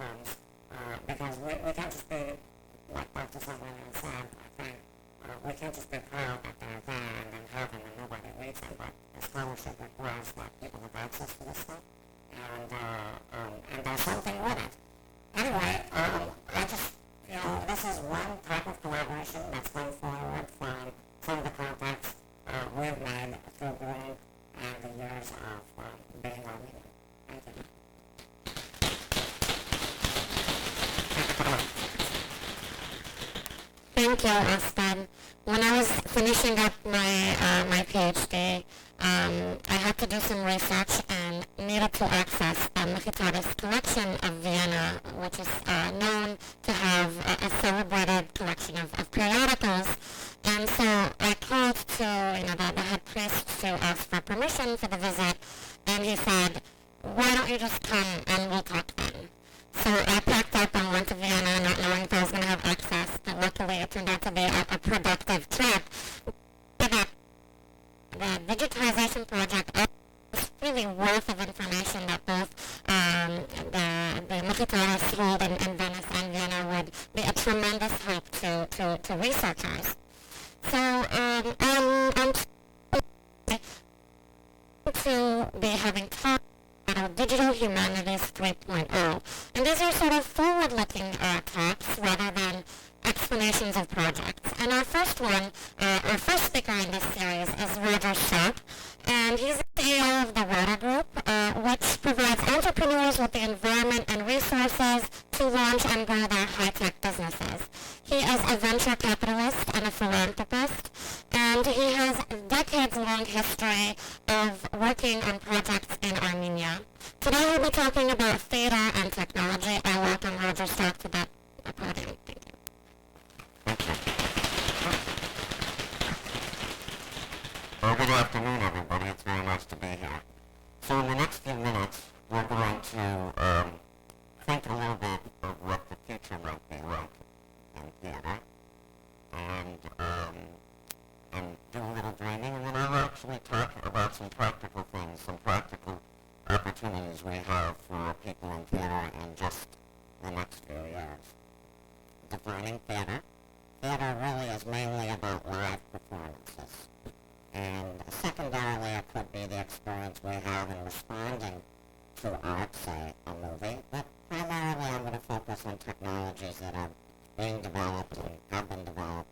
outcomes, because we can't just be, like Dr. Sutherland said, I think, we can't just be proud that they're there and then have them and nobody reads them, but the scholarship requires that people have access to this stuff, and there's something with it. Anyway, I just, this is one type of collaboration that's come forward from some of the contacts we've made through growing and the years of being Armenian. Thank you. Thank you, Aspen. When I was finishing up my PhD, I had to do some research and needed to access Nյութի's collection of Vienna, which is known to have a celebrated collection of periodicals. And so I called to the head priest to ask for permission for the visit, and he said, "Why don't you just come and we'll talk then?" So I packed up and went to Vienna, not knowing if I was going to have access, but luckily it turned out to be a productive trip. The digitization project is really worth of information that both the Nյութի's hold in Venice and Vienna would be a tremendous help to researchers. So I'm to be having talks about Digital Humanities 3.0. And these are sort of forward-looking talks rather than explanations of projects. And our first speaker in this series is Roger Sharp, and he's the CEO of the Water Group, which provides entrepreneurs with the environment and resources to launch and grow their high-tech businesses. He is a venture capitalist and a philanthropist, and he has a decades-long history of working on projects in Armenia. Today we'll be talking about theater and technology. I welcome Roger Stark to the podium. Thank you. Good afternoon, everybody. It's very nice to be here. So in the next few minutes, we're going to think a little bit of what the future might be like in theater, and do a little dreaming, and then I'll actually talk about some practical things, some practical opportunities we have for people in theater in just the next few years. Defining theater. Theater really is mainly about live performances. And secondarily, it could be the experience we have in responding to art, say a movie. But primarily, I'm going to focus on technologies that are being developed and have been developed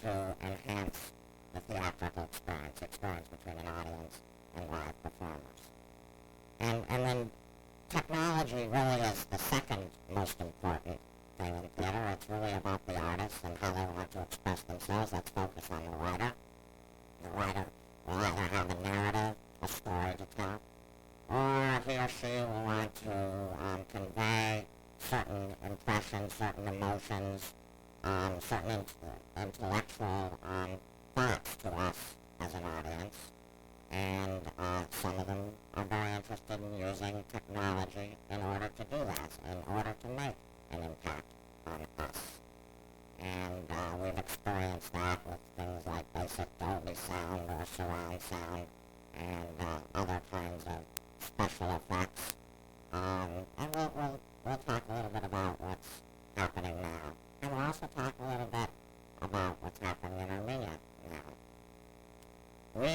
to enhance the theatrical experience between an audience and live performers. And then technology really is the second most important thing in theater. It's really about the artists and how they want to express themselves. Let's focus on the writer. The writer will either have a narrative, a story to tell, or he or she will want to convey certain impressions, certain emotions, certain intellectual thoughts to us as an audience. And some of them are very interested in using technology in order to do that, in order to make an impact on us. And we've experienced that with things like basic Dolby sound or surround sound and other kinds of special effects. And we'll talk a little bit about what's happening now. And we'll also talk a little bit about what's happening in Armenia now. We,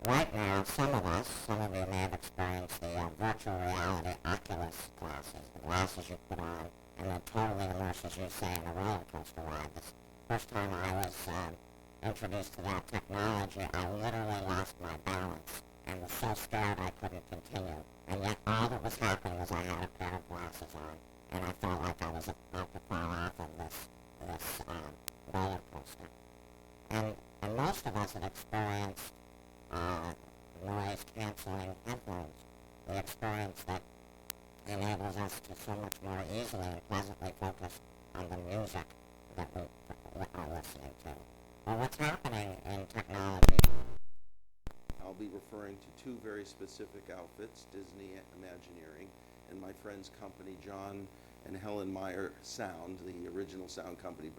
right now, some of you may have experienced the virtual reality Oculus glasses, the glasses you put on and that totally immerses you, say, in a roller coaster ride. The first time I was introduced to that technology, I literally lost my balance and was so scared I couldn't continue. And yet all that was happening was I had a pair of glasses on, and I felt like I was about to fall off of this roller coaster. And most of us have experienced noise-canceling headphones. The experience that enables us to so much more easily and pleasantly focus on the music that we are listening to. Well, what's happening in technology? I'll be referring to two very specific outfits, Disney Imagineering and my friend's company, John and Helen Meyer Sound, the original sound company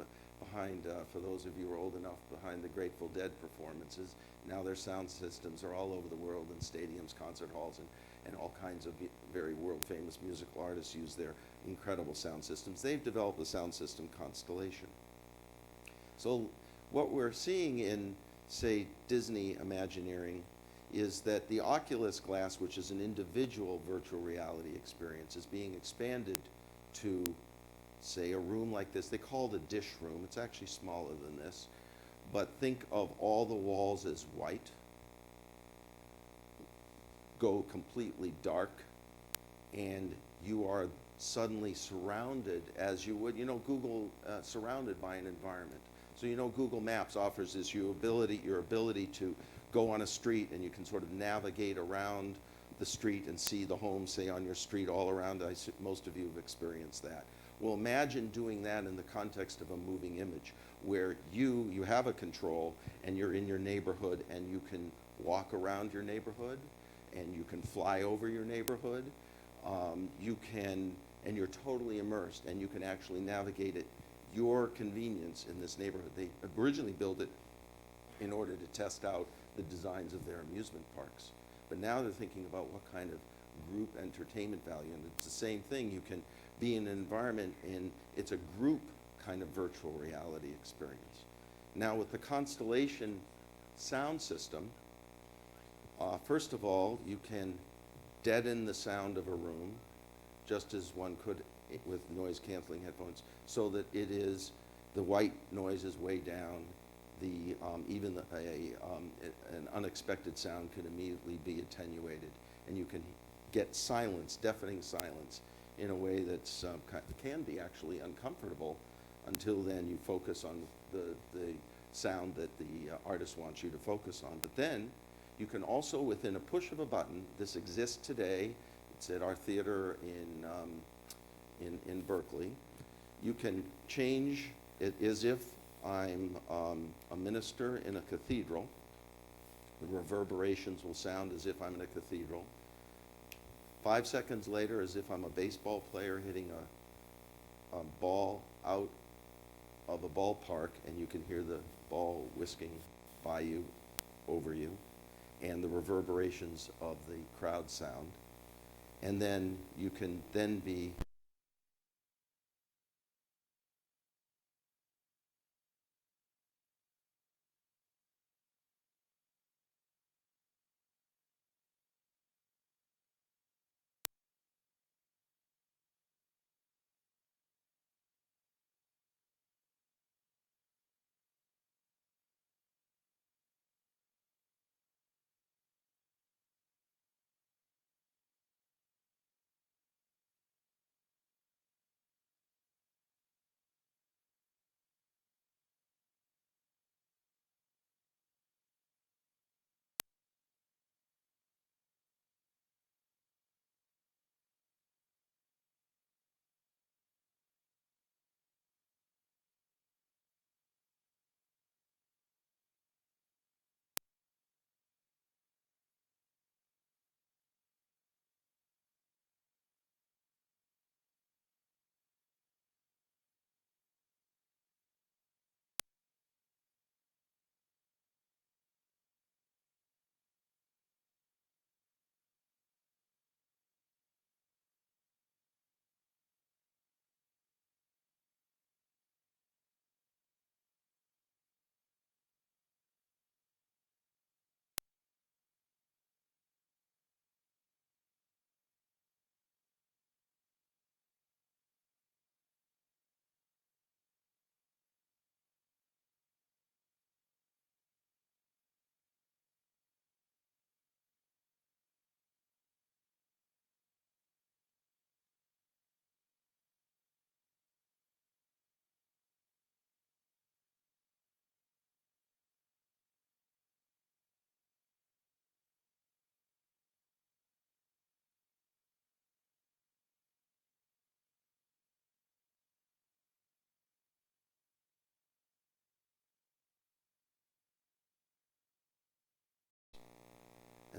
behind, for those of you who are old enough, behind the Grateful Dead performances. Now their sound systems are all over the world in stadiums, concert halls, and all kinds of very world-famous musical artists use their incredible sound systems. They've developed a sound system constellation. So what we're seeing in, say, Disney Imagineering is that the Oculus glass, which is an individual virtual reality experience, is being expanded to, say, a room like this. They call it a dish room. It's actually smaller than this. But think of all the walls as white, go completely dark, and you are suddenly surrounded, as you would, Google, surrounded by an environment. So Google Maps offers this your ability to go on a street, and you can sort of navigate around the street and see the homes, say, on your street all around. Most of you have experienced that. Well, imagine doing that in the context of a moving image, where you have a control, and you're in your neighborhood, and you can walk around your neighborhood, and you can fly over your neighborhood. And you're totally immersed, and you can actually navigate at your convenience in this neighborhood. They originally built it in order to test out the designs of their amusement parks. But now they're thinking about what kind of group entertainment value, and it's the same thing. You can be in an environment, and it's a group kind of virtual reality experience. Now with the Constellation sound system, first of all, you can deaden the sound of a room, just as one could with noise canceling headphones, so that the white noise is way down. Even an unexpected sound can immediately be attenuated, and you can get silence, deafening silence, in a way that's can be actually uncomfortable. Until then, you focus on the sound that the artist wants you to focus on. But then, you can also, within a push of a button, this exists today. It's at our theater in Berkeley. You can change it as if I'm a minister in a cathedral. The reverberations will sound as if I'm in a cathedral. 5 seconds later, as if I'm a baseball player hitting a ball out of a ballpark, and you can hear the ball whisking by you, over you, and the reverberations of the crowd sound. And then you can then be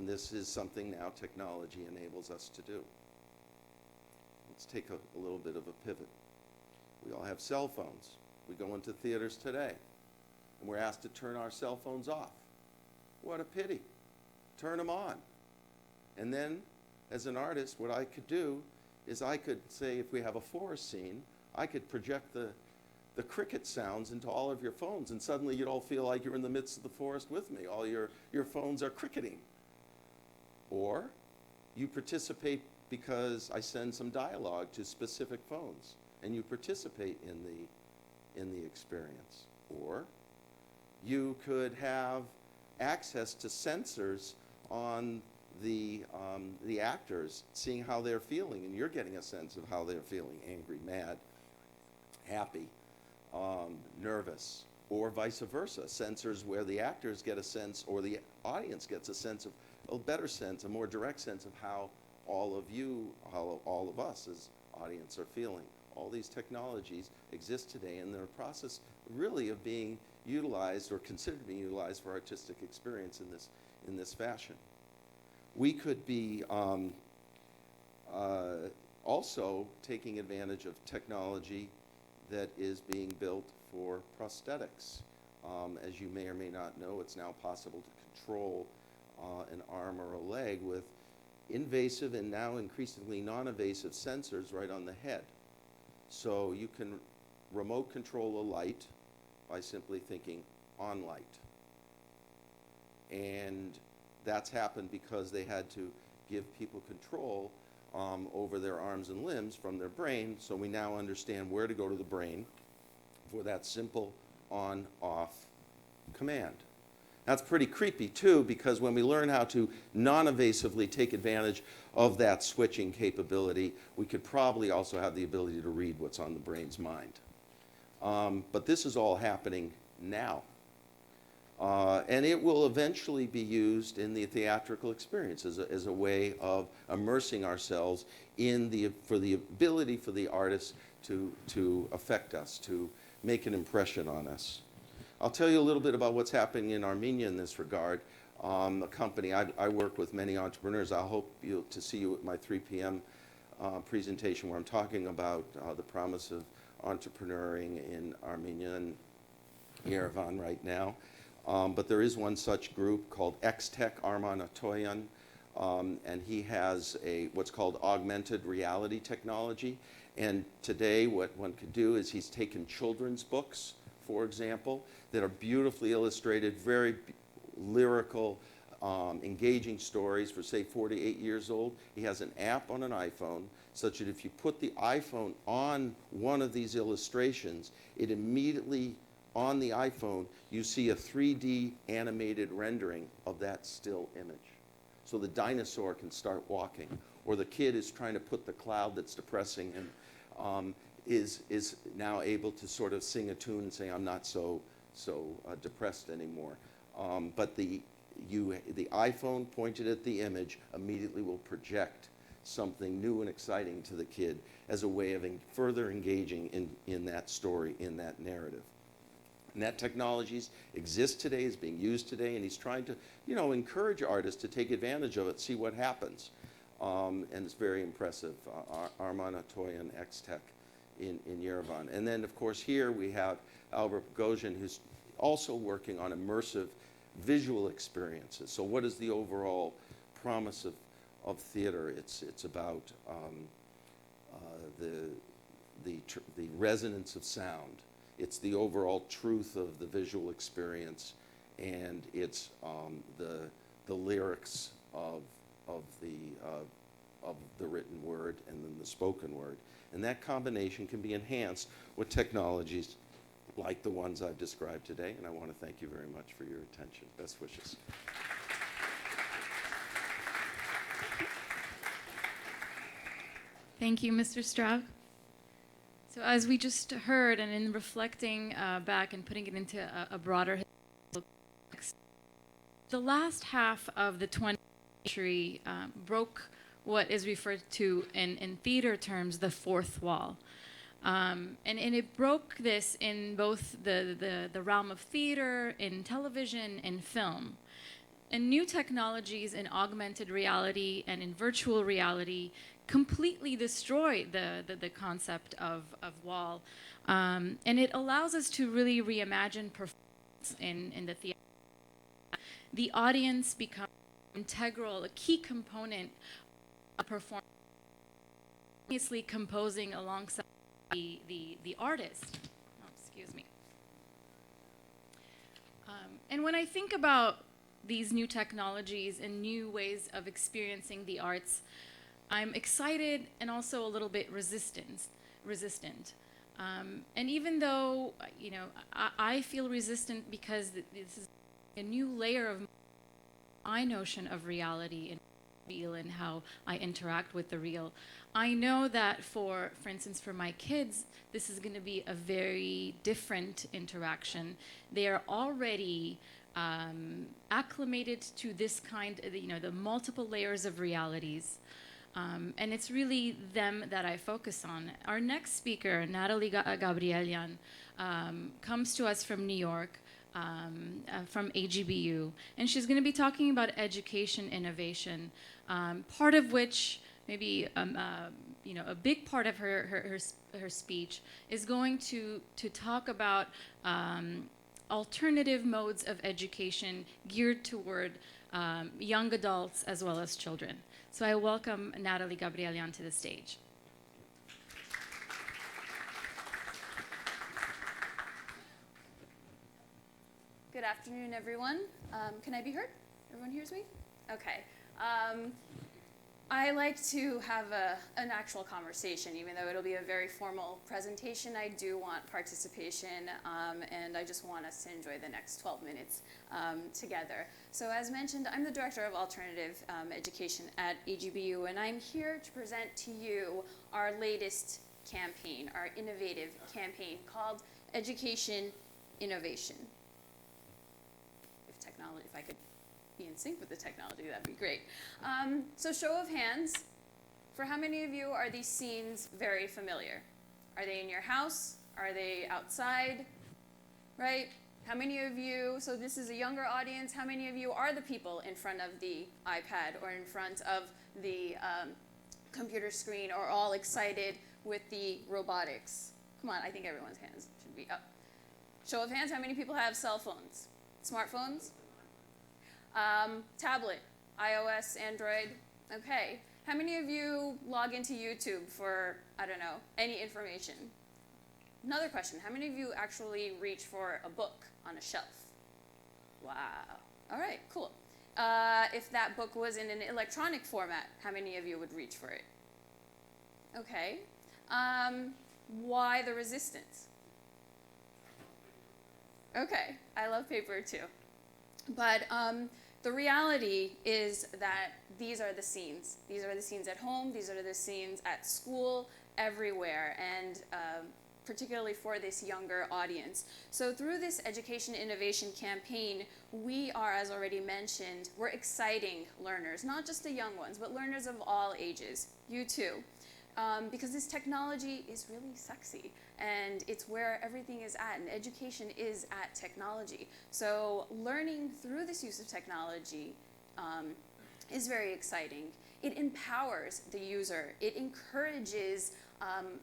and this is something now technology enables us to do. Let's take a little bit of a pivot. We all have cell phones. We go into theaters today, and we're asked to turn our cell phones off. What a pity. Turn them on. And then, as an artist, what I could do is I could say, if we have a forest scene, I could project the cricket sounds into all of your phones, and suddenly you'd all feel like you're in the midst of the forest with me. All your phones are cricketing. Or you participate because I send some dialogue to specific phones, and you participate in the experience. Or you could have access to sensors on the actors, seeing how they're feeling, and you're getting a sense of how they're feeling: angry, mad, happy, nervous, or vice versa. Sensors where the actors get a sense, or the audience gets a sense of, a better sense, a more direct sense of how all of you, how all of us as audience are feeling. All these technologies exist today, and they're in the process really of being utilized, or considered being utilized, for artistic experience in this fashion. We could be also taking advantage of technology that is being built for prosthetics. As you may or may not know, it's now possible to control an arm or a leg with invasive and now increasingly non-invasive sensors right on the head. So you can remote control a light by simply thinking on light. And that's happened because they had to give people control over their arms and limbs from their brain, so we now understand where to go to the brain for that simple on-off command. That's pretty creepy too, because when we learn how to non-invasively take advantage of that switching capability, we could probably also have the ability to read what's on the brain's mind. But this is all happening now. And it will eventually be used in the theatrical experience as a way of immersing ourselves for the ability for the artist to affect us, to make an impression on us. I'll tell you a little bit about what's happening in Armenia in this regard. A company, I work with many entrepreneurs. I hope to see you at my 3 p.m. Presentation, where I'm talking about the promise of entrepreneuring in Armenia and Yerevan right now. But there is one such group called X-Tech Arman Atoyan, and he has what's called augmented reality technology. And today what one could do is he's taken children's books, for example, that are beautifully illustrated, very lyrical, engaging stories for, say, 48 years old. He has an app on an iPhone such that if you put the iPhone on one of these illustrations, it immediately, on the iPhone, you see a 3D animated rendering of that still image. So the dinosaur can start walking, or the kid is trying to put the cloud that's depressing him, is now able to sort of sing a tune and say, I'm not so depressed anymore. But the iPhone pointed at the image immediately will project something new and exciting to the kid as a way of further engaging in that story, in that narrative. And that technology exists today, is being used today, and he's trying to, encourage artists to take advantage of it, see what happens. And it's very impressive. Arman Atoyan, X-Tech in Yerevan. And then, of course, here we have Albert Bogosian, who's also working on immersive visual experiences. So what is the overall promise of theater? It's about the resonance of sound. It's the overall truth of the visual experience, and it's the lyrics of the written word and then the spoken word. And that combination can be enhanced with technologies like the ones I've described today, and I want to thank you very much for your attention. Best wishes. Thank you, Mr. Straub. So as we just heard, and in reflecting back and putting it into a broader context, the last half of the 20th century broke what is referred to in theater terms the fourth wall. And it broke this in both the realm of theater, in television, and film. And new technologies in augmented reality and in virtual reality completely destroy the concept of wall. And it allows us to really reimagine performance in the theater. The audience becomes integral, a key component of performance, composing alongside the artist. Oh, excuse me. And when I think about these new technologies and new ways of experiencing the arts, I'm excited and also a little bit resistant. And even though, you know, I feel resistant because this is a new layer of my notion of reality and real and how I interact with the real, I know that for instance, for my kids, this is going to be a very different interaction. They are already acclimated to this kind of, you know, the multiple layers of realities. And it's really them that I focus on. Our next speaker, Natalie Gabrielian, comes to us from New York, from AGBU, and she's going to be talking about education innovation, part of which, maybe you know, a big part of her speech is going to talk about alternative modes of education geared toward young adults as well as children. So I welcome Natalie Gabrielian to the stage. Good afternoon, everyone. Can I be heard? Everyone hears me? Okay. I like to have an actual conversation, even though it'll be a very formal presentation. I do want participation, and I just want us to enjoy the next 12 minutes together. So as mentioned, I'm the Director of Alternative Education at AGBU, and I'm here to present to you our latest campaign, our innovative campaign called Education Innovation. If I could be in sync with the technology, that'd be great. So show of hands, for how many of you are these scenes very familiar? Are they in your house? Are they outside? Right? How many of you, so this is a younger audience, how many of you are the people in front of the iPad or in front of the computer screen or all excited with the robotics? Come on, I think everyone's hands should be up. Show of hands, how many people have cell phones? Smartphones? Tablet, iOS, Android, okay. How many of you log into YouTube for, I don't know, any information? Another question, how many of you actually reach for a book on a shelf? Wow, all right, cool. If that book was in an electronic format, how many of you would reach for it? Okay, why the resistance? Okay, I love paper too. But the reality is that these are the scenes. These are the scenes at home, these are the scenes at school, everywhere, and particularly for this younger audience. So through this education innovation campaign, we are, as already mentioned, we're exciting learners, not just the young ones, but learners of all ages, you too. Because this technology is really sexy, and it's where everything is at, and education is at technology. So learning through this use of technology is very exciting. It empowers the user. It encourages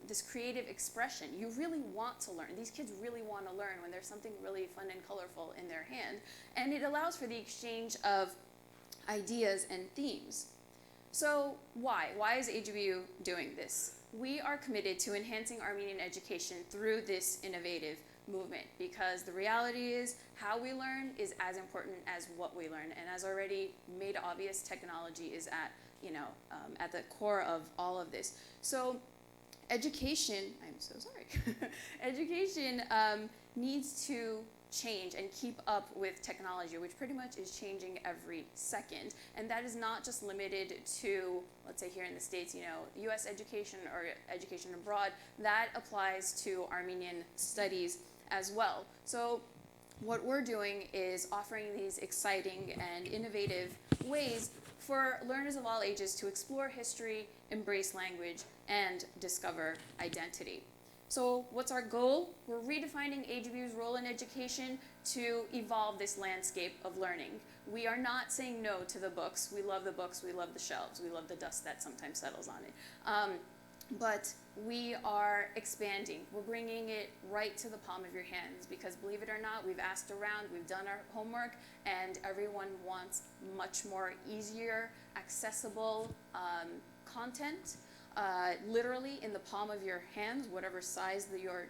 this creative expression. You really want to learn. These kids really want to learn when there's something really fun and colorful in their hand. And it allows for the exchange of ideas and themes. So why? Why is AGBU doing this? We are committed to enhancing Armenian education through this innovative movement, because the reality is how we learn is as important as what we learn. And as already made obvious, technology is at, at the core of all of this. So education, I'm so sorry, education needs to change and keep up with technology, which pretty much is changing every second. And that is not just limited to, let's say here in the States, US education or education abroad. That applies to Armenian studies as well. So what we're doing is offering these exciting and innovative ways for learners of all ages to explore history, embrace language, and discover identity. So what's our goal? We're redefining AGBU's role in education to evolve this landscape of learning. We are not saying no to the books. We love the books, we love the shelves, we love the dust that sometimes settles on it. But we are expanding. We're bringing it right to the palm of your hands because, believe it or not, we've asked around, we've done our homework, and everyone wants much more easier, accessible content, literally in the palm of your hands, whatever size your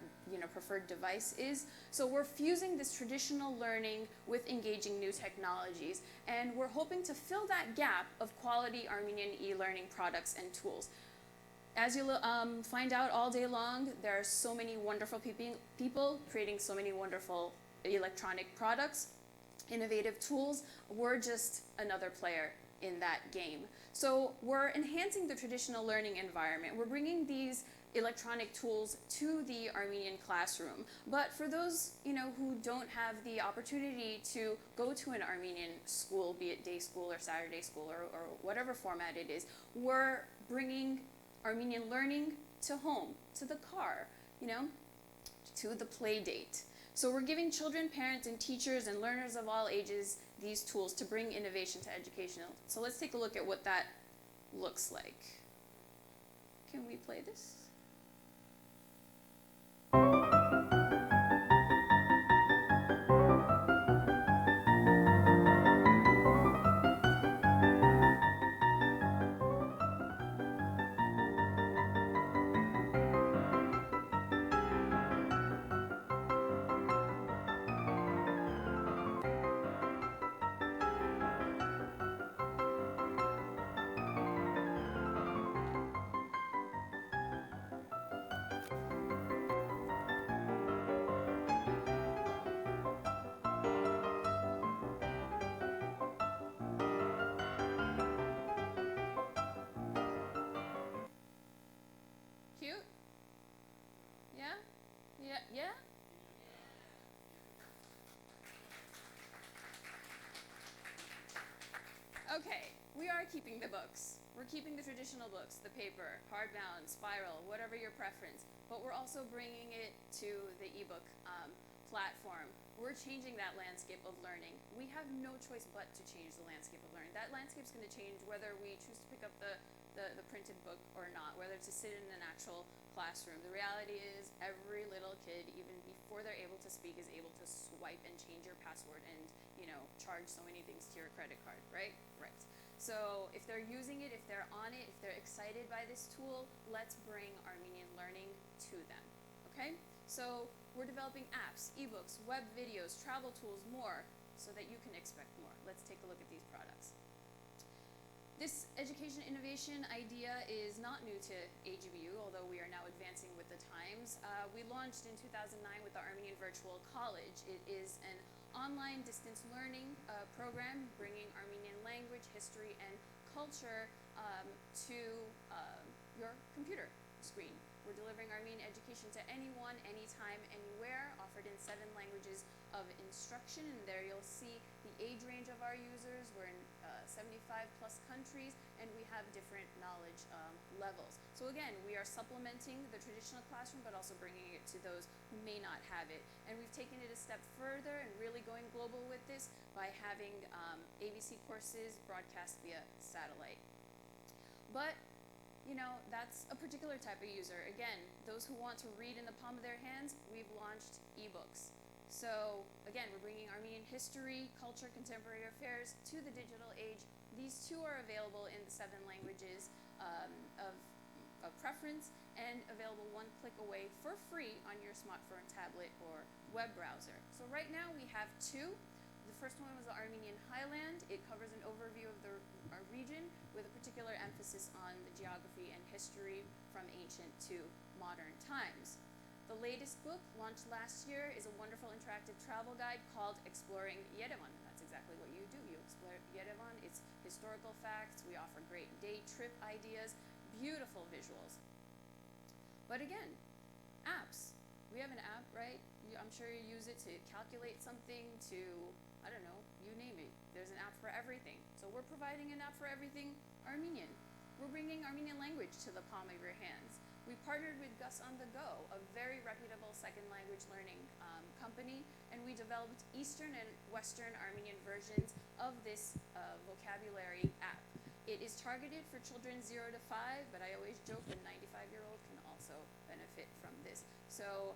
preferred device is. So we're fusing this traditional learning with engaging new technologies, and we're hoping to fill that gap of quality Armenian e-learning products and tools. As you'll find out all day long, there are so many wonderful people creating so many wonderful electronic products, innovative tools. We're just another player in that game. So we're enhancing the traditional learning environment. We're bringing these electronic tools to the Armenian classroom. But for those who don't have the opportunity to go to an Armenian school, be it day school or Saturday school or whatever format it is, we're bringing Armenian learning to home, to the car, to the play date. So we're giving children, parents, and teachers and learners of all ages these tools to bring innovation to education. So let's take a look at what that looks like. Can we play this? Cute? Yeah? Yeah? Yeah? Okay, we are keeping the books. We're keeping the traditional books, the paper, hardbound, spiral, whatever your preference, but we're also bringing it to the ebook platform. We're changing that landscape of learning. We have no choice but to change the landscape of learning. That landscape's going to change whether we choose to pick up the printed book or not, whether to sit in an actual classroom. The reality is every little kid, even before they're able to speak, is able to swipe and change your password and charge so many things to your credit card, right? Right. So if they're using it, if they're on it, if they're excited by this tool, let's bring Armenian learning to them, okay? So we're developing apps, ebooks, web videos, travel tools, more, so that you can expect more. Let's take a look at these products. This education innovation idea is not new to AGBU, although we are now advancing with the times. We launched in 2009 with the Armenian Virtual College. It is an online distance learning program bringing Armenian language, history, and culture to your computer screen. We're delivering Armenian education to anyone, anytime, anywhere, offered in 7 languages of instruction. And there you'll see the age range of our users. We're in 75 plus countries, and we have different knowledge levels. So again, we are supplementing the traditional classroom, but also bringing it to those who may not have it. And we've taken it a step further and really going global with this by having ABC courses broadcast via satellite. But that's a particular type of user. Again, those who want to read in the palm of their hands, we've launched ebooks. So again, we're bringing Armenian history, culture, contemporary affairs to the digital age. These too are available in the 7 languages of preference and available one click away for free on your smartphone, tablet, or web browser. So right now we have 2. The first one was the Armenian Highland. It covers an overview of our region with a particular emphasis on the geography and history from ancient to modern times. The latest book, launched last year, is a wonderful interactive travel guide called Exploring Yerevan. And that's exactly what you do. You explore Yerevan. It's historical facts. We offer great day trip ideas, beautiful visuals. But again, apps. We have an app, right? I'm sure you use it to calculate something, to, I don't know, you name it. There's an app for everything. So we're providing an app for everything Armenian. We're bringing Armenian language to the palm of your hands. We partnered with Gus on the Go, a very reputable second language learning company, and we developed Eastern and Western Armenian versions of this vocabulary app. It is targeted for children 0 to 5, but I always joke a 95-year-old can also benefit from this. So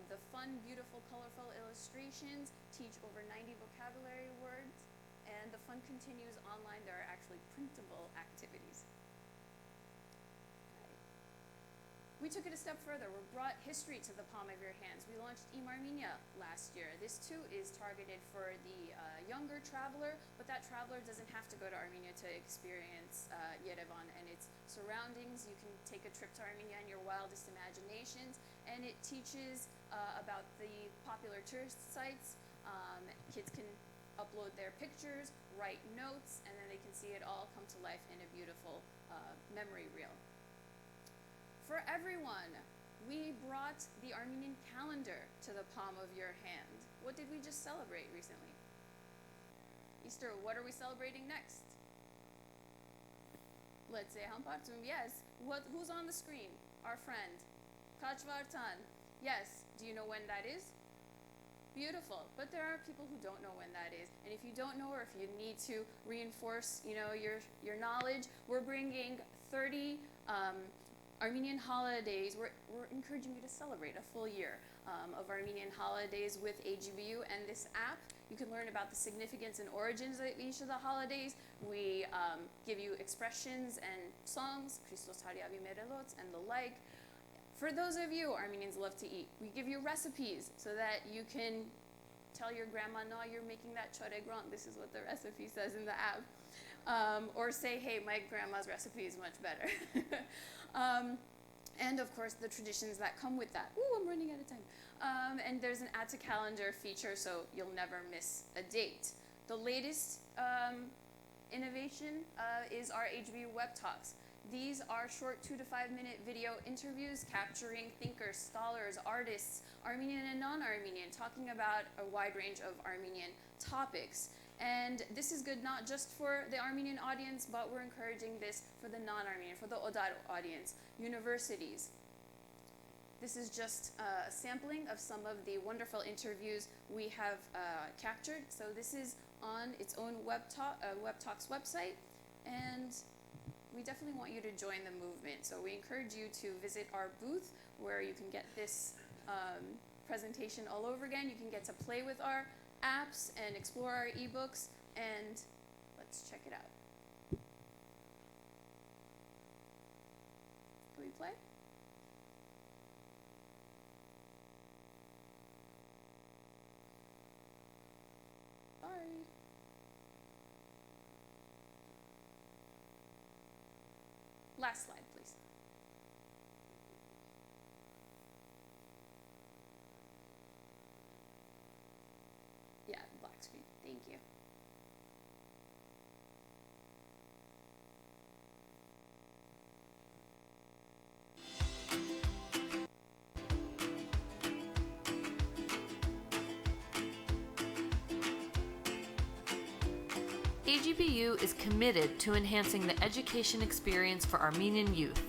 the fun, beautiful, colorful illustrations teach over 90 vocabulary words, and the fun continues online. There are actually printable activities. We took it a step further. We brought history to the palm of your hands. We launched Armenia last year. This too is targeted for the younger traveler, but that traveler doesn't have to go to Armenia to experience Yerevan and its surroundings. You can take a trip to Armenia in your wildest imaginations, and it teaches about the popular tourist sites. Kids can upload their pictures, write notes, and then they can see it all come to life in a beautiful memory reel. For everyone, we brought the Armenian calendar to the palm of your hand. What did we just celebrate recently? Easter. What are we celebrating next? Let's say Hampartum. Yes. Who's on the screen? Our friend. Kachvartan. Yes. Do you know when that is? Beautiful. But there are people who don't know when that is. And if you don't know, or if you need to reinforce, your knowledge, we're bringing 30 Armenian holidays. We're encouraging you to celebrate a full year of Armenian holidays with AGBU and this app. You can learn about the significance and origins of each of the holidays. We give you expressions and songs, Christos Hariavi Merelot and the like. For those of you, Armenians love to eat, we give you recipes so that you can tell your grandma, no, you're making that choreg wrong. This is what the recipe says in the app. Or say, hey, my grandma's recipe is much better. And of course, the traditions that come with that. Ooh, I'm running out of time. And there's an add to calendar feature, so you'll never miss a date. The latest innovation is our HBU Web Talks. These are short 2 to 5 minute video interviews capturing thinkers, scholars, artists, Armenian and non-Armenian, talking about a wide range of Armenian topics. And this is good not just for the Armenian audience, but we're encouraging this for the non-Armenian, for the Odar audience, universities. This is just a sampling of some of the wonderful interviews we have captured. So this is on its own Web Talks website, and we definitely want you to join the movement. So we encourage you to visit our booth where you can get this presentation all over again. You can get to play with our apps and explore our ebooks, and let's check it out. Can we play? Sorry. Last slide, please. Yeah, black screen. Thank you. AGBU is committed to enhancing the education experience for Armenian youth.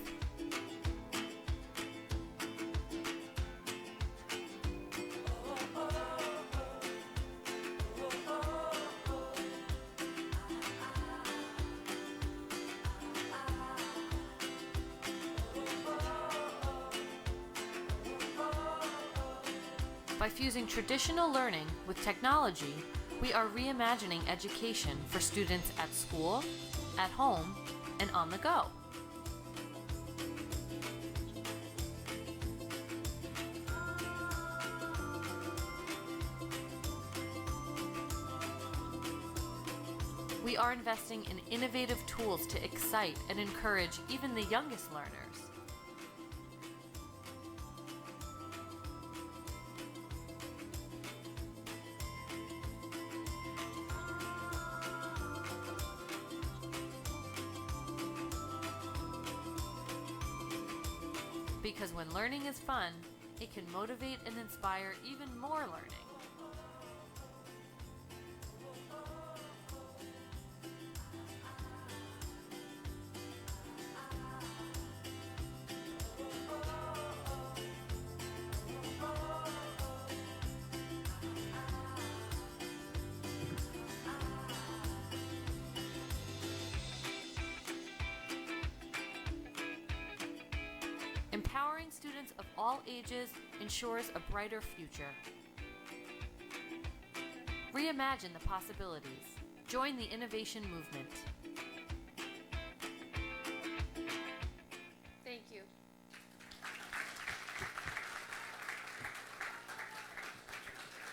By fusing traditional learning with technology, we are reimagining education for students at school, at home, and on the go. We are investing in innovative tools to excite and encourage even the youngest learners. Because when learning is fun, it can motivate and inspire even more learning. all ages ensures a brighter future. Reimagine the possibilities. Join the innovation movement. Thank you.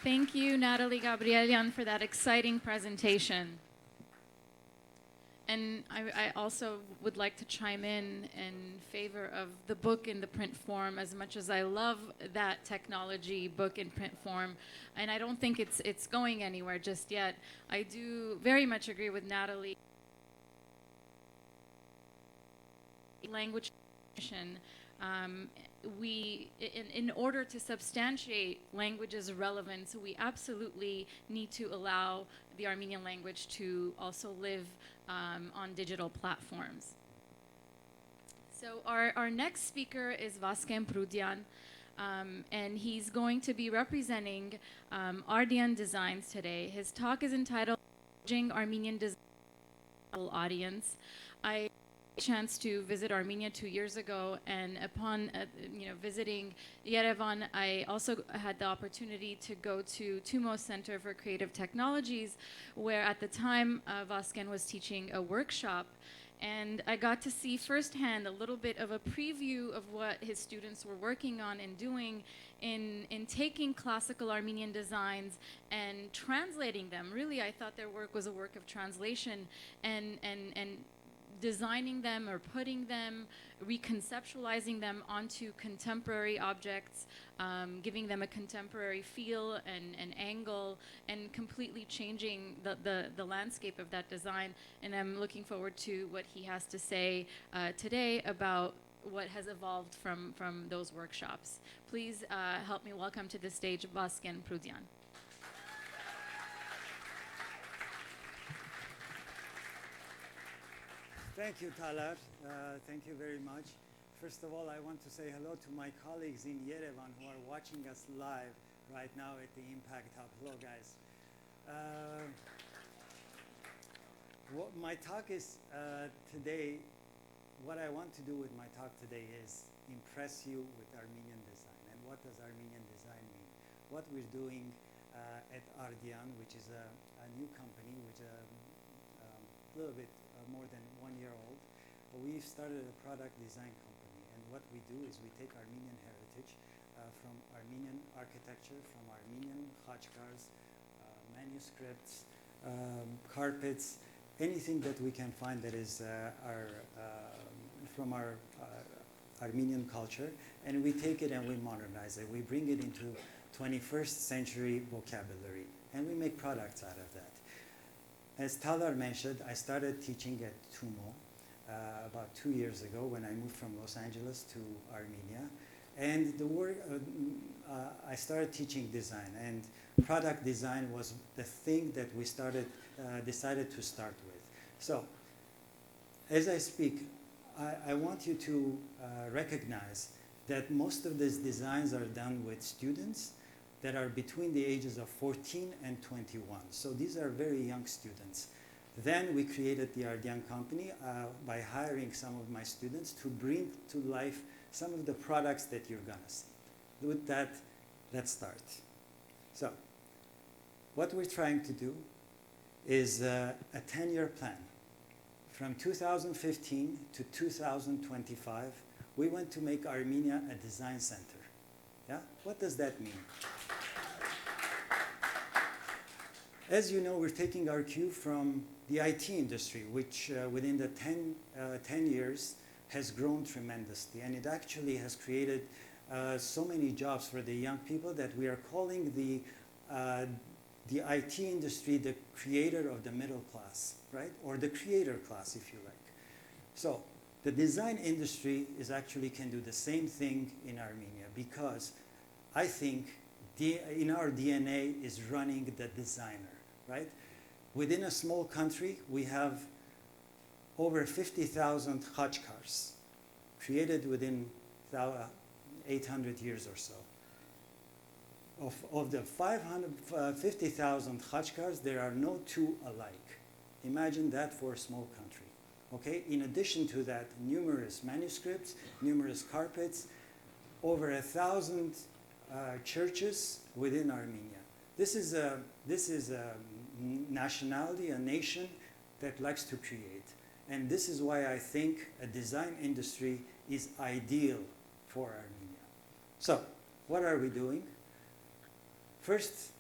Thank you, Natalie Gabrielian, for that exciting presentation. And I also would like to chime in favor of the book in the print form, as much as I love that technology book in print form. And I don't think it's going anywhere just yet. I do very much agree with Natalie. Language in order to substantiate language's relevance, we absolutely need to allow the Armenian language to also live on digital platforms. So our next speaker is Vasken Prudyan, and he's going to be representing Ardian Designs today. His talk is entitled Armenian Design Audience. I chance to visit Armenia 2 years ago, and upon visiting Yerevan, I also had the opportunity to go to TUMO Center for Creative Technologies, where at the time Vasken was teaching a workshop, and I got to see firsthand a little bit of a preview of what his students were working on and doing in taking classical Armenian designs and translating them. Really, I thought their work was a work of translation and designing them or putting them, reconceptualizing them onto contemporary objects, giving them a contemporary feel and angle, and completely changing the landscape of that design. And I'm looking forward to what he has to say today about what has evolved from those workshops. Please help me welcome to the stage Vasken Prudyan. Thank you, Talar. Thank you very much. First of all, I want to say hello to my colleagues in Yerevan who are watching us live right now at the Impact Hub. Hello, guys. My talk is today, what I want to do with my talk today is impress you with Armenian design. And what does Armenian design mean? What we're doing at Ardian, which is a new company, which a little bit more than 1 year old. We've started a product design company, and what we do is we take Armenian heritage from Armenian architecture, from Armenian khachkars, manuscripts, carpets, anything that we can find that is from our Armenian culture, and we take it and we modernize it. We bring it into 21st century vocabulary, and we make products out of that. As Talar mentioned, I started teaching at TUMO about 2 years ago when I moved from Los Angeles to Armenia. And I started teaching design, and product design was the thing that we decided to start with. So, as I speak, I want you to recognize that most of these designs are done with students that are between the ages of 14 and 21. So these are very young students. Then we created the Ardian company by hiring some of my students to bring to life some of the products that you're gonna see. With that, let's start. So, what we're trying to do is a 10-year plan. From 2015 to 2025, we want to make Armenia a design center. Yeah? What does that mean? As you know, we're taking our cue from the IT industry, which within the 10 years has grown tremendously. And it actually has created so many jobs for the young people that we are calling the IT industry the creator of the middle class, right? Or the creator class, if you like. So the design industry actually can do the same thing in Armenia, because I think in our DNA is running the designer, right? Within a small country, we have over 50,000 khachkars created within 800 years or so. Of the 50,000 khachkars, there are no two alike. Imagine that for a small country, okay? In addition to that, numerous manuscripts, numerous carpets, over 1,000 churches within Armenia. This is a nationality, a nation that likes to create. And this is why I think a design industry is ideal for Armenia. So, what are we doing? First,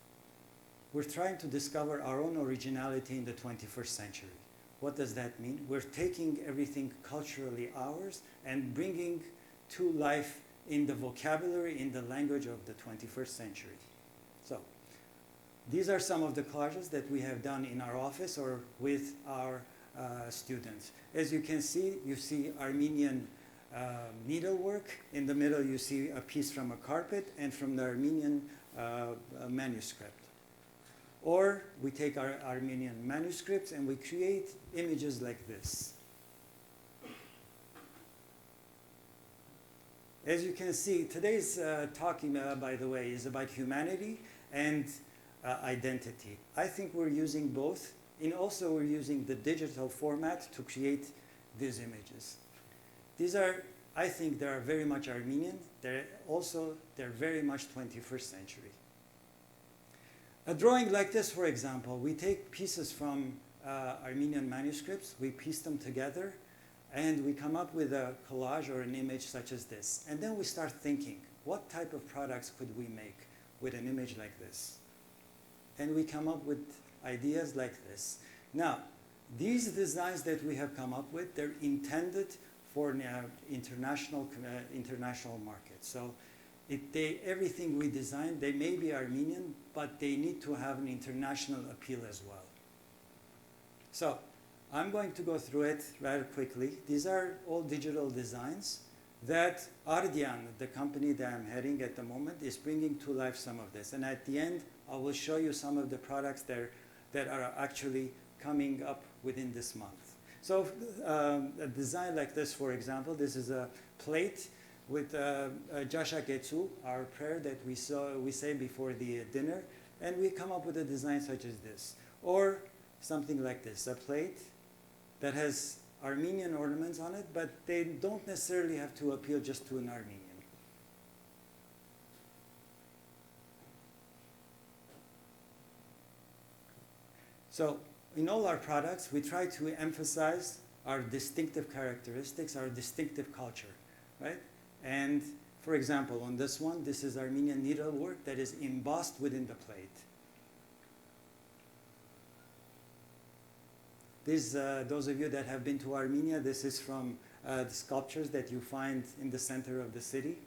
we're trying to discover our own originality in the 21st century. What does that mean? We're taking everything culturally ours and bringing to life in the vocabulary, in the language of the 21st century. So, these are some of the collages that we have done in our office or with our students. As you can see, you see Armenian needlework. In the middle, you see a piece from a carpet and from the Armenian manuscript. Or we take our Armenian manuscripts and we create images like this. As you can see, today's talk, by the way, is about humanity and identity. I think we're using both, and also we're using the digital format to create these images. These are, I think, they are very much Armenian. They're very much 21st century. A drawing like this, for example, we take pieces from Armenian manuscripts, we piece them together, and we come up with a collage or an image such as this. And then we start thinking, what type of products could we make with an image like this? And we come up with ideas like this. Now, these designs that we have come up with, they're intended for international market. So everything we design, they may be Armenian, but they need to have an international appeal as well. So I'm going to go through it rather quickly. These are all digital designs that Ardian, the company that I'm heading at the moment, is bringing to life some of this. And at the end, I will show you some of the products that are actually coming up within this month. So a design like this, for example, this is a plate with Jashagetsu, our prayer that we say before the dinner, and we come up with a design such as this. Or something like this, a plate that has Armenian ornaments on it, but they don't necessarily have to appeal just to an Armenian. So in all our products, we try to emphasize our distinctive characteristics, our distinctive culture, right? And for example, on this one, this is Armenian needlework that is embossed within the plate. Those of you that have been to Armenia, this is from the sculptures that you find in the center of the city.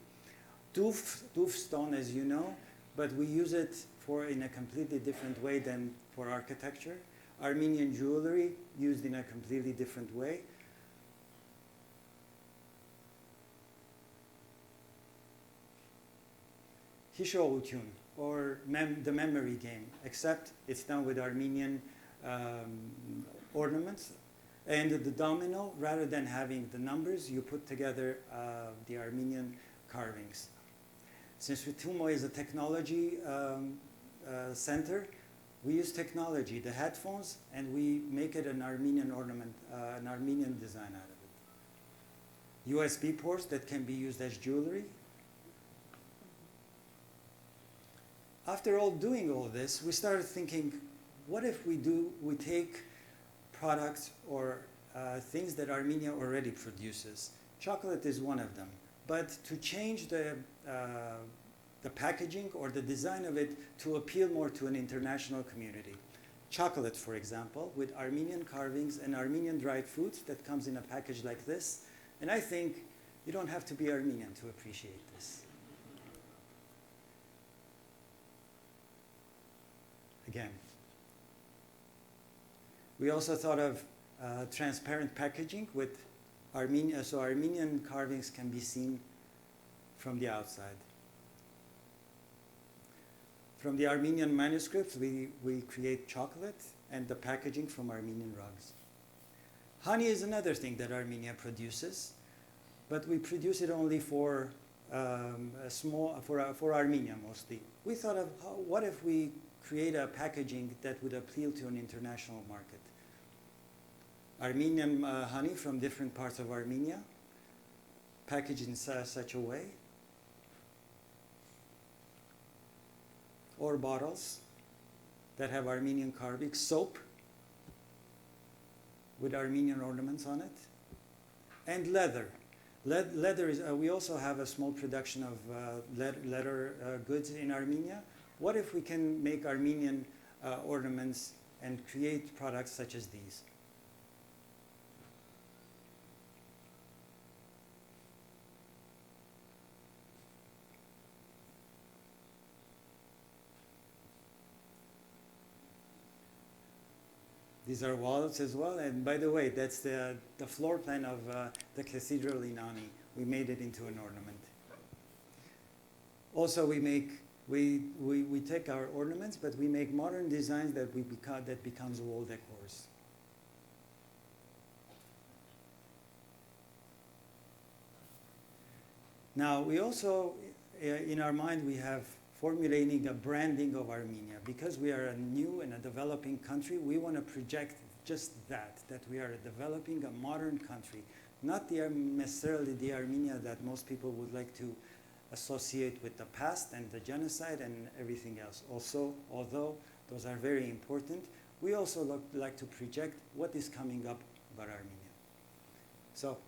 Tuf stone, as you know, but we use it in a completely different way than for architecture. Armenian jewelry used in a completely different way. Hishoutun, or the memory game, except it's done with Armenian ornaments. And the domino, rather than having the numbers, you put together the Armenian carvings. Since Tumo is a technology center, we use technology, the headphones, and we make it an Armenian ornament, an Armenian design out of it. USB ports that can be used as jewelry. After doing all this, we started thinking, what if we take products or things that Armenia already produces? Chocolate is one of them. But to change the packaging or the design of it to appeal more to an international community. Chocolate, for example, with Armenian carvings and Armenian dried fruits that comes in a package like this. And I think you don't have to be Armenian to appreciate this. Again. We also thought of transparent packaging with Armenia, so Armenian carvings can be seen from the outside. From the Armenian manuscripts, we create chocolate and the packaging from Armenian rugs. Honey is another thing that Armenia produces, but we produce it only for Armenia mostly. We thought of what if we create a packaging that would appeal to an international market. Armenian honey from different parts of Armenia, packaged in such a way. or bottles that have Armenian carving, soap with Armenian ornaments on it, and leather. Leather is, we also have a small production of leather goods in Armenia. What if we can make Armenian ornaments and create products such as these? These are walls as well, and by the way, that's the floor plan of the cathedral in Ani. We made it into an ornament. Also, we take our ornaments, but we make modern designs that becomes wall decors. Now, we also, in our mind, we have formulating a branding of Armenia. Because we are a new and a developing country, we want to project just that we are developing a modern country, not necessarily the Armenia that most people would like to associate with the past and the genocide and everything else. Also, although those are very important, we also like to project what is coming up about Armenia. So,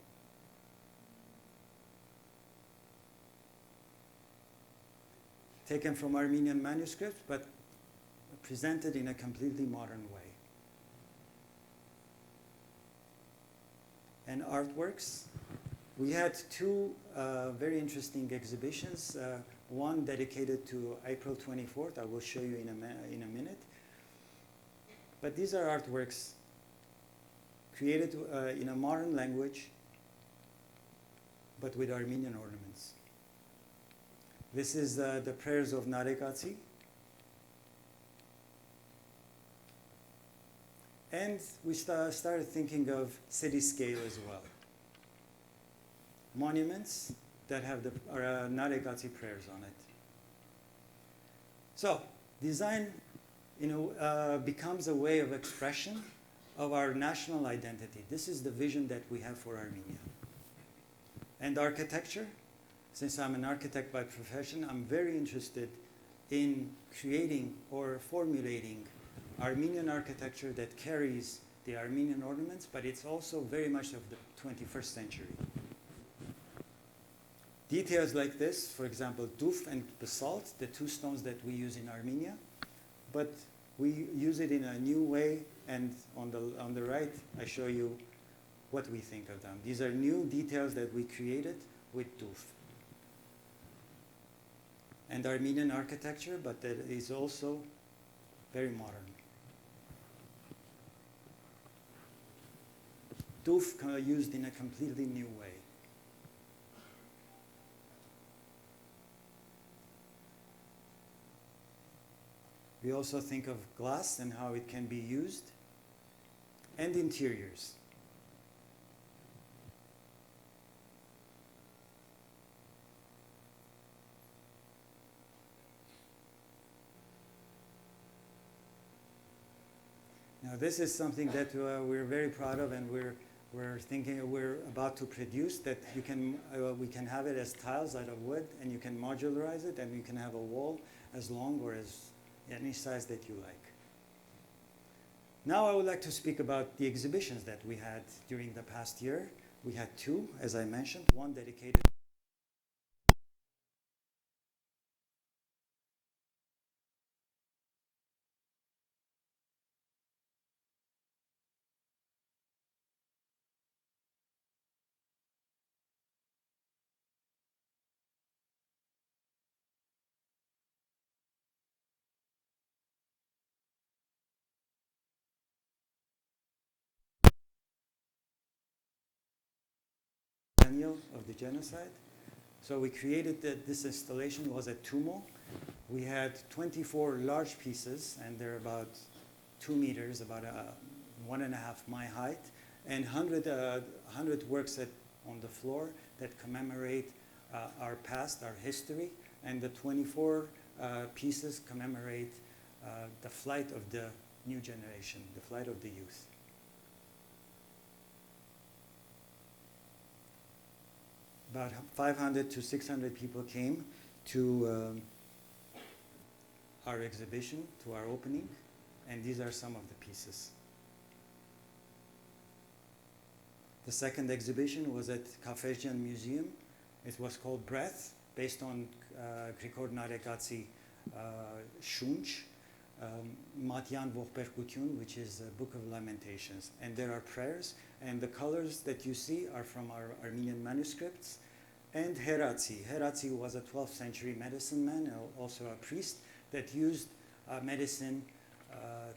taken from Armenian manuscripts, but presented in a completely modern way. And artworks. We had two very interesting exhibitions, one dedicated to April 24th, I will show you in a minute. But these are artworks created in a modern language, but with Armenian ornaments. This is the prayers of Narekatsi. And we started thinking of city scale as well. Monuments that have the Narekatsi prayers on it. So, design becomes a way of expression of our national identity. This is the vision that we have for Armenia. And architecture. Since I'm an architect by profession, I'm very interested in creating or formulating Armenian architecture that carries the Armenian ornaments, but it's also very much of the 21st century. Details like this, for example, duf and basalt, the two stones that we use in Armenia, but we use it in a new way, and on the right, I show you what we think of them. These are new details that we created with duf. And Armenian architecture, but that is also very modern. Duf used in a completely new way. We also think of glass and how it can be used, and interiors. Now, this is something that we're very proud of, and we're about to produce, that we can have it as tiles out of wood, and you can modularize it, and you can have a wall as long or as any size that you like. Now I would like to speak about the exhibitions that we had during the past year. We had two, as I mentioned, one dedicated of the genocide. So we created this installation was at Tumo. We had 24 large pieces, and they're about 2 meters, about 1.5 mi height, and 100 works on the floor that commemorate our past, our history, and the 24 pieces commemorate the flight of the new generation, the flight of the youth. About 500 to 600 people came to our exhibition, to our opening, and these are some of the pieces. The second exhibition was at Kafesjan Museum. It was called Breath, based on Grigor Narekatsi Shunch, Matyan Vohperkutun, which is a book of lamentations. And there are prayers, and the colors that you see are from our Armenian manuscripts. And Heratsi. Heratsi was a 12th century medicine man, also a priest, that used medicine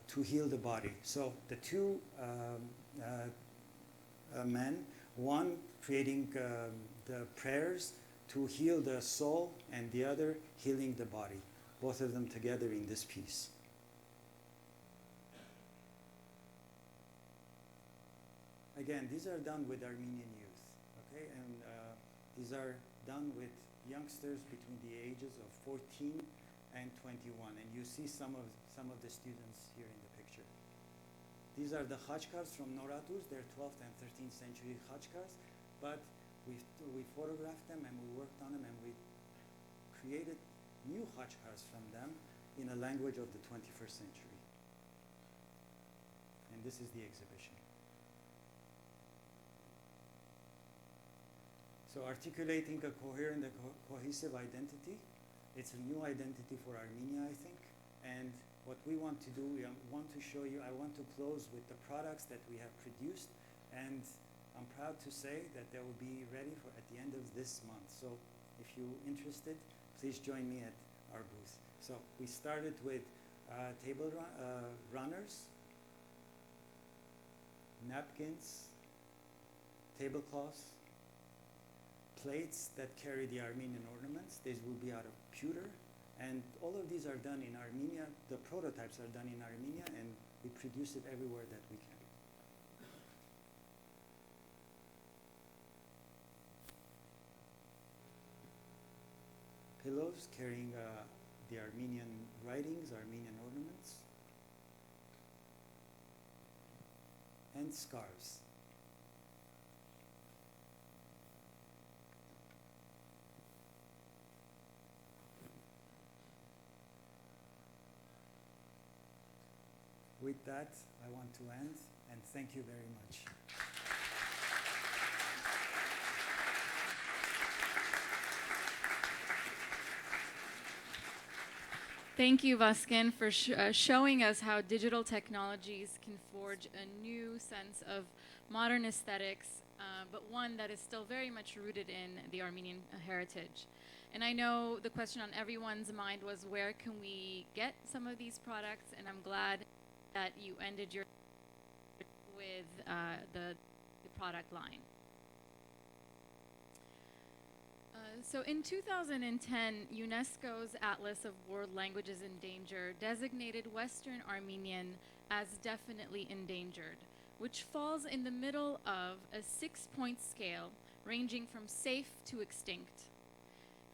to heal the body. So the two men, one creating the prayers to heal the soul, and the other healing the body. Both of them together in this piece. Again, these are done with Armenian youth, okay? And these are done with youngsters between the ages of 14 and 21. And you see some of the students here in the picture. These are the khachkars from Noraduz. They're 12th and 13th century khachkars, but we photographed them and we worked on them and we created new khachkars from them in a language of the 21st century. And this is the exhibition. So articulating a coherent and cohesive identity, it's a new identity for Armenia, I think. And what we want to do, we want to show you, I want to close with the products that we have produced, and I'm proud to say that they will be ready for at the end of this month. So if you're interested, please join me at our booth. So we started with table runners, napkins, tablecloths, plates that carry the Armenian ornaments. These will be out of pewter. And all of these are done in Armenia. The prototypes are done in Armenia, and we produce it everywhere that we can. Pillows carrying the Armenian writings, Armenian ornaments, and scarves. With that, I want to end, and thank you very much. Thank you, Vaskin, for showing us how digital technologies can forge a new sense of modern aesthetics, but one that is still very much rooted in the Armenian heritage. And I know the question on everyone's mind was, where can we get some of these products? And I'm glad that you ended your with the product line. So in 2010, UNESCO's Atlas of World Languages in Danger designated Western Armenian as definitely endangered, which falls in the middle of a 6-point scale ranging from safe to extinct.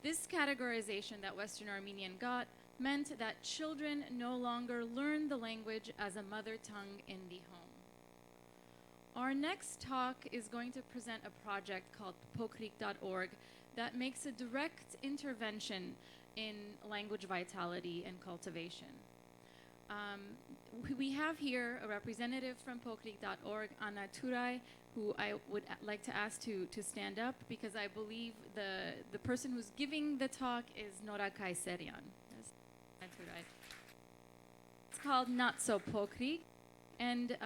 This categorization that Western Armenian got meant that children no longer learn the language as a mother tongue in the home. Our next talk is going to present a project called pokrik.org that makes a direct intervention in language vitality and cultivation. We have here a representative from pokrik.org, Anna Turay, who I would like to ask to stand up, because I believe the person who's giving the talk is Nora Kayserian. It's called Not So Pokrik, and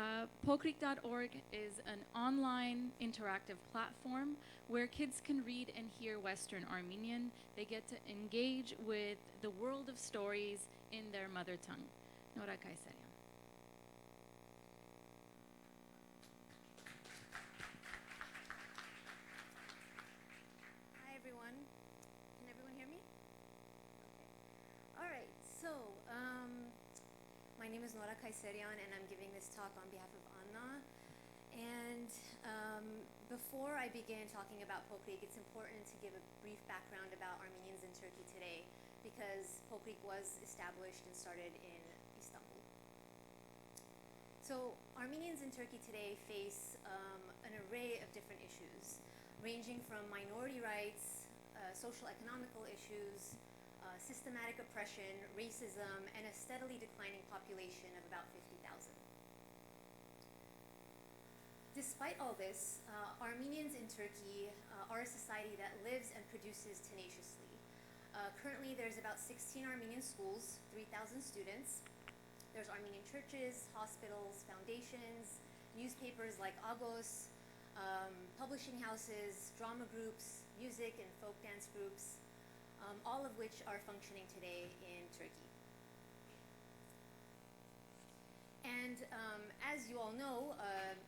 pokrik.org is an online interactive platform where kids can read and hear Western Armenian. They get to engage with the world of stories in their mother tongue. Nora Kayserian. Hi everyone. Can everyone hear me? Okay. All right. So my name is Nora Kayserian, and I'm giving this talk on behalf of Anna. And before I begin talking about Pokrik, it's important to give a brief background about Armenians in Turkey today, because Pokrik was established and started in Istanbul. So Armenians in Turkey today face an array of different issues, ranging from minority rights, social economical issues, systematic oppression, racism, and a steadily declining population of about 50,000. Despite all this, Armenians in Turkey are a society that lives and produces tenaciously. Currently, there's about 16 Armenian schools, 3,000 students. There's Armenian churches, hospitals, foundations, newspapers like Agos, publishing houses, drama groups, music and folk dance groups, all of which are functioning today in Turkey. And as you all know,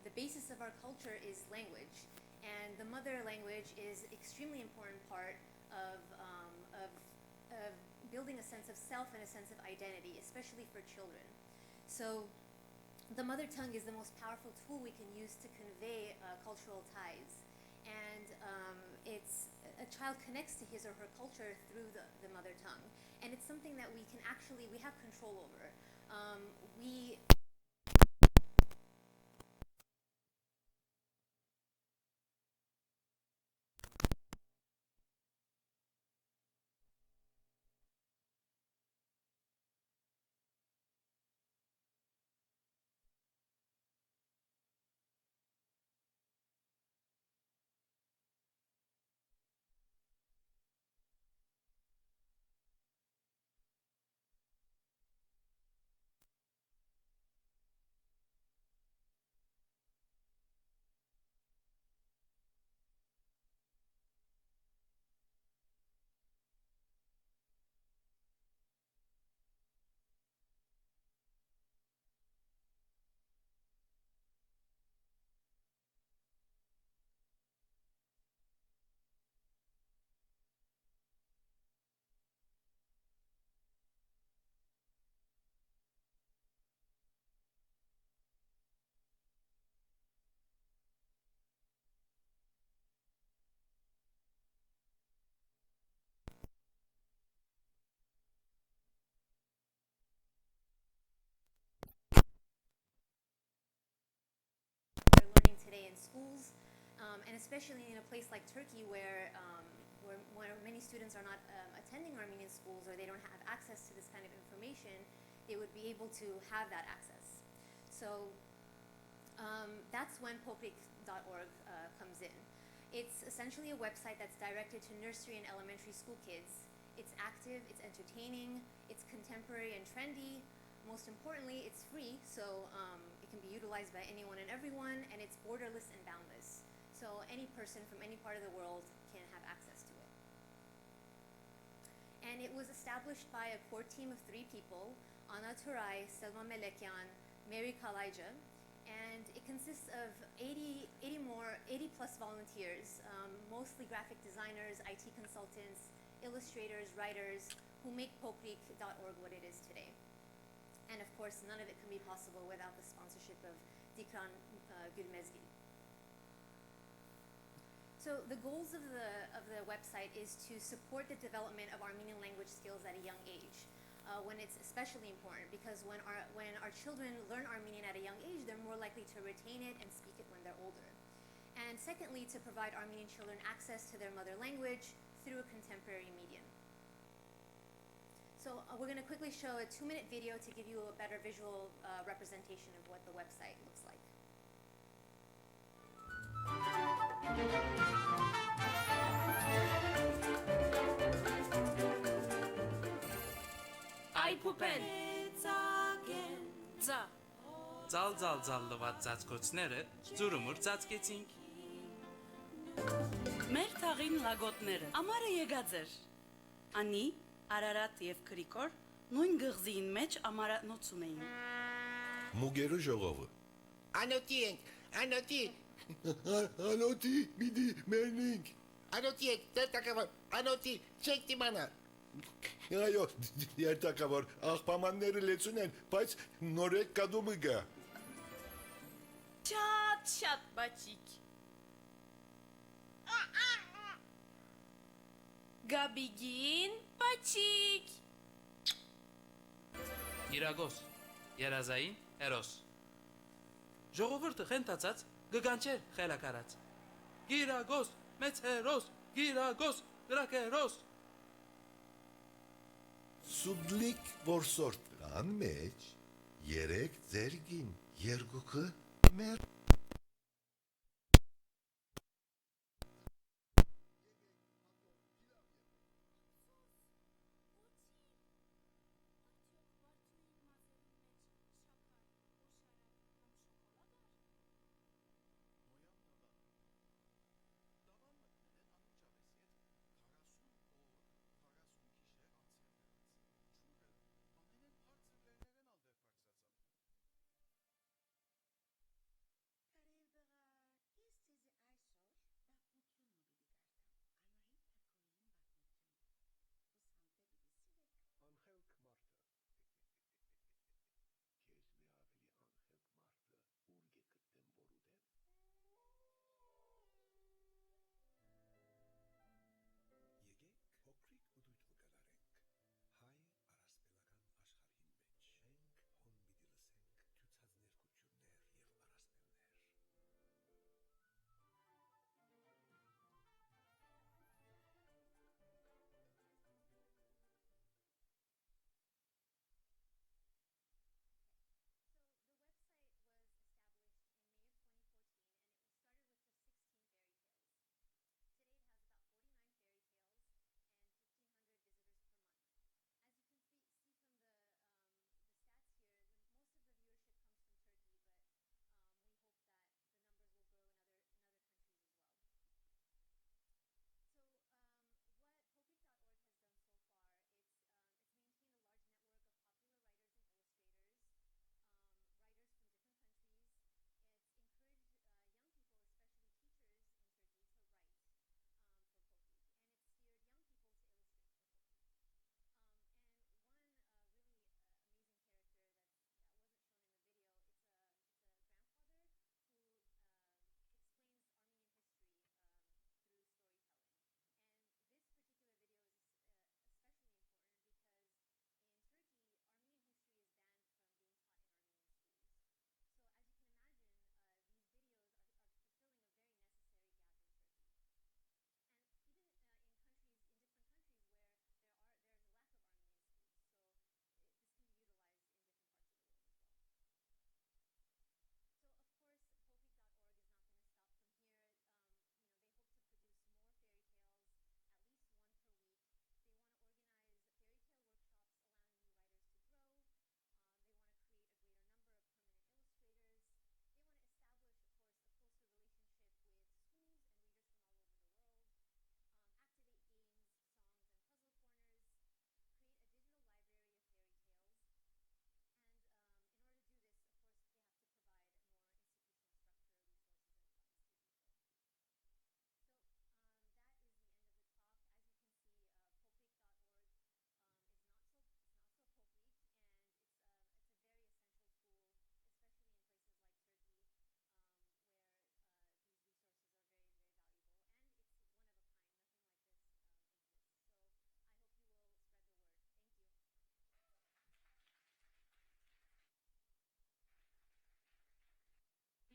the basis of our culture is language, and the mother language is an extremely important part of building a sense of self and a sense of identity, especially for children. So the mother tongue is the most powerful tool we can use to convey cultural ties. And a child connects to his or her culture through the mother tongue. And it's something that we have control over. Today in schools, and especially in a place like Turkey where many students are not attending Armenian schools or they don't have access to this kind of information, they would be able to have that access. So that's when poprik.org comes in. It's essentially a website that's directed to nursery and elementary school kids. It's active, it's entertaining, it's contemporary and trendy. Most importantly, it's free, so it can be utilized by anyone and everyone, and it's borderless and boundless. So any person from any part of the world can have access to it. And it was established by a core team of 3 people, Ana Turay, Selma Melekyan, Mary Kalayja, and it consists of 80 plus volunteers, mostly graphic designers, IT consultants, illustrators, writers, who make poprik.org what it is today. And of course, none of it can be possible without the sponsorship of Dikran Gülmezgil. So the goals of the website is to support the development of Armenian language skills at a young age, when it's especially important, because when our children learn Armenian at a young age, they're more likely to retain it and speak it when they're older. And secondly, to provide Armenian children access to their mother language through a contemporary medium. So we're going to quickly show a 2-minute video to give you a better visual representation of what the website looks like. Այ փուպեն ծա Ձալ ծածկոցները ձուրումուր ծածկեցինք Մեր թաղին լագոտները ամարը եկած էր Անի Արարատ եւ Գրիգոր նույն գղզին մեջ ամարանոց ունեին Մուգերու ժողովը Անոթի ենք Անոթի բիդի մերնինք Անոթի ենք դերտակավոր Անոթի չեք դիմանա Այո դերտակավոր աղբամանները լեցուն են բայց նորեկ կադումը գա Շատ բաչիկ Գաբիգին բաչիկ Իրագոս երազային հերոս Ժողովուրդը խենթացած գգանչեր խելակարած Գիրագոս մեծ հերոս Գիրագոս գրակերոս Սուդլիկ որսորտ կան մեջ, երեք ձերգին, երկուքը մեր Անխելք մարդը։ Քեզ մի ավելի անխելք մարդը ուր գտեմ որու դեմ։ Եկեք փոքրիկ ուտույտ կգալարենք հայ առասպելական աշխարհին մեջ։ Մենք հոն պիտի լսենք թյուծած ներկություններ եւ առասպելներ։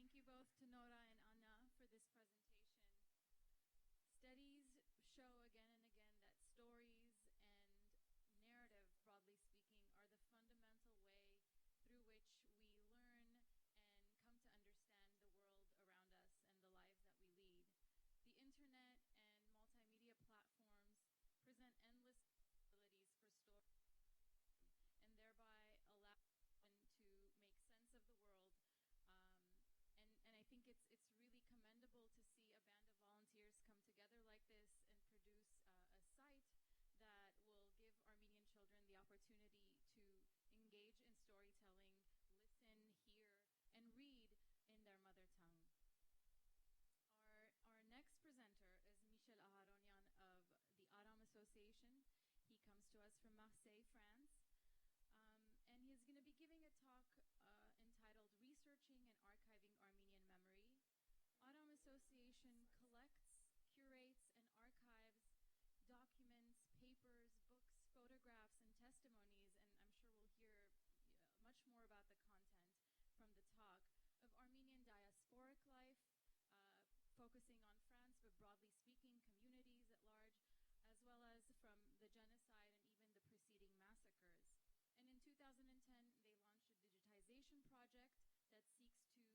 Thank you both to Nora and Anna for this presentation. Studies show again and again that stories and narrative, broadly speaking, are the fundamental way through which we learn and come to understand the world around us and the lives that we lead. The internet and multimedia platforms present endless possibilities for storytelling and thereby allow one to make sense of the world. And I think it's really commendable to see a band of volunteers come together like this and produce a site that will give Armenian children the opportunity to engage in storytelling, listen, hear, and read in their mother tongue. Our next presenter is Michel Aharonian of the Aram Association. He comes to us from Marseille, France. And he's going to be giving a talk entitled Researching and Archiving Armenian Memory. Aram Association collects, curates, and archives documents, papers, books, photographs, and testimonies, and I'm sure we'll hear much more about the content from the talk, of Armenian diasporic life, focusing on France, but broadly speaking, communities at large, as well as from the genocide and even the preceding massacre. education project that seeks to digitize and present in a new platform their contents and collections. So with that, I welcome Michel Aharonyan to the stage. La mémoire se protège, la mémoire se partage.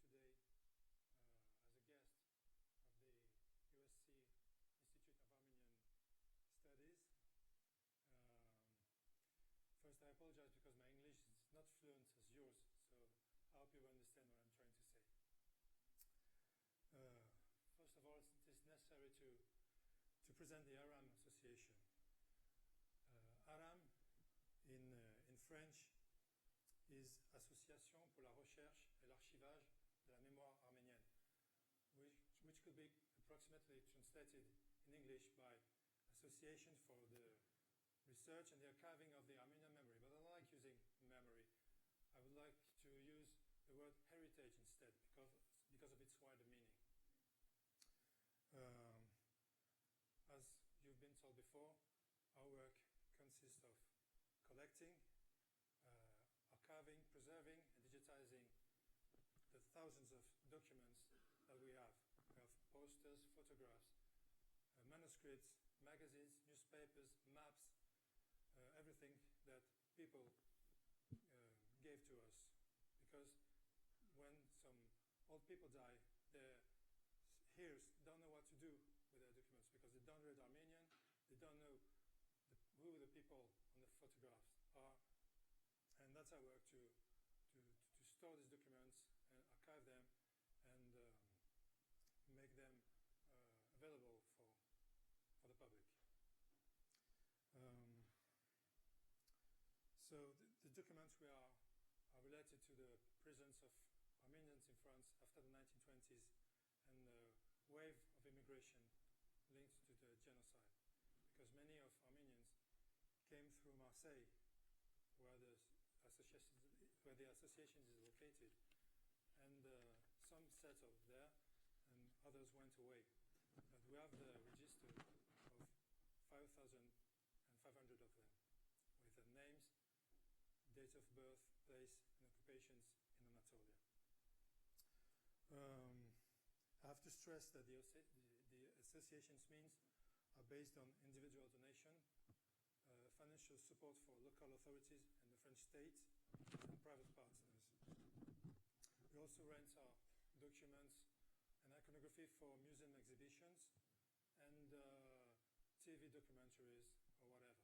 Ladies and gentlemen, dear friends, it's a great pleasure and an honor for me to be here today as a guest of the USC Institute of Armenian Studies. First, I apologize because my English is not fluent as yours, so I hope you understand what I'm trying to say. First of all, it is necessary to present the ARAM Association. ARAM, in French, is Association pour la recherche et l'archivage de la mémoire arménienne, which could be approximately translated in English by Association for the Research and the Archiving of the Armenian Memory. But I don't like using memory. I would like to use the word heritage instead because of its wider meaning. As you've been told before, our work consists of collecting, archiving, preserving, and digitizing the thousands of documents that we have. We have posters, photographs, manuscripts, magazines, newspapers, maps, everything that people gave to us. Because when some old people die, their heirs don't know what to do with their documents because they don't read Armenian, they don't know who the people on the photographs are, and that's our work to store these documents and archive them and make them available for the public. So the documents are related to the presence of Armenians in France after the 1920s and the wave of immigration linked to the genocide, because many of Armenians came through Marseille, where the association is located, and some settled there, and others went away. But we have the register of 5,500 of them, with their names, date of birth, place, and occupations in Anatolia. I have to stress that the association's means are based on individual donation, financial support for local authorities and the French state, and private partners. We also rent our documents and iconography for museum exhibitions and TV documentaries or whatever.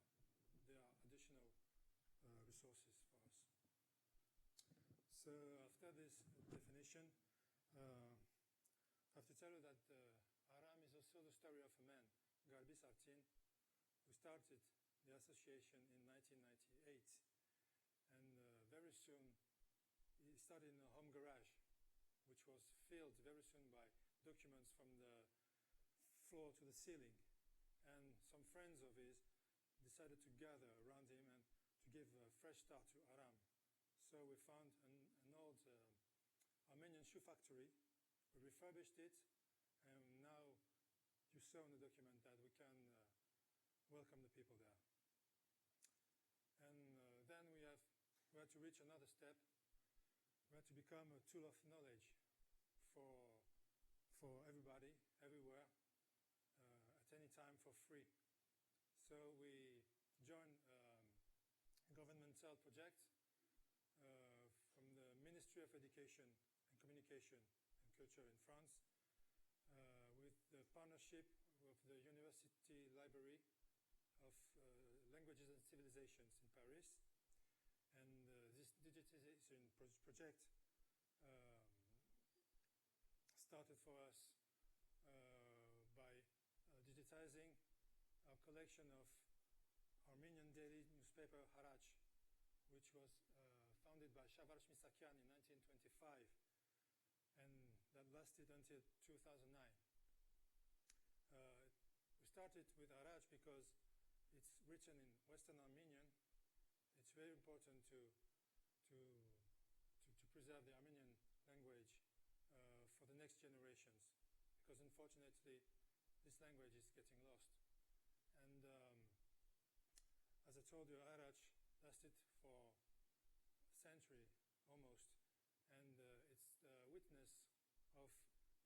There are additional resources for us. So after this definition, I have to tell you that Aram is also the story of a man, Garbis Artin, who started the association in 1998. And very soon, he started in a home garage, which which was filled very soon by documents from the floor to the ceiling. And some friends of his decided to gather around him and to give a fresh start to Aram. So we found an old Armenian shoe factory. We refurbished it, and now you saw in the document that we can welcome the people there. And then we had to reach another step. We had to become a tool of knowledge for everybody, everywhere, at any time for free. So we joined a governmental project from the Ministry of Education and Communication and Culture in France with the partnership of the University Library of Languages and Civilizations in Paris. And this digitization project started for us by digitizing our collection of Armenian daily newspaper Harach, which was founded by Shavarsh Misakyan in 1925, and that lasted until 2009. We started with Harach because it's written in Western Armenian. It's very important to preserve the Armenian language for the next generations, because unfortunately this language is getting lost. And as I told you, Harach lasted for a century almost, and it's the witness of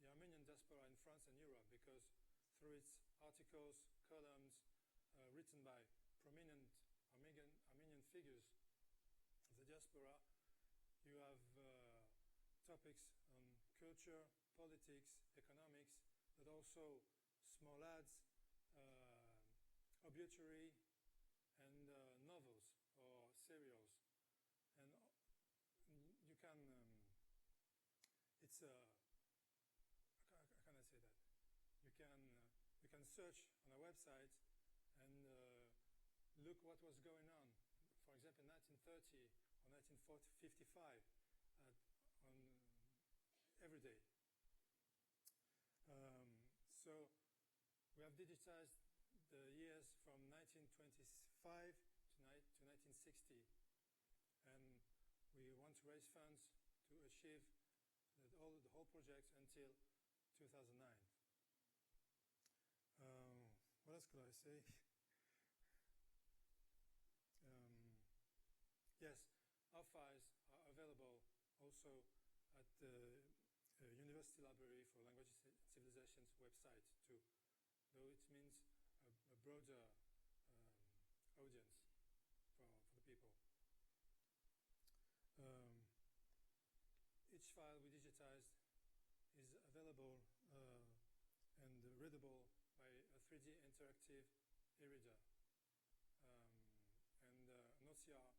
the Armenian diaspora in France and Europe, because through its articles, columns written by prominent Armenian figures of the diaspora, you have topics on culture, politics, economics, but also small ads, obituary, and novels or serials. And you can, it's a, how can I say that? You can search on our website and look what was going on. For example, in 1930 or 1955, on every day. So we have digitized the years from 1925 to 1960, and we want to raise funds to achieve the whole project until 2009. What else could I say? Yes, our files are available also at the University Library for Languages and Civilizations website too, though it means a broader audience for the people. Each file we digitized is available and readable by a 3D interactive e-reader and an OCR,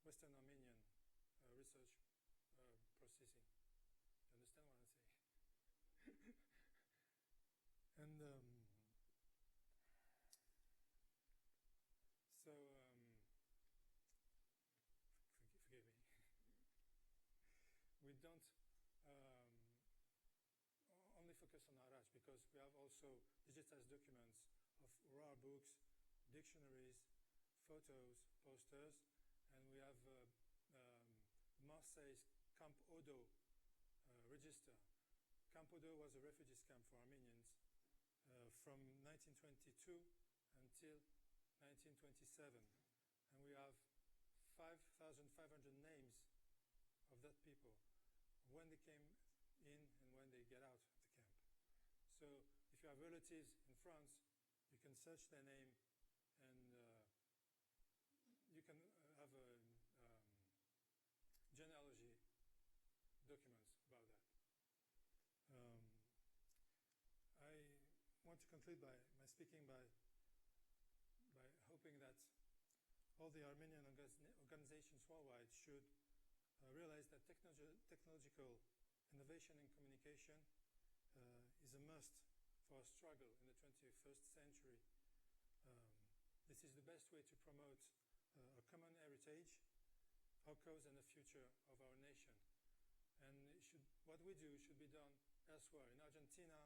Western Armenian research processing. You understand what I'm saying? And so, forgive me. We don't only focus on Harach, because we have also digitized documents of oral books, dictionaries, photos, posters, and we have Marseille's Camp Odo register. Camp Odo was a refugees camp for Armenians from 1922 until 1927, and we have 5,500 names of that people, when they came in and when they get out of the camp. So if you have relatives in France, you can search their name, and you can have a genealogy documents about that. I want to conclude my speaking by hoping that all the Armenian organizations worldwide should realize that technological innovation in communication is a must for our struggle in the 21st century. This is the best way to promote a common heritage, our cause, and the future of our nation. And what we do should be done elsewhere, in Argentina,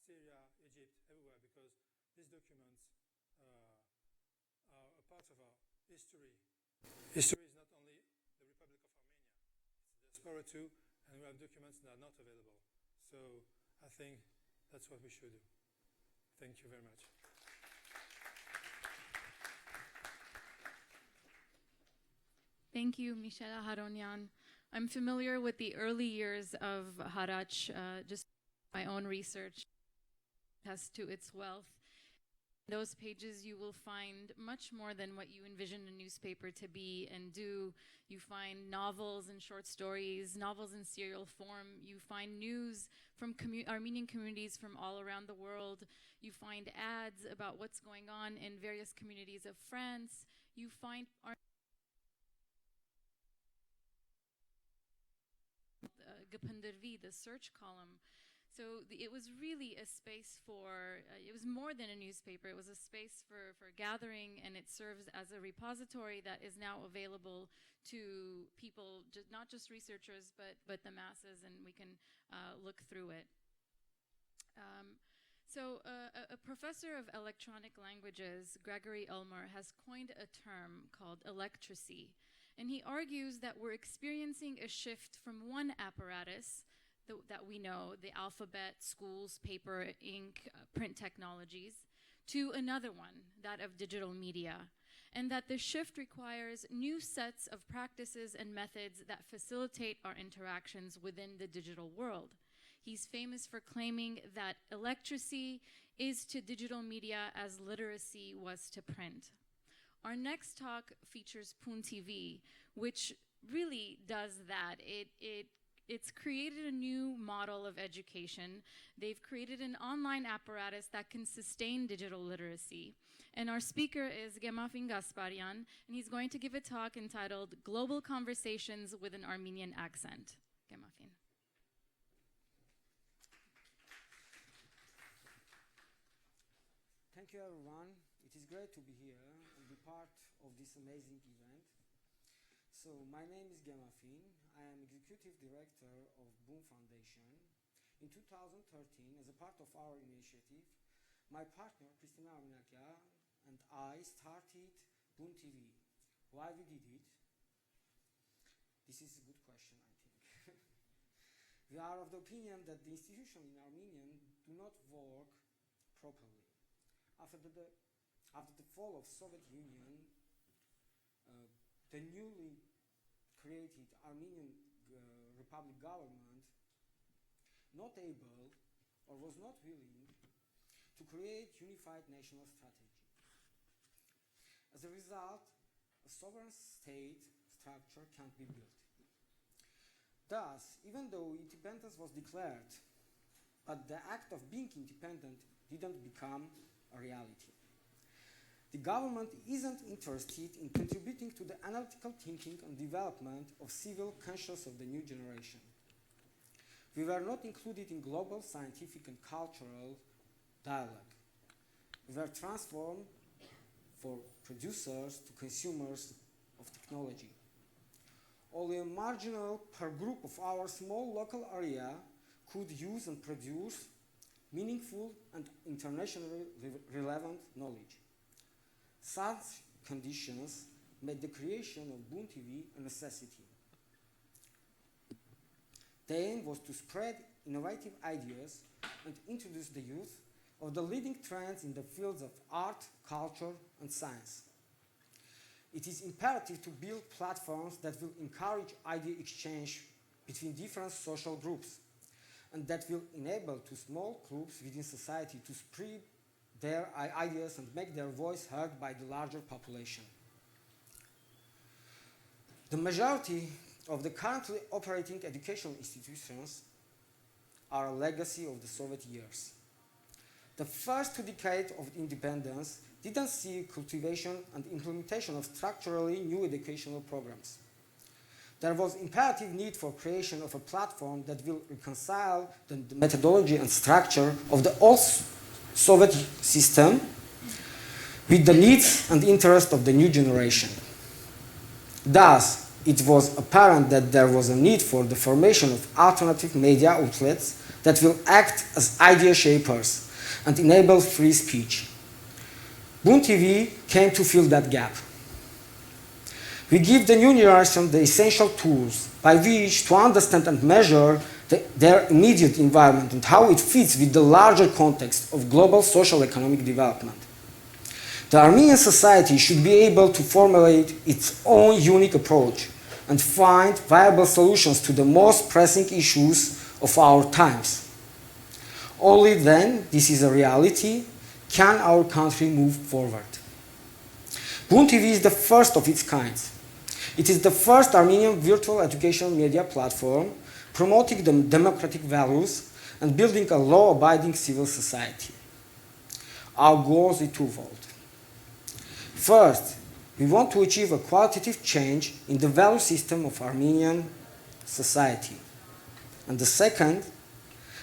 Syria, Egypt, everywhere, because these documents are a part of our history. History is not only the Republic of Armenia, it's the diaspora too, and we have documents that are not available. So I think that's what we should do. Thank you very much. Thank you, Michel Aharonyan. I'm familiar with the early years of Harach, just my own research as to its wealth. In those pages you will find much more than what you envision a newspaper to be and do. You find novels and short stories, novels in serial form. You find news from Armenian communities from all around the world. You find ads about what's going on in various communities of France. You find the search column. So it was really a space for, it was more than a newspaper, it was a space for gathering, and it serves as a repository that is now available to people, not just researchers, but the masses, and we can look through it. A professor of electronic languages, Gregory Ulmer, has coined a term called electracy. And he argues that we're experiencing a shift from one apparatus that we know, the alphabet, schools, paper, ink, print technologies, to another one, that of digital media. And that the shift requires new sets of practices and methods that facilitate our interactions within the digital world. He's famous for claiming that electracy is to digital media as literacy was to print. Our next talk features Pun TV, which really does that. It's created a new model of education. They've created an online apparatus that can sustain digital literacy. And our speaker is Gemafin Gasparian, and he's going to give a talk entitled Global Conversations with an Armenian Accent. Gemafin. Thank you, everyone. It is great to be here and be part of this amazing event. So my name is Gemafin. I am Executive Director of Boom Foundation. In 2013, as a part of our initiative, my partner, Christina Arminakia, and I started Boom TV. Why we did it? This is a good question, I think. We are of the opinion that the institutions in Armenian do not work properly. After the fall of Soviet Union, the newly created Armenian Republic government not able or was not willing to create unified national strategy. As a result, a sovereign state structure can't be built. Thus, even though independence was declared, but the act of being independent didn't become a reality. The government isn't interested in contributing to the analytical thinking and development of civil conscience of the new generation. We were not included in global scientific and cultural dialogue. We were transformed from producers to consumers of technology. Only a marginal per group of our small local area could use and produce meaningful and internationally relevant knowledge. Such conditions made the creation of Boom TV a necessity. The aim was to spread innovative ideas and introduce the youth of the leading trends in the fields of art, culture, and science. It is imperative to build platforms that will encourage idea exchange between different social groups, and that will enable to small groups within society to spread their ideas and make their voice heard by the larger population. The majority of the currently operating educational institutions are a legacy of the Soviet years. The first 2 decades of independence didn't see cultivation and implementation of structurally new educational programs. There was imperative need for creation of a platform that will reconcile the methodology and structure of the old Soviet system with the needs and interests of the new generation. Thus, it was apparent that there was a need for the formation of alternative media outlets that will act as idea shapers and enable free speech. Boon TV came to fill that gap. We give the new generation the essential tools by which to understand and measure their immediate environment and how it fits with the larger context of global social economic development. The Armenian society should be able to formulate its own unique approach and find viable solutions to the most pressing issues of our times. Only then, this is a reality, can our country move forward. Boon TV is the first of its kind. It is the first Armenian virtual educational media platform promoting the democratic values and building a law-abiding civil society. Our goals are twofold. First, we want to achieve a qualitative change in the value system of Armenian society. And the second,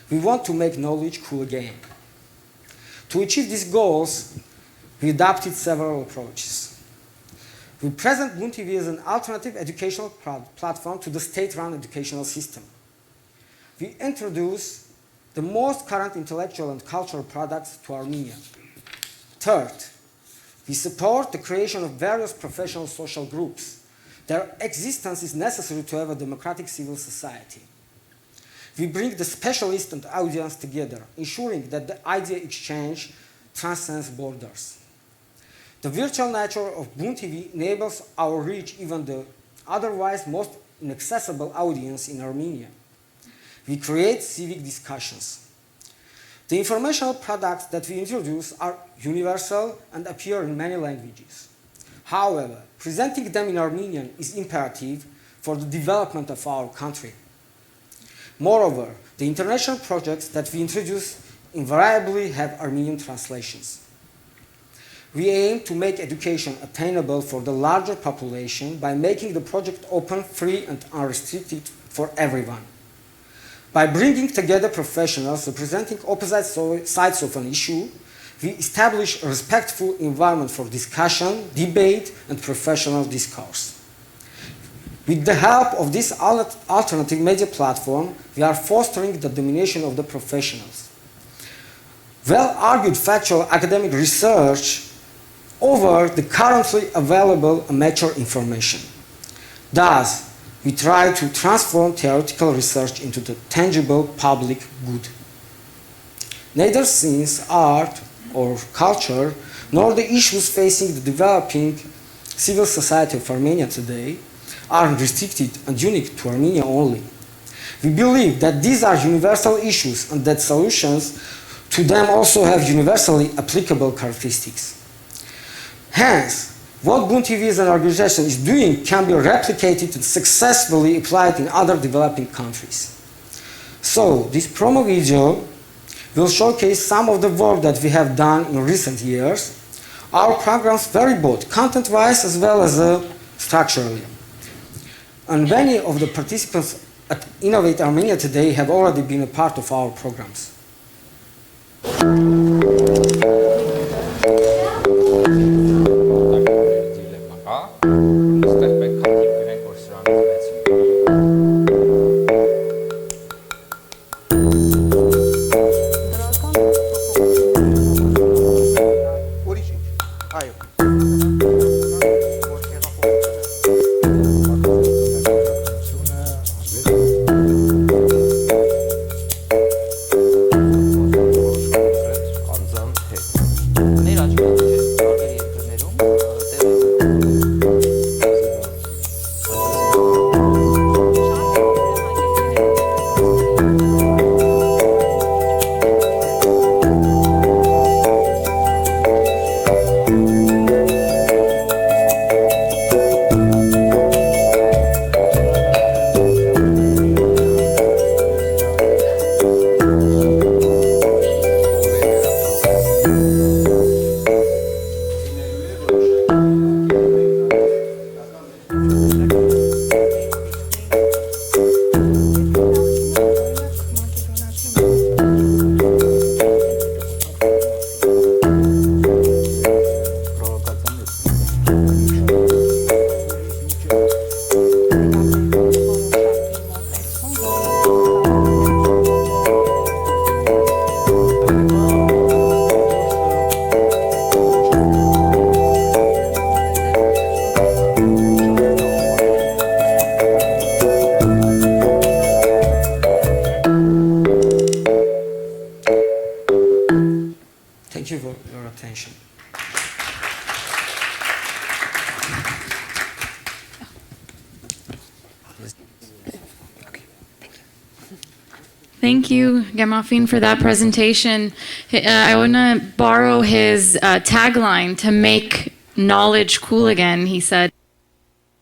we want to make knowledge cool again. To achieve these goals, we adopted several approaches. We present Boon TV as an alternative educational platform to the state-run educational system. We introduce the most current intellectual and cultural products to Armenia. Third, we support the creation of various professional social groups. Their existence is necessary to have a democratic civil society. We bring the specialists and audience together, ensuring that the idea exchange transcends borders. The virtual nature of Boon TV enables our reach even the otherwise most inaccessible audience in Armenia. We create civic discussions. The informational products that we introduce are universal and appear in many languages. However, presenting them in Armenian is imperative for the development of our country. Moreover, the international projects that we introduce invariably have Armenian translations. We aim to make education attainable for the larger population by making the project open, free, and unrestricted for everyone. By bringing together professionals representing opposite sides of an issue, we establish a respectful environment for discussion, debate, and professional discourse. With the help of this alternative media platform, we are fostering the domination of the professionals. Well-argued factual academic research over the currently available amateur information. Thus, we try to transform theoretical research into the tangible public good. Neither science, art, or culture, nor the issues facing the developing civil society of Armenia today are restricted and unique to Armenia only. We believe that these are universal issues and that solutions to them also have universally applicable characteristics. Hence, what Boon TV as an organization is doing can be replicated and successfully applied in other developing countries. So, this promo video will showcase some of the work that we have done in recent years. Our programs vary both content-wise as well as structurally. And many of the participants at Innovate Armenia today have already been a part of our programs. Thank you for your attention. Thank you, Gemafin, for that presentation. I want to borrow his tagline to make knowledge cool again, he said,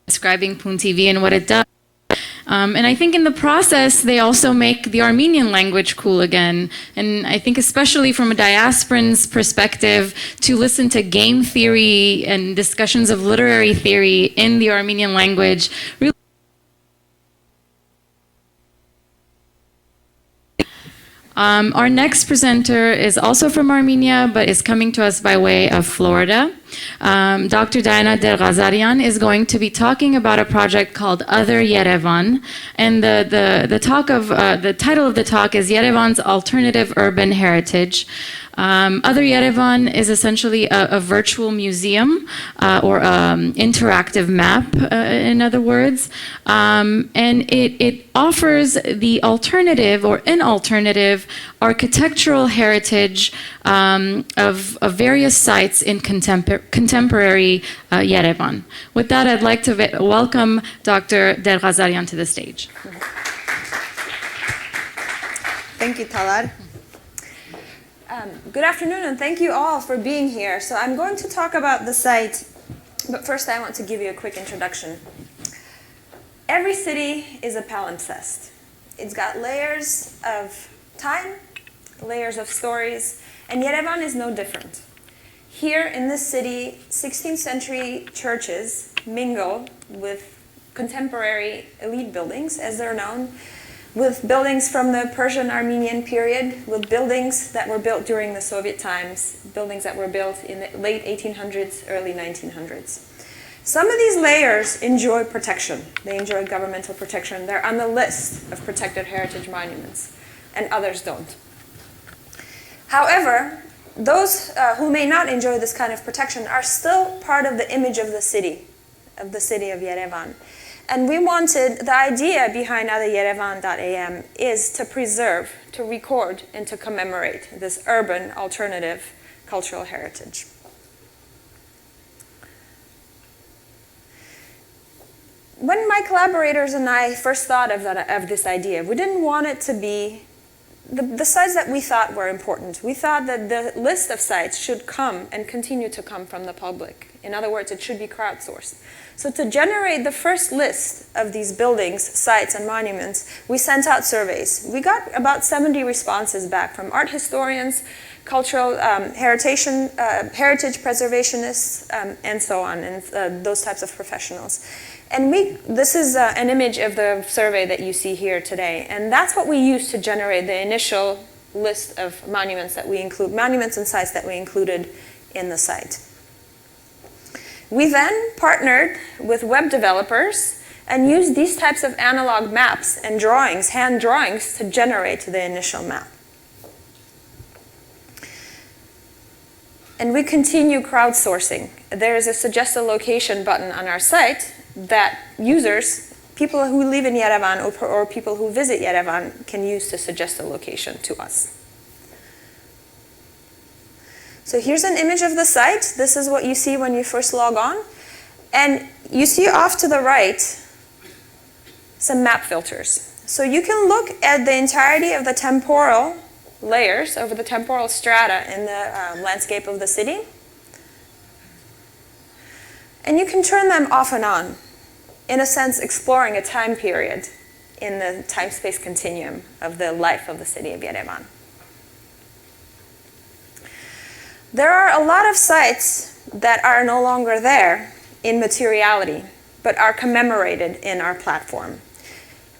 describing Pun TV and what it does. And I think in the process, they also make the Armenian language cool again. And I think especially from a diasporan's perspective, to listen to game theory and discussions of literary theory in the Armenian language really. Our next presenter is also from Armenia, but is coming to us by way of Florida. Dr. Diana Derghazarian is going to be talking about a project called Other Yerevan, and the title of the talk is Yerevan's Alternative Urban Heritage. Other Yerevan is essentially a virtual museum or interactive map, in other words, and it offers the alternative or an alternative architectural heritage of various sites in contemporary Yerevan. With that, I'd like to welcome Dr. Derghazarian to the stage. Thank you, Talar. Good afternoon, and thank you all for being here. So I'm going to talk about the site, but first I want to give you a quick introduction. Every city is a palimpsest. It's got layers of time, layers of stories, and Yerevan is no different. Here in this city, 16th century churches mingle with contemporary elite buildings, as they're known, with buildings from the Persian-Armenian period, with buildings that were built during the Soviet times, buildings that were built in the late 1800s, early 1900s. Some of these layers enjoy protection. They enjoy governmental protection. They're on the list of protected heritage monuments, and others don't. However, those who may not enjoy this kind of protection are still part of the image of the city of Yerevan. And we wanted, the idea behind otheryerevan.am is to preserve, to record, and to commemorate this urban alternative cultural heritage. When my collaborators and I first thought of this idea, we didn't want it to be the sites that we thought were important. We thought that the list of sites should come and continue to come from the public. In other words, it should be crowdsourced. So to generate the first list of these buildings, sites, and monuments, we sent out surveys. We got about 70 responses back from art historians, cultural heritage preservationists, and so on, and those types of professionals. And this is an image of the survey that you see here today. And that's what we used to generate the initial list of monuments that we include, monuments and sites that we included in the site. We then partnered with web developers and used these types of analog maps and drawings, hand drawings, to generate the initial map. And we continue crowdsourcing. There is a suggest a location button on our site that users, people who live in Yerevan or people who visit Yerevan, can use to suggest a location to us. So here's an image of the site. This is what you see when you first log on. And you see off to the right some map filters. So you can look at the entirety of the temporal layers, over the temporal strata in the landscape of the city. And you can turn them off and on, in a sense exploring a time period in the time-space continuum of the life of the city of Yerevan. There are a lot of sites that are no longer there in materiality, but are commemorated in our platform.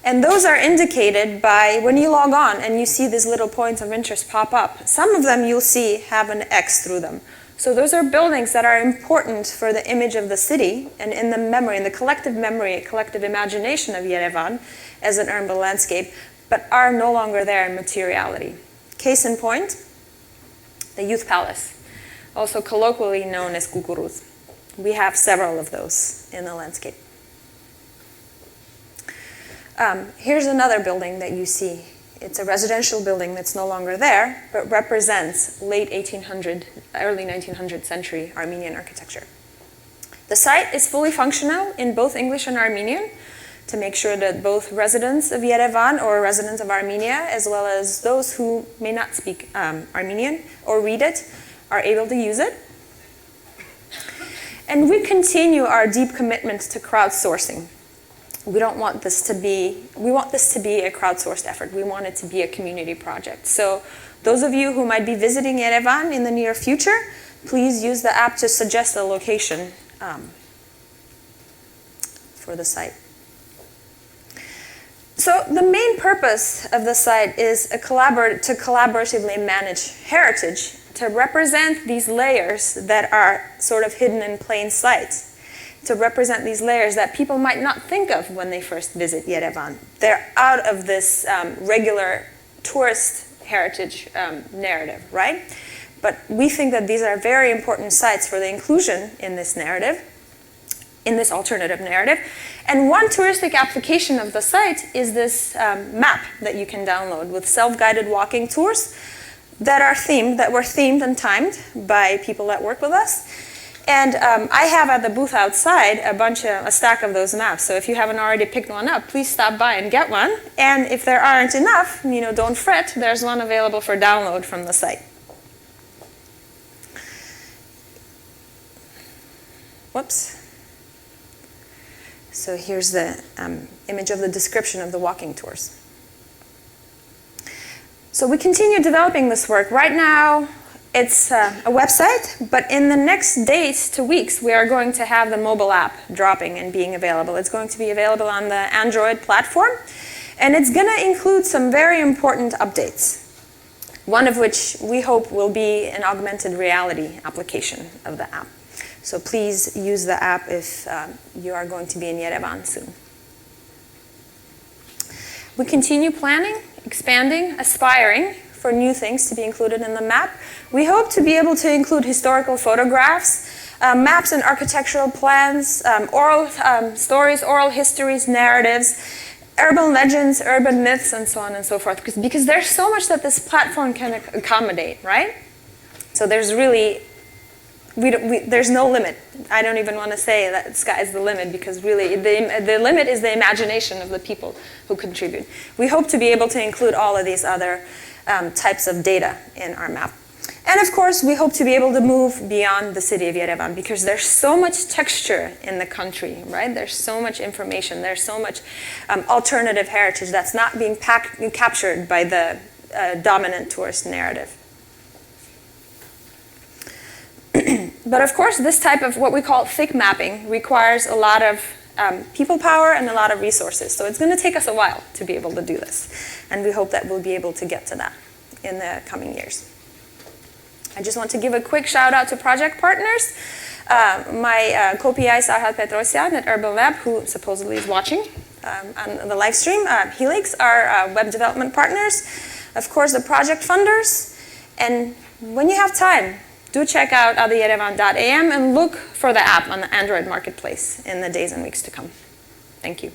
And those are indicated by when you log on and you see these little points of interest pop up. Some of them you'll see have an X through them. So those are buildings that are important for the image of the city and in the memory, in the collective memory, collective imagination of Yerevan as an urban landscape, but are no longer there in materiality. Case in point, the Youth Palace, also colloquially known as Kukuruz. We have several of those in the landscape. Here's another building that you see It's a residential building that's no longer there, but represents late 1800, early 1900th century Armenian architecture. The site is fully functional in both English and Armenian to make sure that both residents of Yerevan or residents of Armenia, as well as those who may not speak Armenian or read it, are able to use it. And we continue our deep commitment to crowdsourcing. We want this to be a crowdsourced effort. We want it to be a community project. So those of you who might be visiting Yerevan in the near future, please use the app to suggest a location for the site. So the main purpose of the site is to collaboratively manage heritage, to represent these layers that are sort of hidden in plain sight, to represent these layers that people might not think of when they first visit Yerevan. They're out of this regular tourist heritage narrative, right? But we think that these are very important sites for the inclusion in this narrative, in this alternative narrative. And one touristic application of the site is this map that you can download with self-guided walking tours that were themed and timed by people that work with us. And I have at the booth outside a stack of those maps. So if you haven't already picked one up, please stop by and get one. And if there aren't enough, don't fret. There's one available for download from the site. Whoops. So here's the image of the description of the walking tours. So we continue developing this work. Right now, it's a website, but in the next days to weeks, we are going to have the mobile app dropping and being available. It's going to be available on the Android platform, and it's going to include some very important updates, one of which we hope will be an augmented reality application of the app. So please use the app if you are going to be in Yerevan soon. We continue planning, expanding, aspiring for new things to be included in the map. We hope to be able to include historical photographs, maps and architectural plans, oral stories, oral histories, narratives, urban legends, urban myths, and so on and so forth. Because there's so much that this platform can accommodate, right? So there's really, there's no limit. I don't even want to say that the sky is the limit, because really the limit is the imagination of the people who contribute. We hope to be able to include all of these other types of data in our map. And of course, we hope to be able to move beyond the city of Yerevan, because there's so much texture in the country, right? There's so much information, there's so much alternative heritage that's not being captured by the dominant tourist narrative. But of course, this type of what we call thick mapping requires a lot of people power and a lot of resources. So it's going to take us a while to be able to do this. And we hope that we'll be able to get to that in the coming years. I just want to give a quick shout out to project partners. My co-PI Sarhat Petrosyan at Urban Lab, who supposedly is watching on the live stream. Helix, our web development partners. Of course, the project funders. And when you have time, do check out adyerevan.am and look for the app on the Android marketplace in the days and weeks to come. Thank you.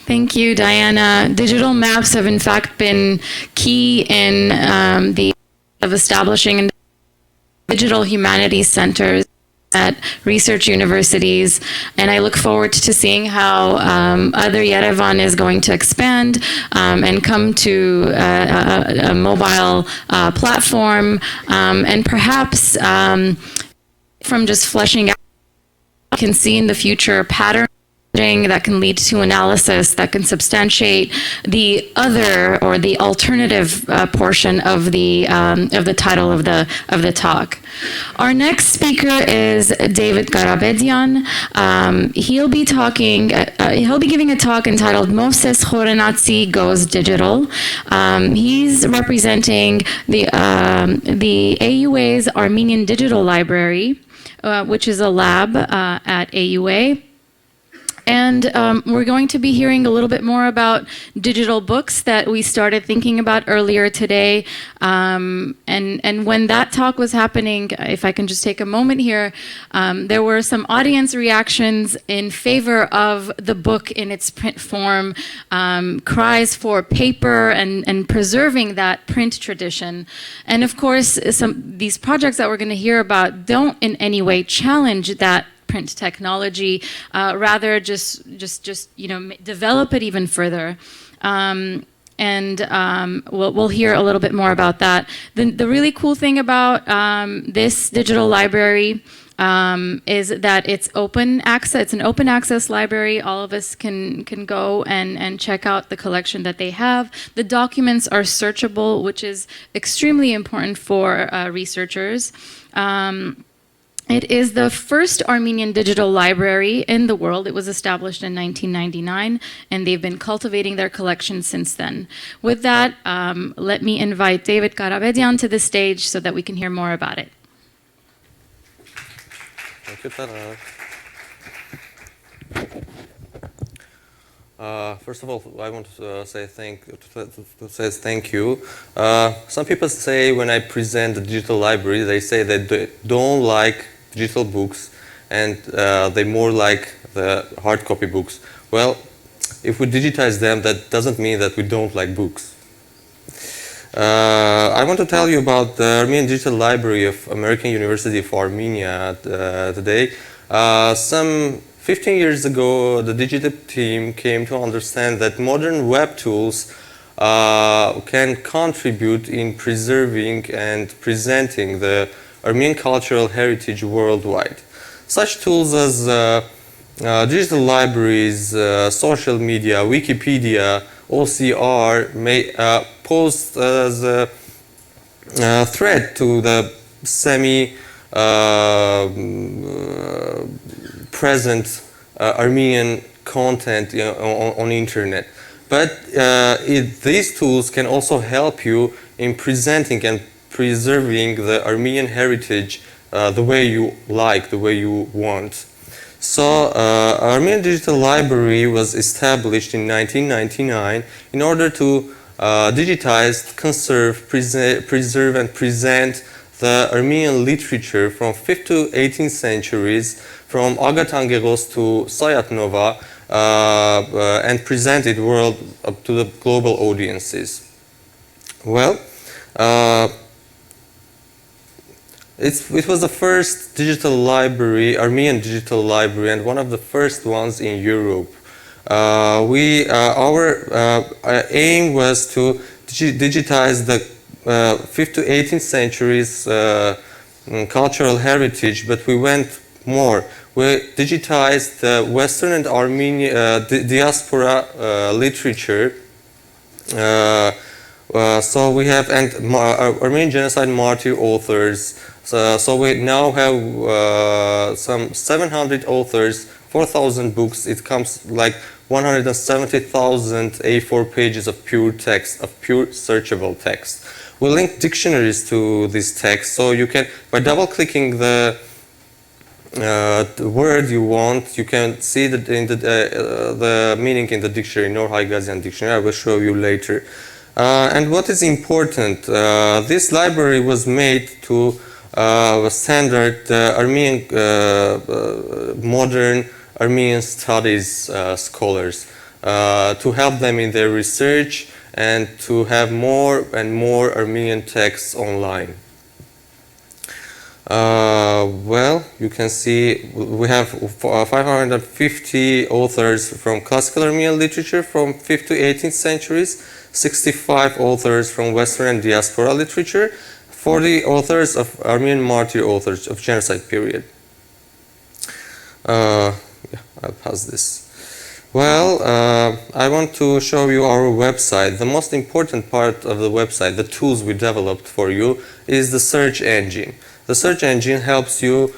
Thank you, Diana. Digital maps have in fact been key in establishing digital humanities centers at research universities, and I look forward to seeing how other Yerevan is going to expand and come to a mobile platform, and perhaps from just fleshing out, you can see in the future patterns that can lead to analysis that can substantiate the other or the alternative portion of the title of the talk. Our next speaker is David Karabedian. He'll be giving a talk entitled Moses Khorenatsi Goes Digital. He's representing the AUA's Armenian Digital Library, which is a lab at AUA. And we're going to be hearing a little bit more about digital books that we started thinking about earlier today. And when that talk was happening, if I can just take a moment here, there were some audience reactions in favor of the book in its print form, cries for paper and preserving that print tradition. And of course, these projects that we're going to hear about don't in any way challenge that print technology, rather just develop it even further. We'll hear a little bit more about that. The really cool thing about this digital library is that it's open access. It's an open access library. All of us can go and check out the collection that they have. The documents are searchable, which is extremely important for researchers. It is the first Armenian digital library in the world. It was established in 1999, and they've been cultivating their collection since then. With that, let me invite David Karabedian to the stage so that we can hear more about it. Thank you, Tara. First of all, I want to say thank you. Some people say when I present the digital library, they say that they don't like digital books and they more like the hard copy books. Well, if we digitize them, that doesn't mean that we don't like books. I want to tell you about the Armenian Digital Library of American University of Armenia today. Some 15 years ago, the digital team came to understand that modern web tools can contribute in preserving and presenting the Armenian cultural heritage worldwide. Such tools as digital libraries, social media, Wikipedia, OCR may pose as a threat to the semi-present Armenian content on the internet. But these tools can also help you in presenting and preserving the Armenian heritage the way you like, the way you want. So, Armenian Digital Library was established in 1999 in order to digitize, conserve, preserve, and present the Armenian literature from 5th to 18th centuries, from Agatangegos to Sayatnova, and present it to the global audiences. Well, it was the first digital library, Armenian digital library, and one of the first ones in Europe. Our aim was to digitize the 5th to 18th centuries cultural heritage, but we went more. We digitized the Western and Armenian diaspora literature. So we have Armenian genocide martyr authors. So we now have some 700 authors, 4,000 books. It comes like 170,000 A4 pages of pure text, of pure searchable text. We link dictionaries to this text, so you can, by double-clicking the word you want, you can see the meaning in the dictionary, Nor Haigazian dictionary. I will show you later. And what is important, this library was made to standard Armenian, modern Armenian studies scholars to help them in their research and to have more and more Armenian texts online. Well, you can see we have 550 authors from classical Armenian literature from 5th to 18th centuries, 65 authors from Western and diaspora literature, 40 authors of Armenian martyr authors of genocide period. Yeah, I'll pass this. Well, I want to show you our website. The most important part of the website, the tools we developed for you, is the search engine. The search engine helps you,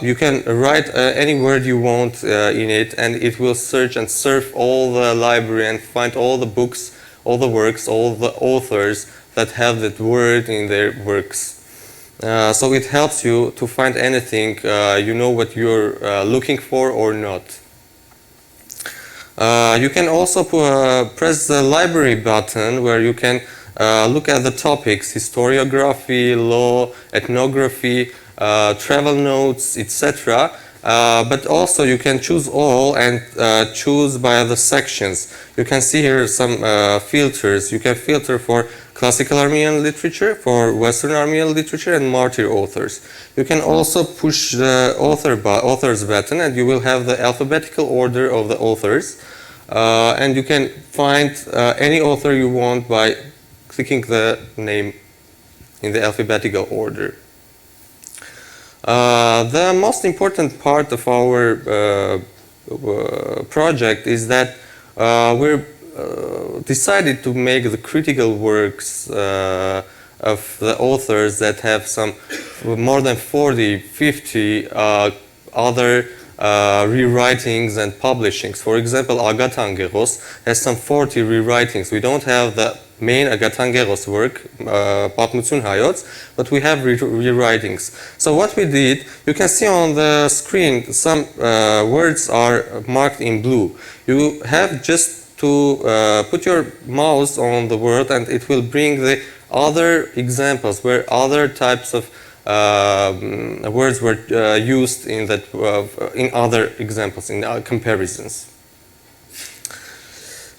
you can write any word you want in it, and it will search and surf all the library and find all the books, all the works, all the authors that have that word in their works. So it helps you to find anything, you know what you're looking for or not. You can also press the library button where you can look at the topics: historiography, law, ethnography, travel notes, etc. But also you can choose all and choose by the sections. You can see here some filters. You can filter for classical Armenian literature, for Western Armenian literature, and martyr authors. You can also push the authors button, and you will have the alphabetical order of the authors. And you can find any author you want by clicking the name in the alphabetical order. The most important part of our project is that we're decided to make the critical works of the authors that have some more than 40, 50 other rewritings and publishings. For example, Agatangeros has some 40 rewritings. We don't have the main Agatangeros work, Պատմություն հայոց, but we have rewritings. So what we did, you can see on the screen some words are marked in blue. You have just to put your mouse on the word and it will bring the other examples where other types of words were used in that in other examples, in comparisons.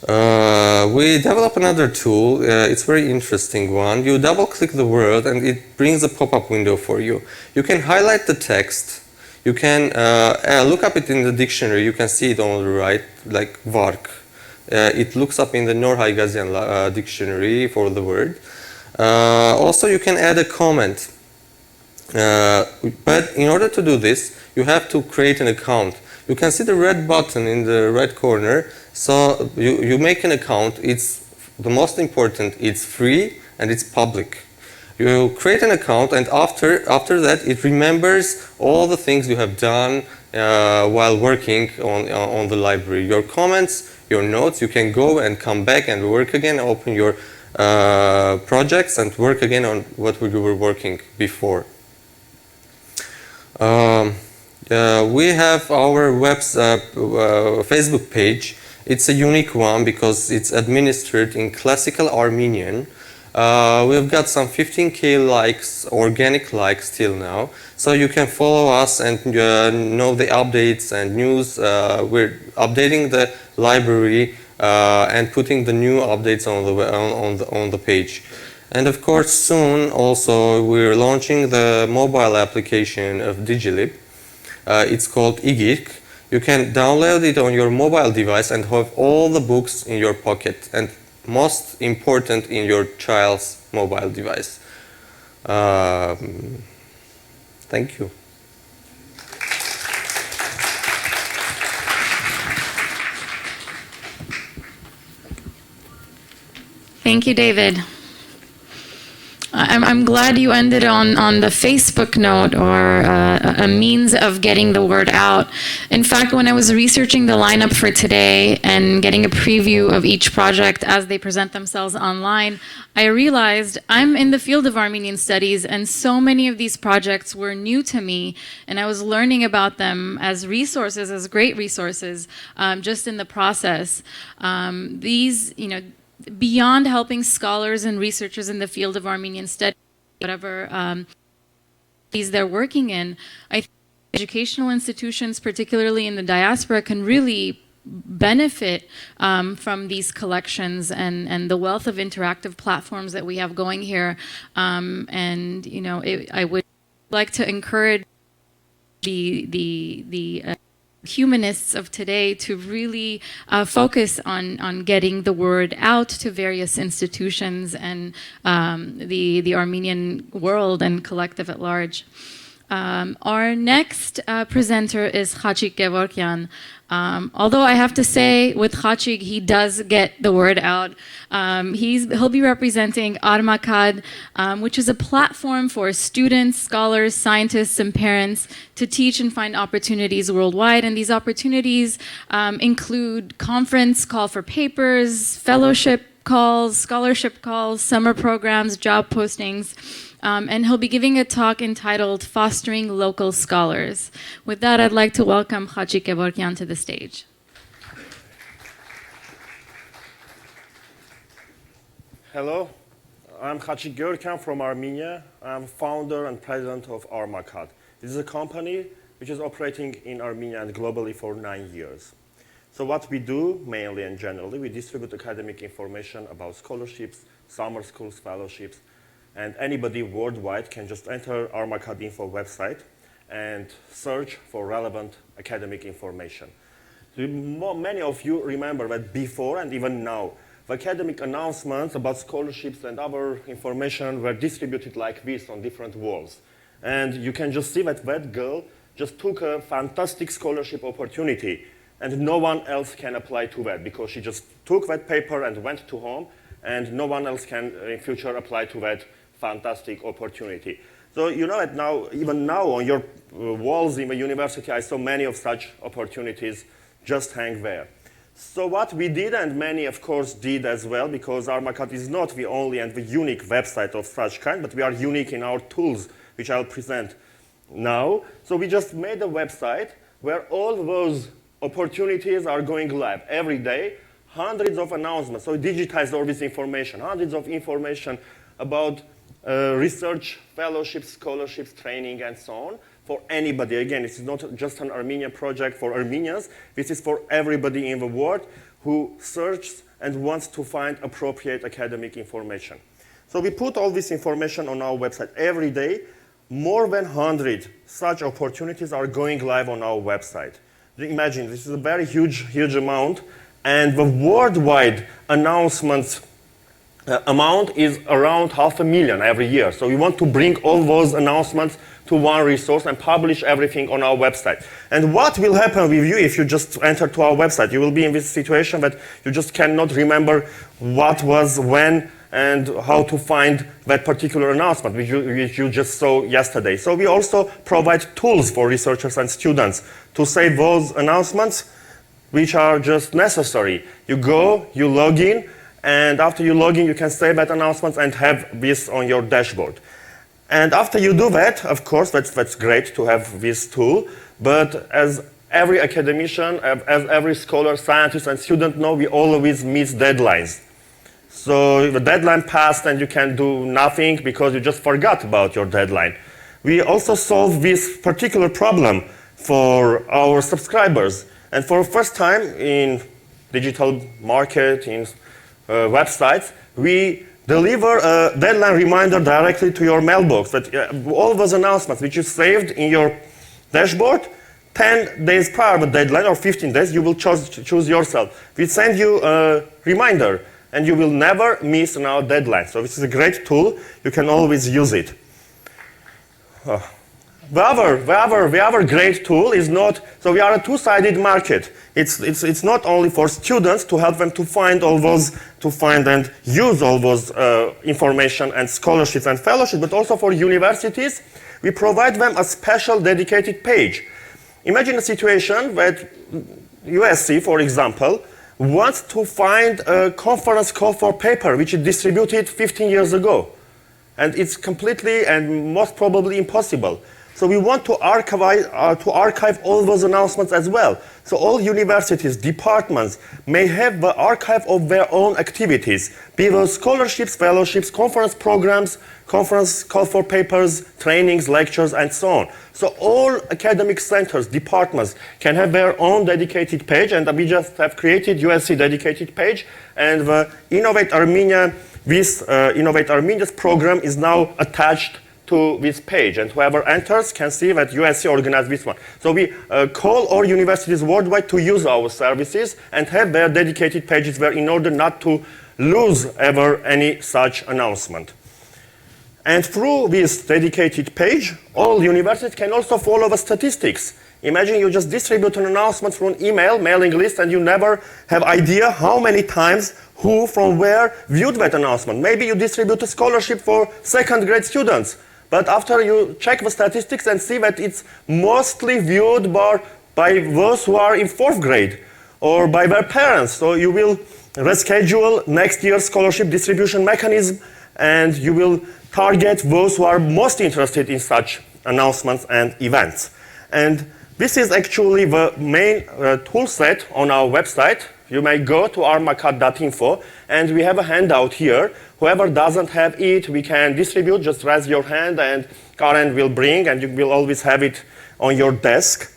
We developed another tool. It's a very interesting one. You double-click the word and it brings a pop-up window for you. You can highlight the text. You can look up it in the dictionary. You can see it on the right, like vark. It looks up in the Nor-Haygazian dictionary for the word. Also, you can add a comment. But in order to do this, you have to create an account. You can see the red button in the right corner. So you make an account. It's the most important. It's free and it's public. You create an account, and after that, it remembers all the things you have done while working on the library. Your comments, your notes. You can go and come back and work again. Open your projects and work again on what you were working before. We have our Facebook page. It's a unique one because it's administered in classical Armenian. We've got some 15K likes, organic likes till now. So you can follow us and know the updates and news. We're updating the library and putting the new updates on the page. And of course, soon also we're launching the mobile application of Digilib. It's called Igirk. You can download it on your mobile device and have all the books in your pocket, and most important, in your child's mobile device. Thank you. Thank you, David. I'm glad you ended on the Facebook note, or a means of getting the word out. In fact, when I was researching the lineup for today and getting a preview of each project as they present themselves online, I realized I'm in the field of Armenian studies, and so many of these projects were new to me, and I was learning about them as resources, as great resources, just in the process. These, beyond helping scholars and researchers in the field of Armenian studies, whatever they're working in, I think educational institutions, particularly in the diaspora, can really benefit from these collections and the wealth of interactive platforms that we have going here. I would like to encourage the humanists of today to really focus on getting the word out to various institutions and the Armenian world and collective at large. Our next presenter is Khachik Gevorkyan. Although I have to say, with Khachik, he does get the word out. He'll be representing Armakad, which is a platform for students, scholars, scientists, and parents to teach and find opportunities worldwide. And these opportunities include conference call for papers, fellowship calls, scholarship calls, summer programs, job postings. And he'll be giving a talk entitled Fostering Local Scholars. With that, I'd like to welcome Khachik Gevorkyan to the stage. Hello, I'm Khachi Görkan from Armenia. I'm founder and president of Armakat. This is a company which is operating in Armenia and globally for 9 years. So what we do, mainly and generally, we distribute academic information about scholarships, summer schools, fellowships, and anybody worldwide can just enter Armakat info website and search for relevant academic information. Many of you remember that before and even now, the academic announcements about scholarships and other information were distributed like this on different walls. And you can just see that that girl just took a fantastic scholarship opportunity and no one else can apply to that because she just took that paper and went to home and no one else can in future apply to that fantastic opportunity. So you know that now, even now on your walls in the university, I saw many of such opportunities just hang there. So what we did, and many of course did as well, because Armakat is not the only and the unique website of such kind, but we are unique in our tools, which I'll present now. So we just made a website where all those opportunities are going live every day, hundreds of announcements. So we digitized all this information, hundreds of information about research, fellowships, scholarships, training, and so on. For anybody. Again, this is not just an Armenian project for Armenians. This is for everybody in the world who searches and wants to find appropriate academic information. So we put all this information on our website every day. More than 100 such opportunities are going live on our website. Imagine, this is a very huge amount, and the worldwide announcements amount is around 500,000 every year. So we want to bring all those announcements to one resource and publish everything on our website. And what will happen with you if you just enter to our website? You will be in this situation that you just cannot remember what was when and how to find that particular announcement, which you just saw yesterday. So we also provide tools for researchers and students to save those announcements which are just necessary. You go, you log in, and after you log in, you can save that announcement and have this on your dashboard. And after you do that, of course, that's great to have this tool, but as every academician, as every scholar, scientist, and student know, we always miss deadlines. So the deadline passed and you can do nothing because you just forgot about your deadline. We also solve this particular problem for our subscribers. And for the first time in digital market, in websites, we deliver a deadline reminder directly to your mailbox. That all those announcements which you saved in your dashboard, 10 days prior to the deadline or 15 days, you will choose yourself. We send you a reminder and you will never miss an hour deadline. So this is a great tool. You can always use it. The other great tool is not, so we are a two-sided market. It's not only for students to help them to find all those, to find and use all those information and scholarships and fellowships, but also for universities, we provide them a special dedicated page. Imagine a situation that USC, for example, wants to find a conference call for paper which is distributed 15 years ago. And it's completely and most probably impossible. So we want to archive all those announcements as well. So all universities, departments may have the archive of their own activities, be those scholarships, fellowships, conference programs, conference call for papers, trainings, lectures, and so on. So all academic centers, departments can have their own dedicated page, and we just have created USC dedicated page, and the Innovate Armenia, this Innovate Armenia's program is now attached to this page, and whoever enters can see that USC organized this one. So we call all universities worldwide to use our services and have their dedicated pages there in order not to lose ever any such announcement. And through this dedicated page, all universities can also follow the statistics. Imagine you just distribute an announcement through an email, mailing list, and you never have idea how many times, who, from where viewed that announcement. Maybe you distribute a scholarship for second grade students, but after you check the statistics and see that it's mostly viewed by those who are in fourth grade or by their parents. So you will reschedule next year's scholarship distribution mechanism and you will target those who are most interested in such announcements and events. And this is actually the main tool set on our website. You may go to armakat.info and we have a handout here Whoever doesn't have it, we can distribute. Just raise your hand and Karen will bring, and you will always have it on your desk.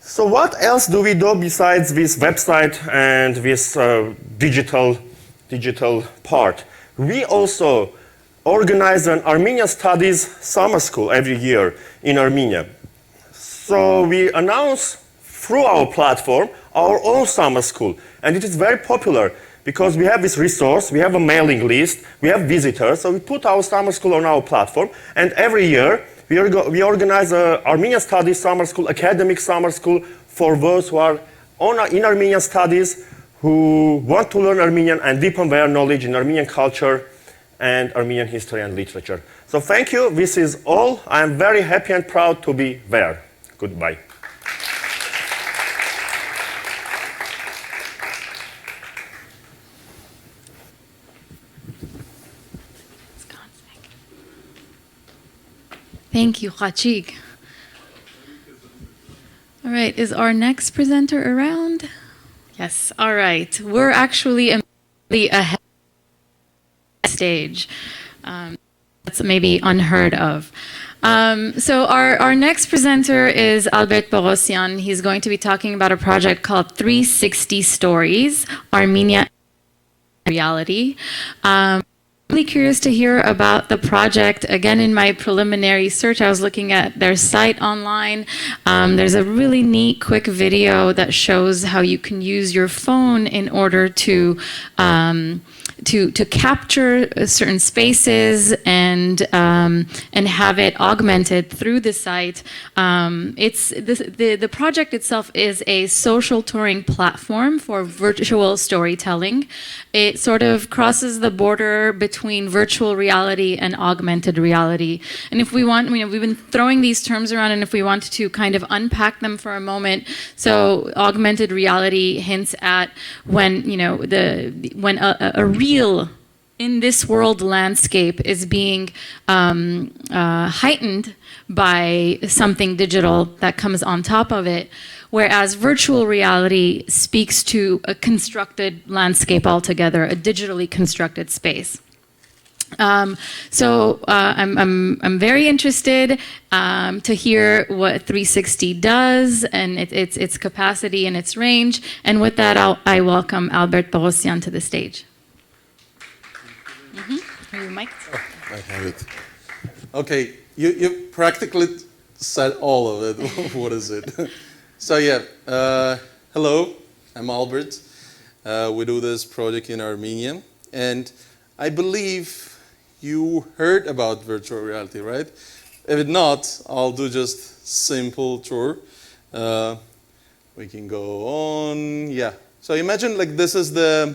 So what else do we do besides this website and this digital part? We also organize an Armenian Studies summer school every year in Armenia. So we announce through our platform our own summer school, and it is very popular because we have this resource, we have a mailing list, we have visitors, so we put our summer school on our platform, and every year we organize an Armenian Studies summer school, academic summer school for those who are in Armenian studies, who want to learn Armenian and deepen their knowledge in Armenian culture and Armenian history and literature. So thank you, this is all. I am very happy and proud to be there. Goodbye. Thank you, Khachik. All right, is our next presenter around? Yes, all right. We're actually ahead of the stage. That's maybe unheard of. So our next presenter is Albert Bogosian. He's going to be talking about a project called 360 Stories, Armenia Reality. Really curious to hear about the project. Again, in my preliminary search, I was looking at their site online. There's a really neat, quick video that shows how you can use your phone in order to capture certain spaces and have it augmented through the site. The project itself is a social touring platform for virtual storytelling. It sort of crosses the border between virtual reality and augmented reality. And if we want, we've been throwing these terms around, and if we want to kind of unpack them for a moment, so augmented reality hints at when when a real in this world landscape is being heightened by something digital that comes on top of it, whereas virtual reality speaks to a constructed landscape altogether, a digitally constructed space. I'm very interested to hear what 360 does and its capacity and its range. And with that, I welcome Albert Bogosian to the stage. Are you mic'd? I have it. Okay, you practically said all of it. What is it? So yeah, hello, I'm Albert. We do this project in Armenia, and I believe you heard about virtual reality, right? If not, I'll do just simple tour. We can go on. Yeah. So imagine like this is the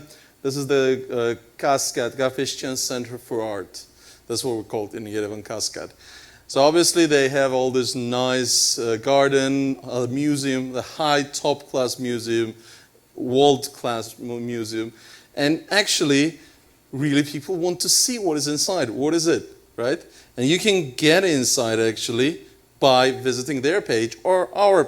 Cascade Gafishchan Center for Art. That's what we call it in Yerevan, Cascade. So obviously they have all this nice garden, a museum, the high top-class museum, world-class museum, and actually, really people want to see what is inside. What is it, right? And you can get inside actually by visiting their page or our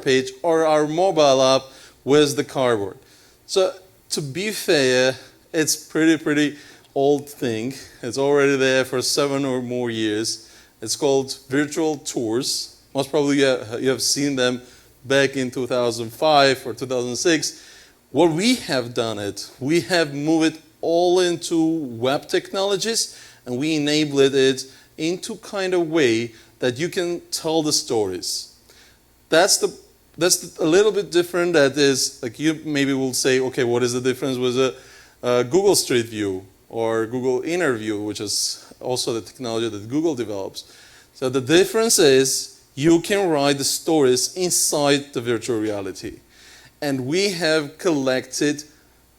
mobile app with the cardboard. So to be fair, it's pretty old thing. It's already there for 7 or more years. It's called virtual tours. Most probably you have seen them back in 2005 or 2006. What we have done we have moved it all into web technologies, and we enabled it into kind of way that you can tell the stories. That's a little bit different. That is, like you maybe will say, okay, what is the difference with a Google Street View or Google Inner View, which is also the technology that Google develops. So the difference is you can write the stories inside the virtual reality. And we have collected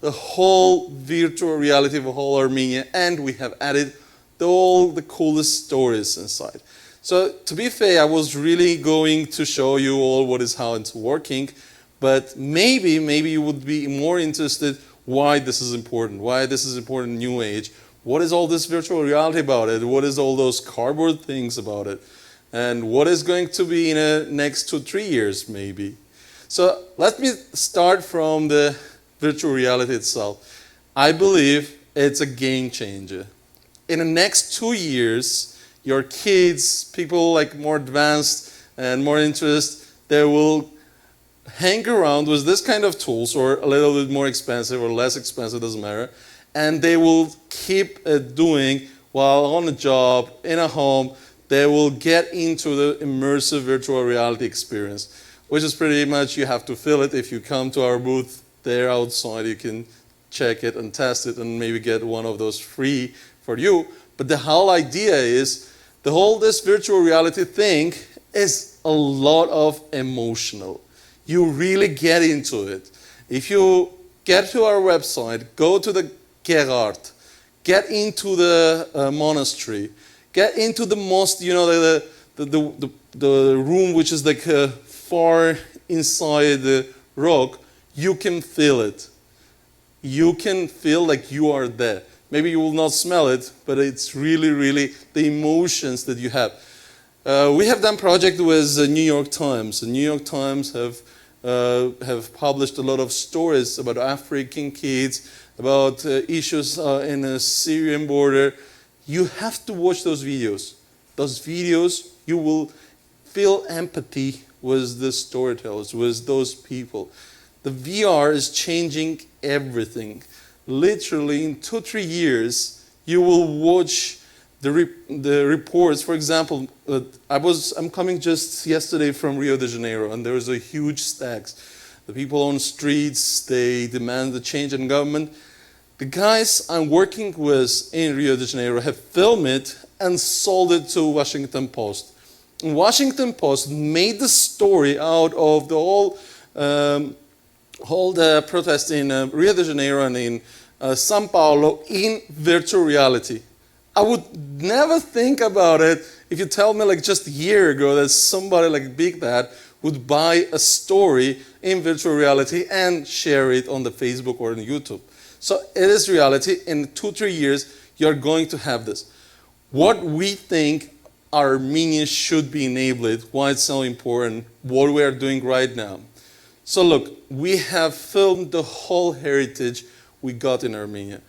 the whole virtual reality of the whole Armenia, and we have added all the coolest stories inside. So to be fair, I was really going to show you all how it's working, but maybe you would be more interested why this is important in New Age. What is all this virtual reality about it? What is all those cardboard things about it? And what is going to be in the next 2-3 years maybe? So let me start from the virtual reality itself. I believe it's a game changer. in the next 2 years, your kids, people like more advanced and more interested, they will hang around with this kind of tools, or a little bit more expensive or less expensive, doesn't matter, and they will keep doing while on a job, in a home. They will get into the immersive virtual reality experience, which is pretty much, you have to feel it. If you come to our booth there outside, you can check it and test it and maybe get one of those free for you. But the whole idea is, this virtual reality thing is a lot of emotional. You really get into it. If you get to our website, go to the Gerard, get into the monastery, get into the most, the room which is like far inside the rock, you can feel it. You can feel like you are there. Maybe you will not smell it, but it's really, really the emotions that you have. We have done project with the New York Times. The New York Times have published a lot of stories about African kids, about issues in the Syrian border. You have to watch those videos. Those videos, you will feel empathy with the storytellers, with those people. The VR is changing everything. Literally, in 2-3 years, you will watch the reports. For example, I'm coming just yesterday from Rio de Janeiro, and there was a huge stacks. The people on the streets, they demand the change in government. The guys I'm working with in Rio de Janeiro have filmed it and sold it to Washington Post. And Washington Post made the story out of the whole protest in Rio de Janeiro and in Sao Paulo in virtual reality. I would never think about it if you tell me like just a year ago that somebody like Big Dad would buy a story in virtual reality and share it on the Facebook or on YouTube. So it is reality. In 2-3 years, you're going to have this. What we think Armenians should be enabled, why it's so important, what we are doing right now. So look, we have filmed the whole heritage we got in Armenia.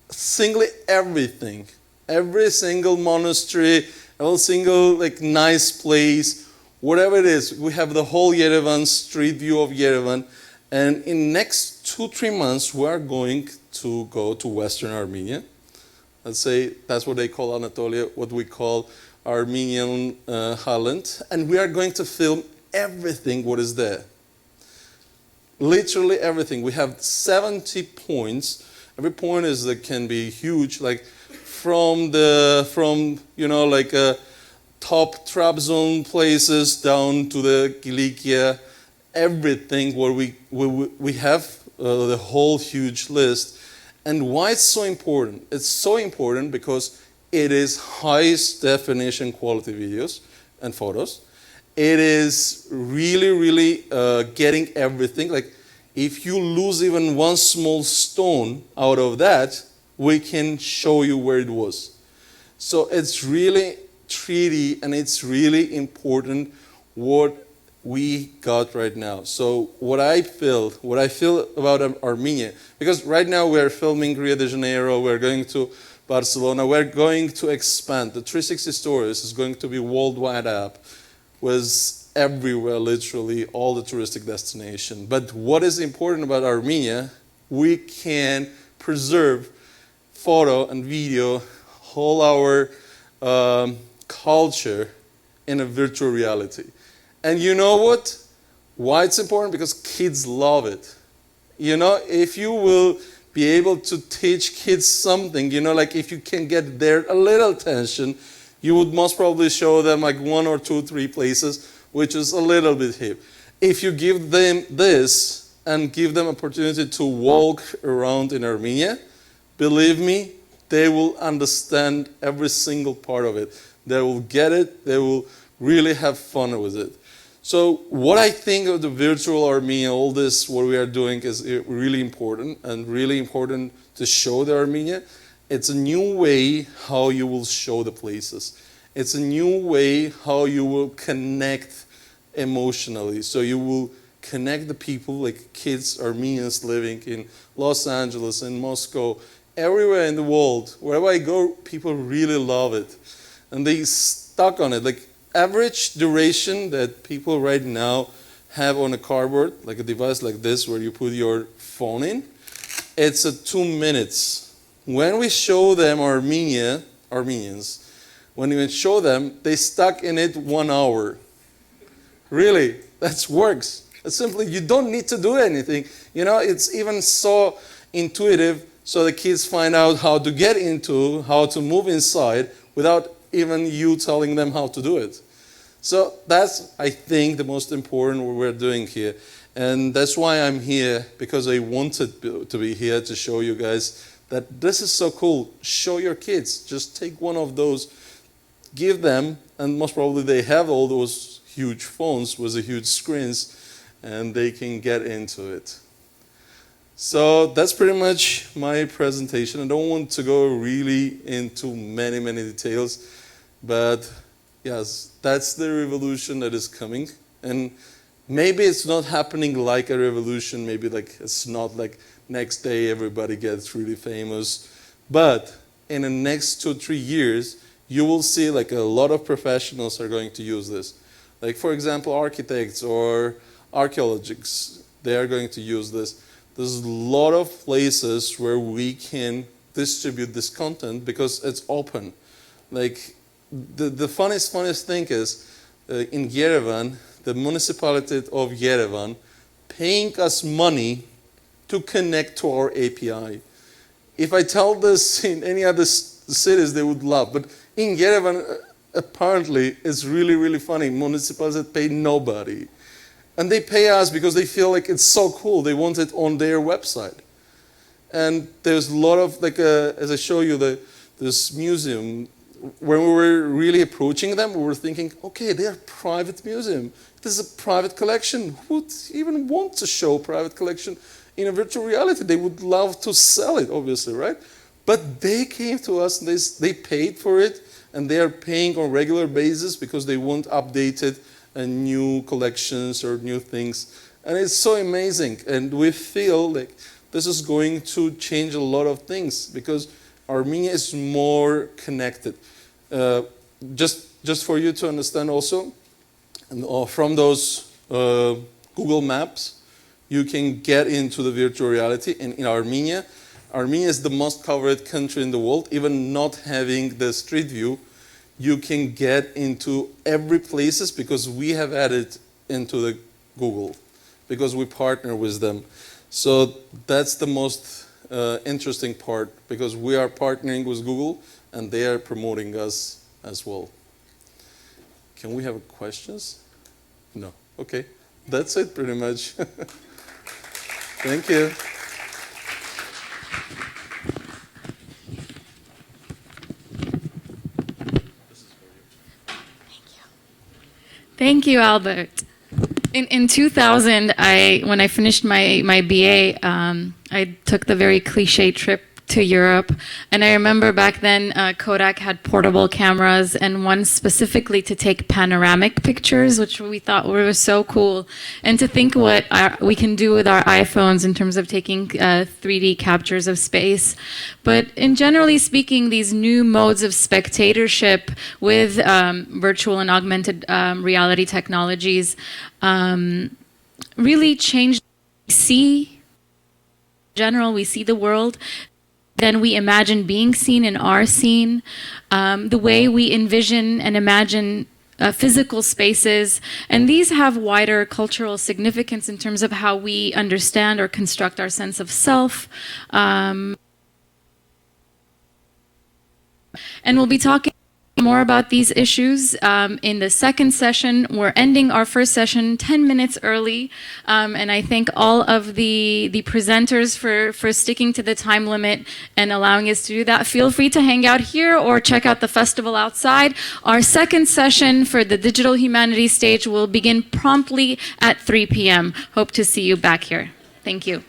Singly everything. Every single monastery, every single like nice place, whatever it is. We have the whole Yerevan, street view of Yerevan. And in next 2-3 months, we are going to go to Western Armenia. Let's say that's what they call Anatolia, what we call Armenian Highland. And we are going to film everything what is there. Literally everything. We have 70 points. Every point can be huge, like from top trap zone places down to the Kilikia. Everything where we have the whole huge list. And why it's so important? It's so important because it is highest definition quality videos and photos. It is really, really getting everything. Like if you lose even one small stone out of that, we can show you where it was. So it's really 3D and it's really important what we got right now. So what I feel about Armenia, because right now we are filming Rio de Janeiro, we're going to Barcelona, we're going to expand. The 360 Stories is going to be worldwide app with everywhere, literally, all the touristic destination. But what is important about Armenia, we can preserve photo and video, whole our culture in a virtual reality. And you know what? Why it's important? Because kids love it. If you will be able to teach kids something, like if you can get their a little attention, you would most probably show them like 1 or 2, 3 places, which is a little bit hip. If you give them this and give them opportunity to walk around in Armenia, believe me, they will understand every single part of it. They will get it. They will really have fun with it. So what I think of the virtual Armenia, all this, what we are doing is really important and really important to show the Armenia. It's a new way how you will show the places. It's a new way how you will connect emotionally. So you will connect the people, like kids, Armenians living in Los Angeles, in Moscow, everywhere in the world. Wherever I go, people really love it. And they stuck on it. Like average duration that people right now have on a cardboard, like a device like this where you put your phone in, it's 2 minutes. When we show them Armenians, when we show them, they stuck in it 1 hour. Really, that works. It's simply, you don't need to do anything. You know, it's even so intuitive, so the kids find out how to get into, how to move inside without even you telling them how to do it. So that's, I think, the most important what we're doing here. And that's why I'm here, because I wanted to be here to show you guys that this is so cool. Show your kids. Just take one of those, give them, and most probably they have all those huge phones with the huge screens, and they can get into it. So that's pretty much my presentation. I don't want to go really into many details, but yes, that's the revolution that is coming. And maybe it's not happening like a revolution, maybe like it's not like next day everybody gets really famous, but in the next 2-3 years, you will see like a lot of professionals are going to use this. Like for example, architects or archaeologists, they are going to use this. There's a lot of places where we can distribute this content because it's open. Like the funniest thing is in Yerevan, the municipality of Yerevan paying us money to connect to our API. If I tell this in any other cities, they would laugh. But in Yerevan, apparently, it's really funny. Municipalities pay nobody. And they pay us because they feel like it's so cool. They want it on their website. And there's a lot of, like, as I show you, this museum, when we were really approaching them, we were thinking, okay, they're a private museum. This is a private collection. Who would even want to show private collection in a virtual reality? They would love to sell it, obviously, right? But they came to us, and they paid for it, and they are paying on a regular basis because they want updated and new collections or new things. And it's so amazing. And we feel like this is going to change a lot of things because Armenia is more connected. Just for you to understand also, from those Google Maps, you can get into the virtual reality. And in Armenia is the most covered country in the world. Even not having the street view, you can get into every places because we have added into the Google, because we partner with them. So that's the most interesting part, because we are partnering with Google and they are promoting us as well. Can we have questions? No. Okay. That's it pretty much. Thank you. Thank you, Albert. In 2000, when I finished my BA, I took the very cliche trip to Europe. And I remember back then Kodak had portable cameras, and one specifically to take panoramic pictures, which we thought were so cool. And to think what we can do with our iPhones in terms of taking 3D captures of space. But in generally speaking, these new modes of spectatorship with virtual and augmented reality technologies really changed. We see the world. Then we imagine being seen and are seen, the way we envision and imagine physical spaces, and these have wider cultural significance in terms of how we understand or construct our sense of self. And we'll be talking more about these issues in the second session. We're ending our first session 10 minutes early, and I thank all of the presenters for sticking to the time limit and allowing us to do that. Feel free to hang out here or check out the festival outside. Our second session for the Digital Humanities stage will begin promptly at 3 p.m. Hope to see you back here. Thank you.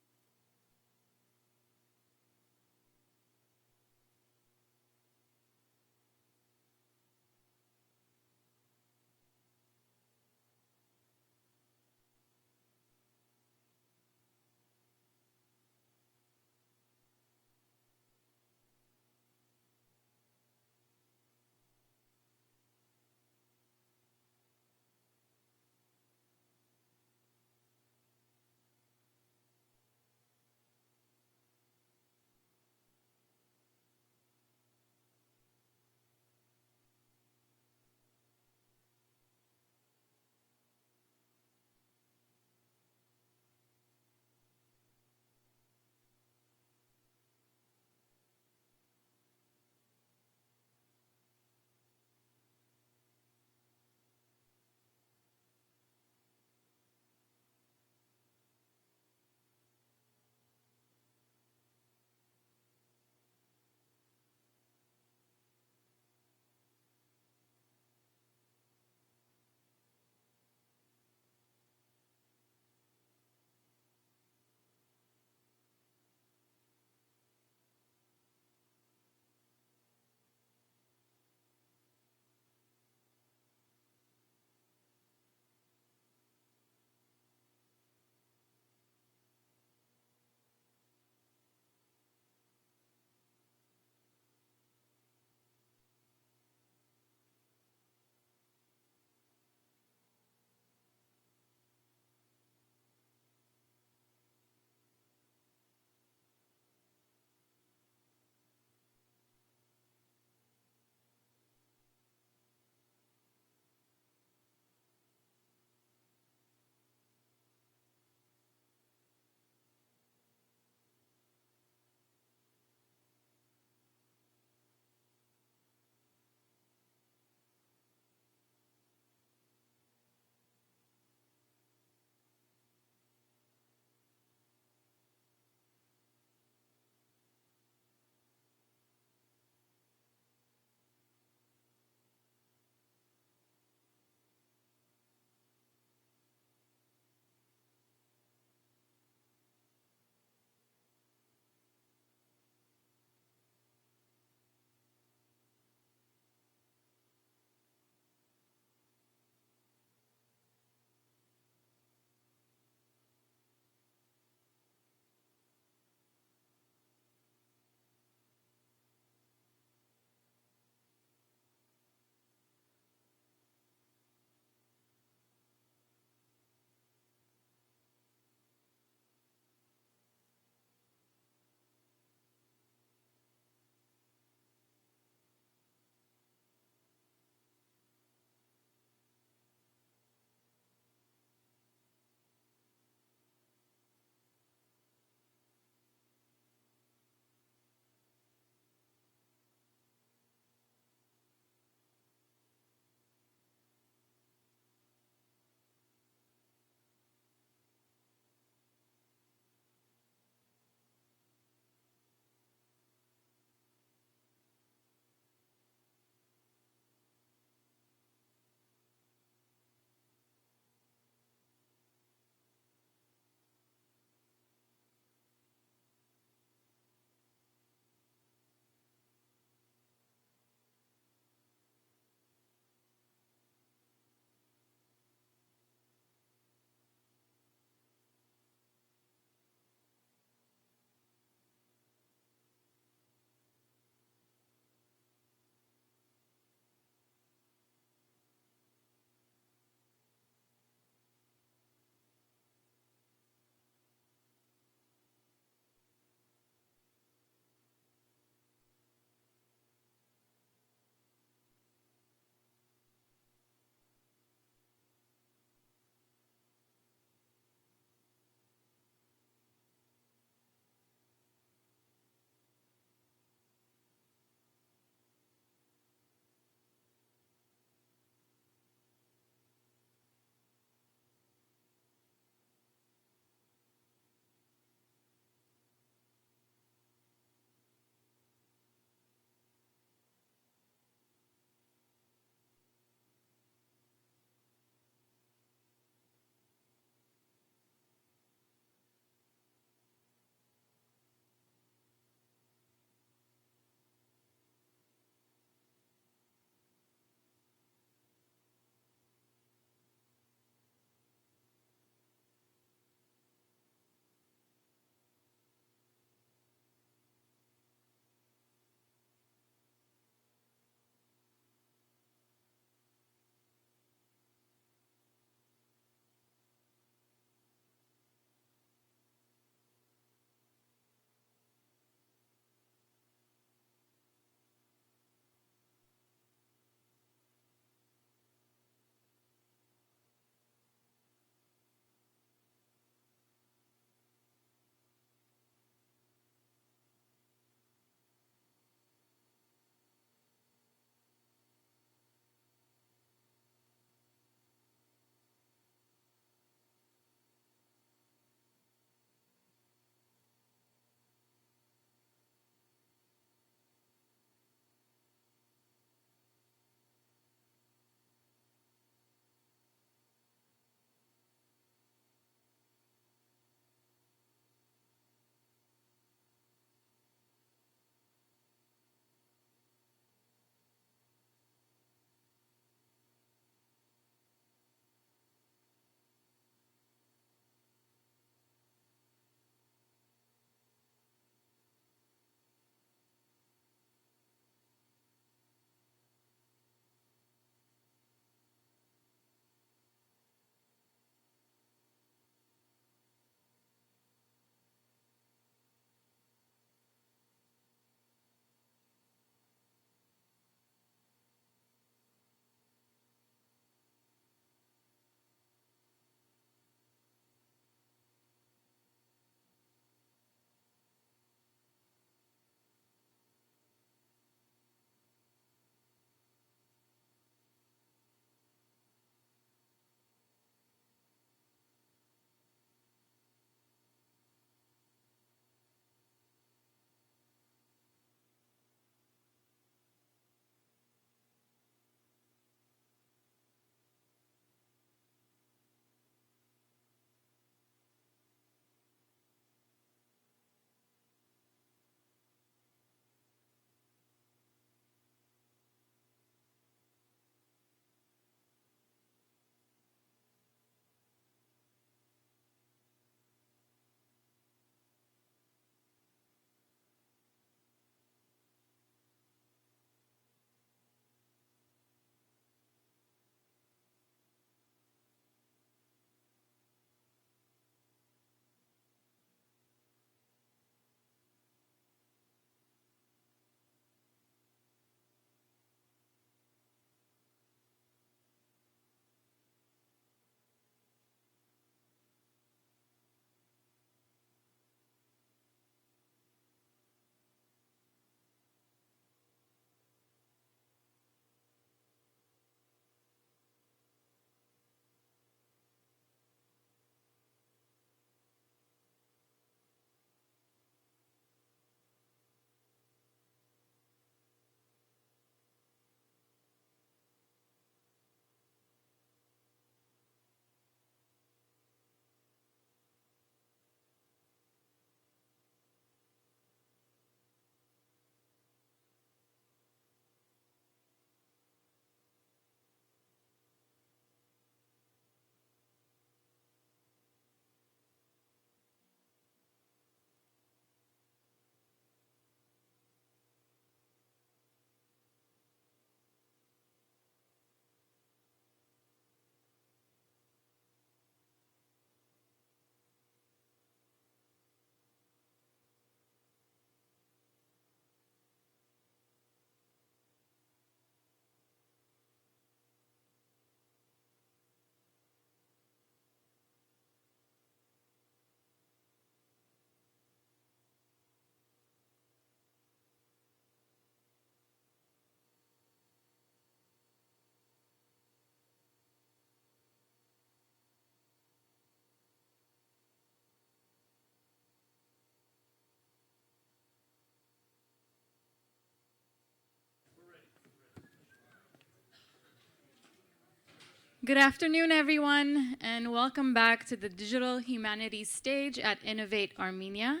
Good afternoon, everyone, and welcome back to the Digital Humanities stage at Innovate Armenia.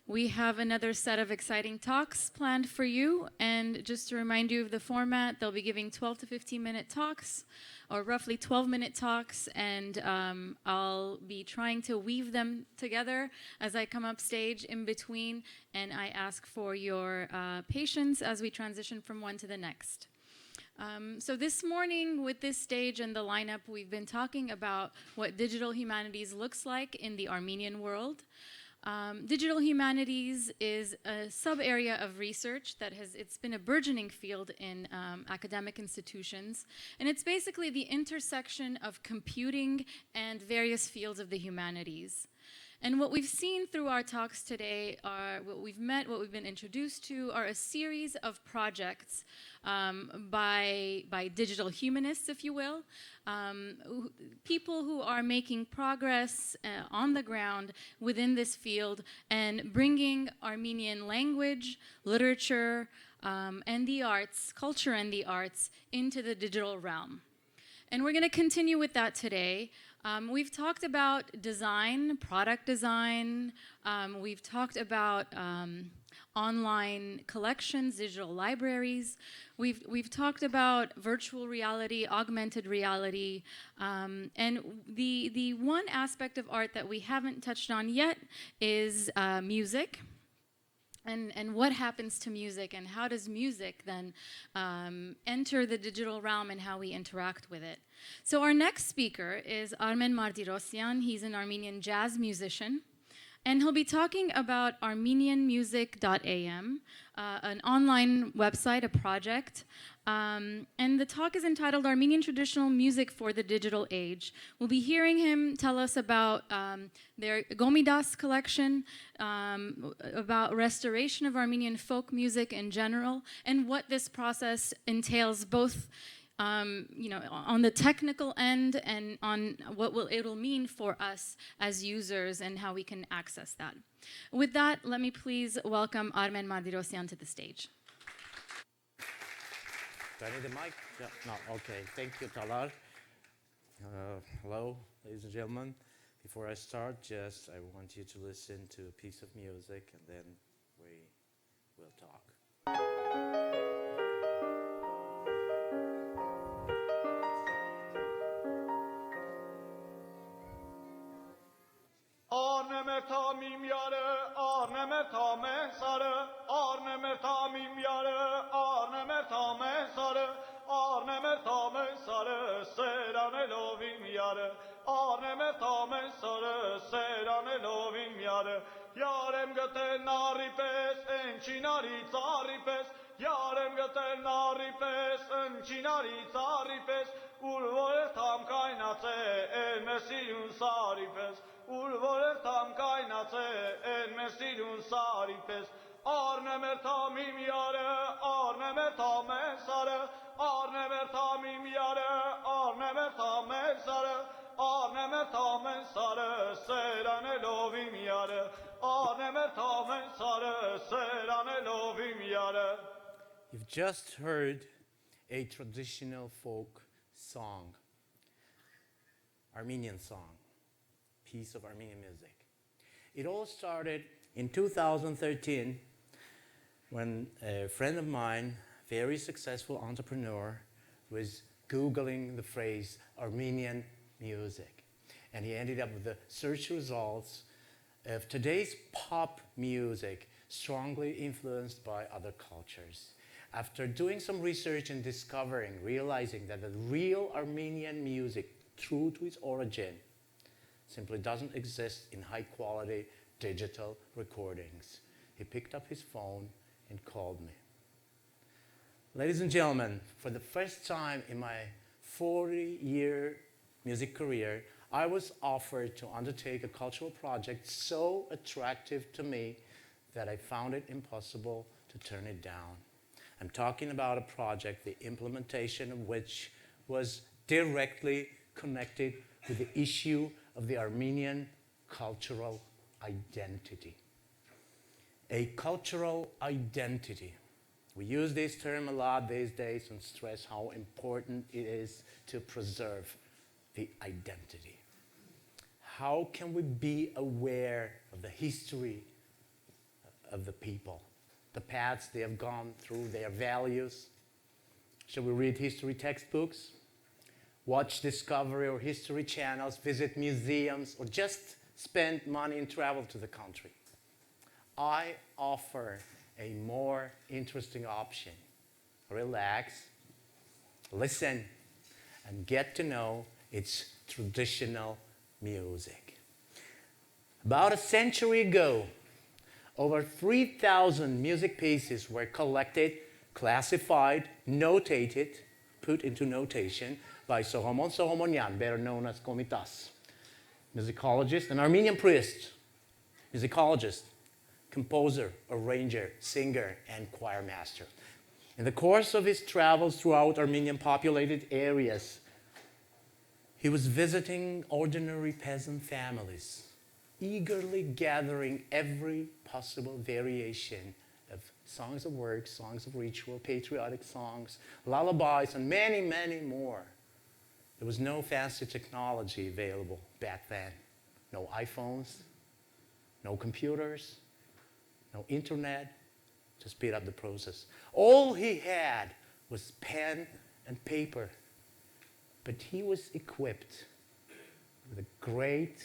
We have another set of exciting talks planned for you, and just to remind you of the format, they'll be giving 12 to 15-minute talks, or roughly 12-minute talks, and I'll be trying to weave them together as I come up stage in between, and I ask for your patience as we transition from one to the next. So this morning with this stage and the lineup, we've been talking about what digital humanities looks like in the Armenian world. Digital humanities is a sub-area of research it's been a burgeoning field in academic institutions, and it's basically the intersection of computing and various fields of the humanities. And what we've seen through our talks today are what we've been introduced to are a series of projects by digital humanists, if you will, people who are making progress on the ground within this field and bringing Armenian language, literature, and the arts, culture and the arts, into the digital realm. And we're going to continue with that today. We've talked about design, product design. We've talked about online collections, digital libraries. We've talked about virtual reality, augmented reality. And the one aspect of art that we haven't touched on yet is music. And what happens to music, and how does music then enter the digital realm and how we interact with it. So our next speaker is Armen Martirosyan. He's an Armenian jazz musician. And he'll be talking about armenianmusic.am, an online website, a project. And the talk is entitled Armenian Traditional Music for the Digital Age. We'll be hearing him tell us about their Gomidas collection, about restoration of Armenian folk music in general, and what this process entails both on the technical end and on what it'll mean for us as users and how we can access that. With that, let me please welcome Armen Martirosyan to the stage. Do I need the mic? Yeah, no, okay. Thank you, Talar. Hello, ladies and gentlemen. Before I start, I want you to listen to a piece of music, and then we will talk. Arnemertamim yare, arnemertamen sarı, arnemertamim yare, arnemertamen sarı, arnemertamen sarı, seranelovim yare, arnemertamen sarı, seranelovim yare, yarem gătel naripes, encinari zaripes, yarem gătel naripes, encinari zaripes, ulvoer tam kaynatse, elmesilun saripes, Ulvorer tam kaynatse elmesilun saripes Arnemer tamim yare Arnemer tamen sarı Arnemer tamim yare Arnemer tamen sarı Arnemer tamen sarı Serane lovim yare Arnemer tamen sarı Serane lovim yare. You've just heard a traditional folk song, Armenian song. Piece of Armenian music. It all started in 2013 when a friend of mine, very successful entrepreneur, was Googling the phrase Armenian music. And he ended up with the search results of today's pop music, strongly influenced by other cultures. After doing some research and realizing that the real Armenian music, true to its origin, simply doesn't exist in high-quality digital recordings. He picked up his phone and called me. Ladies and gentlemen, for the first time in my 40-year music career, I was offered to undertake a cultural project so attractive to me that I found it impossible to turn it down. I'm talking about a project, the implementation of which was directly connected with the issue of the Armenian cultural identity. A cultural identity. We use this term a lot these days and stress how important it is to preserve the identity. How can we be aware of the history of the people, the paths they have gone through, their values? Should we read history textbooks, watch Discovery or History channels, visit museums, or just spend money and travel to the country? I offer a more interesting option. Relax, listen, and get to know its traditional music. About a century ago, over 3,000 music pieces were collected, classified, notated, put into notation by Solomon Solomonian, better known as Komitas, musicologist, an Armenian priest, musicologist, composer, arranger, singer, and choir master. In the course of his travels throughout Armenian populated areas, he was visiting ordinary peasant families, eagerly gathering every possible variation of songs of work, songs of ritual, patriotic songs, lullabies, and many, many more. There was no fancy technology available back then. No iPhones, no computers, no internet to speed up the process. All he had was pen and paper, but he was equipped with a great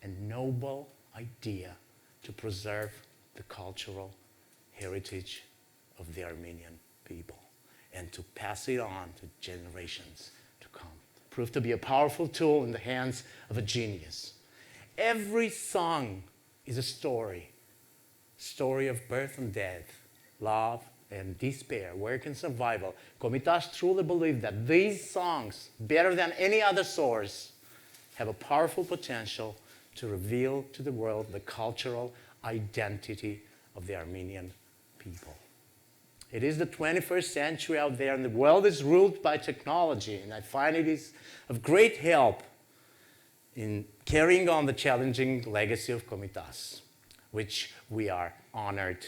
and noble idea to preserve the cultural heritage of the Armenian people and to pass it on to generations to come. Proved to be a powerful tool in the hands of a genius. Every song is a story of birth and death, love and despair, work and survival. Komitas truly believed that these songs, better than any other source, have a powerful potential to reveal to the world the cultural identity of the Armenian people. It is the 21st century out there, and the world is ruled by technology, and I find it is of great help in carrying on the challenging legacy of Komitas, which we are honored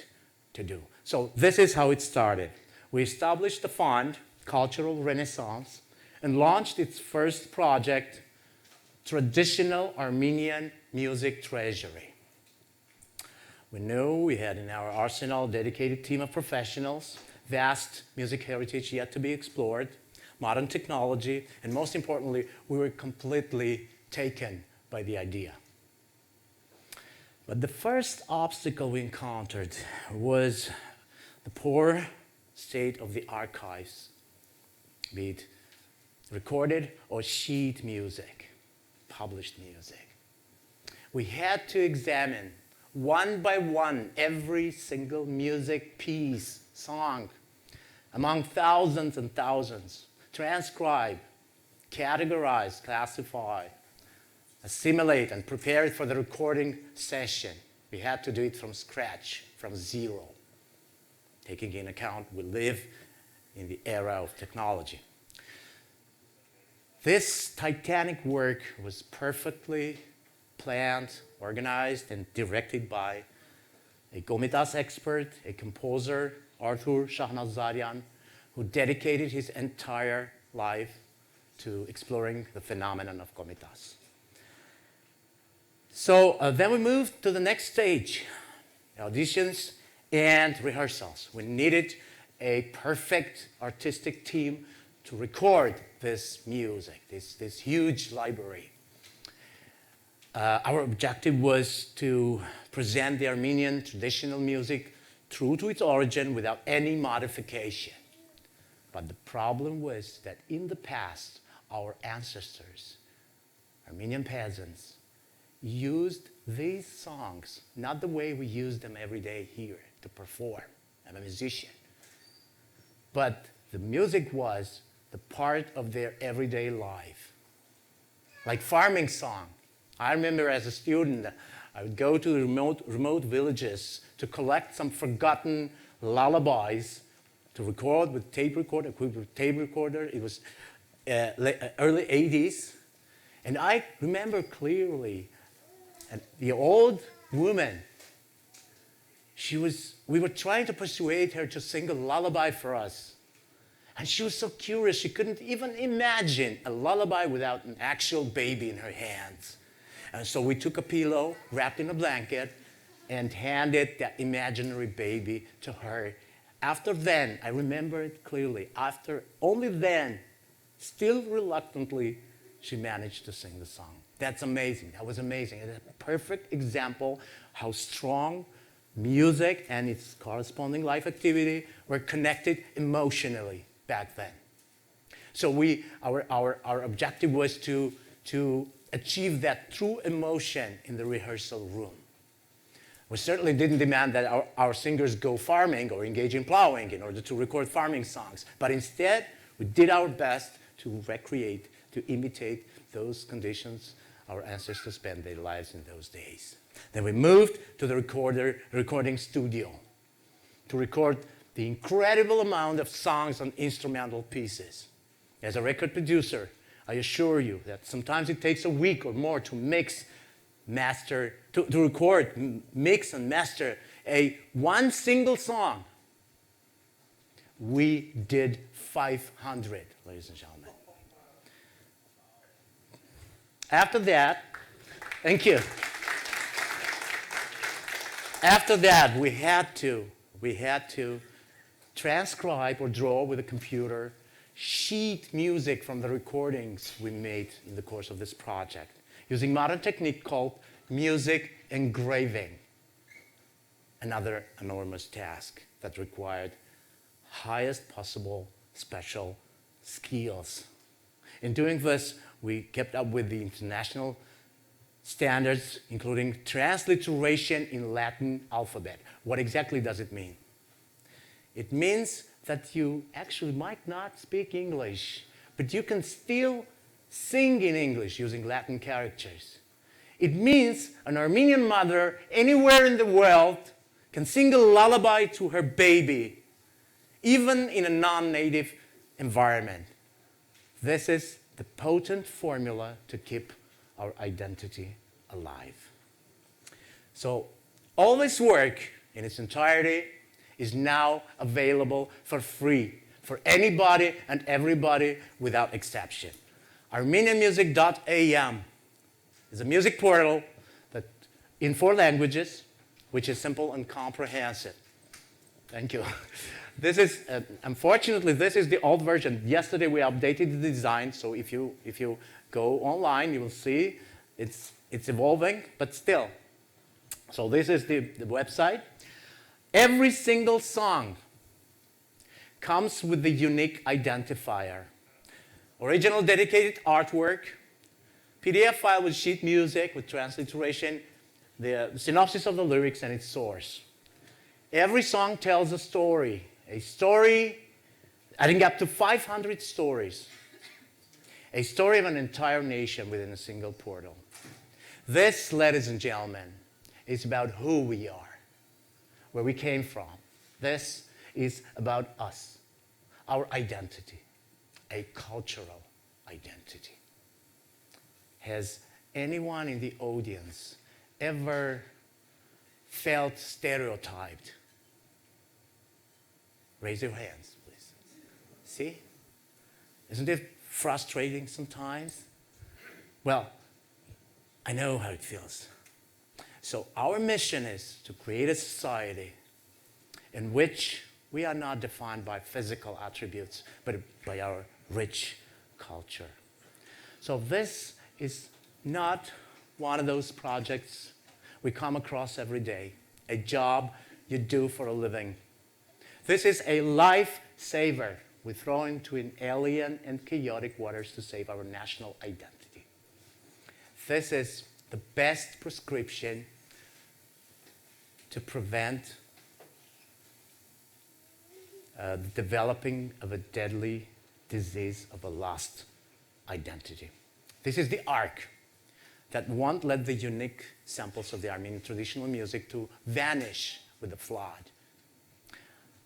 to do. So this is how it started. We established the fund, Cultural Renaissance, and launched its first project, Traditional Armenian Music Treasury. We knew we had in our arsenal a dedicated team of professionals, vast music heritage yet to be explored, modern technology, and most importantly, we were completely taken by the idea. But the first obstacle we encountered was the poor state of the archives, be it recorded or sheet music, published music. We had to examine one by one every single music piece, song, among thousands and thousands, transcribe, categorize, classify, assimilate, and prepare it for the recording session. We had to do it from scratch, from zero, taking into account we live in the era of technology. This titanic work was perfectly planned, organized, and directed by a Komitas expert, a composer, Arthur Shahnazarian, who dedicated his entire life to exploring the phenomenon of Komitas. So then we moved to the next stage, auditions and rehearsals. We needed a perfect artistic team to record this music, this huge library. Our objective was to present the Armenian traditional music true to its origin without any modification. But the problem was that in the past, our ancestors, Armenian peasants, used these songs not the way we use them every day here to perform. I'm a musician. But the music was the part of their everyday life. Like farming song. I remember as a student, I would go to remote villages to collect some forgotten lullabies to record with tape recorder, equipped with tape recorder. It was early 80s. And I remember clearly the old woman we were trying to persuade her to sing a lullaby for us. And she was so curious, she couldn't even imagine a lullaby without an actual baby in her hands. And so we took a pillow, wrapped in a blanket, and handed that imaginary baby to her. After then, I remember it clearly, only then, still reluctantly, she managed to sing the song. That's amazing. That was amazing. It's a perfect example how strong music and its corresponding life activity were connected emotionally back then. So our objective was to achieve that true emotion in the rehearsal room. We certainly didn't demand that our singers go farming or engage in plowing in order to record farming songs, but instead we did our best to recreate, to imitate those conditions our ancestors spent their lives in those days. Then we moved to the recording studio to record the incredible amount of songs and instrumental pieces. As a record producer, I assure you that sometimes it takes a week or more to mix, to record, mix and master one single song. We did 500, ladies and gentlemen. After that, thank you. After that, we had to transcribe or draw with a computer sheet music from the recordings we made in the course of this project, using modern technique called music engraving. Another enormous task that required highest possible special skills. In doing this, we kept up with the international standards, including transliteration in Latin alphabet. What exactly does it mean? It means that you actually might not speak English, but you can still sing in English using Latin characters. It means an Armenian mother anywhere in the world can sing a lullaby to her baby, even in a non-native environment. This is the potent formula to keep our identity alive. So all this work in its entirety is now available for free for anybody and everybody without exception. ArmenianMusic.am is a music portal that in 4 languages, which is simple and comprehensive. Thank you. This is, unfortunately, this is the old version. Yesterday we updated the design, so if you go online, you will see it's evolving, but still. So this is the website. Every single song comes with the unique identifier. Original dedicated artwork, PDF file with sheet music, with transliteration, the synopsis of the lyrics and its source. Every song tells a story adding up to 500 stories. A story of an entire nation within a single portal. This, ladies and gentlemen, is about who we are, where we came from. This is about us, our identity, a cultural identity. Has anyone in the audience ever felt stereotyped? Raise your hands, please. See? Isn't it frustrating sometimes? Well, I know how it feels. So our mission is to create a society in which we are not defined by physical attributes, but by our rich culture. So this is not one of those projects we come across every day, a job you do for a living. This is a lifesaver we throw into an alien and chaotic waters to save our national identity. This is the best prescription to prevent the developing of a deadly disease of a lost identity. This is the arc that won't let the unique samples of the Armenian traditional music to vanish with the flood.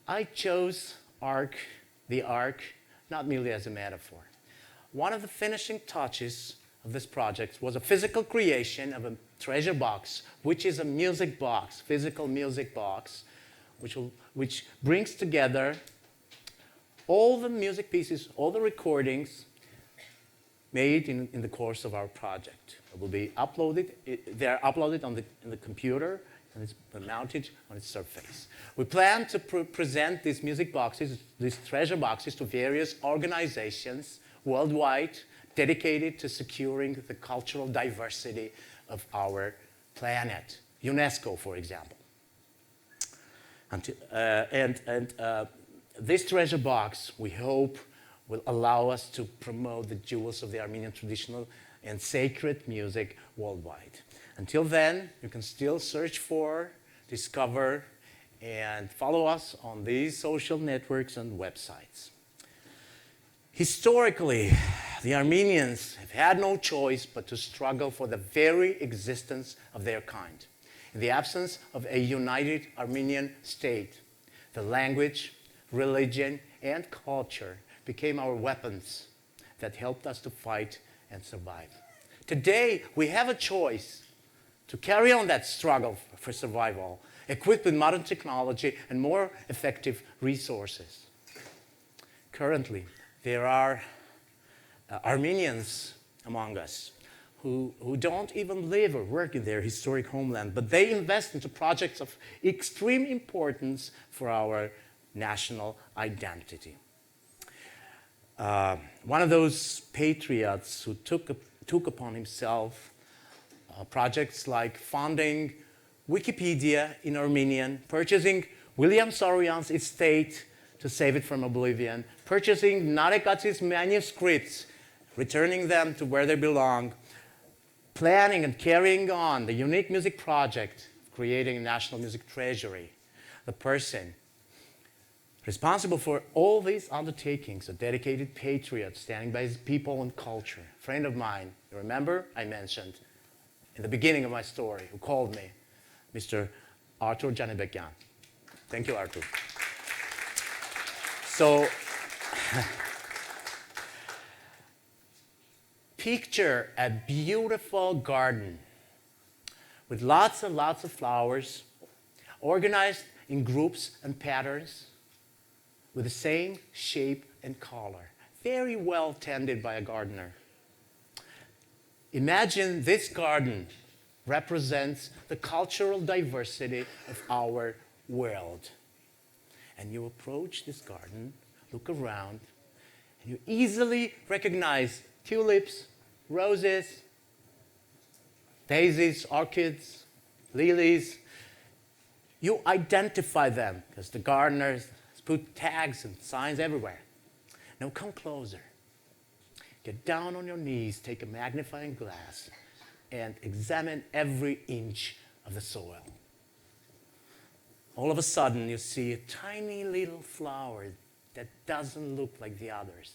I chose the arc, not merely as a metaphor. One of the finishing touches of this project was a physical creation of a treasure box, which is a music box, physical music box, which brings together all the music pieces, all the recordings made in the course of our project. It will be uploaded. They're uploaded in the computer, and it's mounted on its surface. We plan to present these music boxes, these treasure boxes, to various organizations worldwide dedicated to securing the cultural diversity of our planet. UNESCO, for example. This treasure box, we hope, will allow us to promote the jewels of the Armenian traditional and sacred music worldwide. Until then, you can still search for, discover, and follow us on these social networks and websites. Historically, the Armenians have had no choice but to struggle for the very existence of their kind. In the absence of a united Armenian state, the language, religion, and culture became our weapons that helped us to fight and survive. Today, we have a choice to carry on that struggle for survival, equipped with modern technology and more effective resources. Currently, there are Armenians among us who don't even live or work in their historic homeland, but they invest into projects of extreme importance for our national identity. One of those patriots who took upon himself projects like funding Wikipedia in Armenian, purchasing William Saroyan's estate to save it from oblivion, purchasing Narekatsi's manuscripts, returning them to where they belong, planning and carrying on the unique music project of creating a national music treasury. The person responsible for all these undertakings, a dedicated patriot standing by his people and culture, a friend of mine, you remember I mentioned in the beginning of my story, who called me, Mr. Artur Janebekyan. Thank you, Artur. So, picture a beautiful garden with lots and lots of flowers, organized in groups and patterns, with the same shape and color, very well tended by a gardener. Imagine this garden represents the cultural diversity of our world. And you approach this garden, look around, and you easily recognize tulips, roses, daisies, orchids, lilies. You identify them because the gardeners put tags and signs everywhere. Now come closer. Get down on your knees, take a magnifying glass, and examine every inch of the soil. All of a sudden, you see a tiny little flower that doesn't look like the others.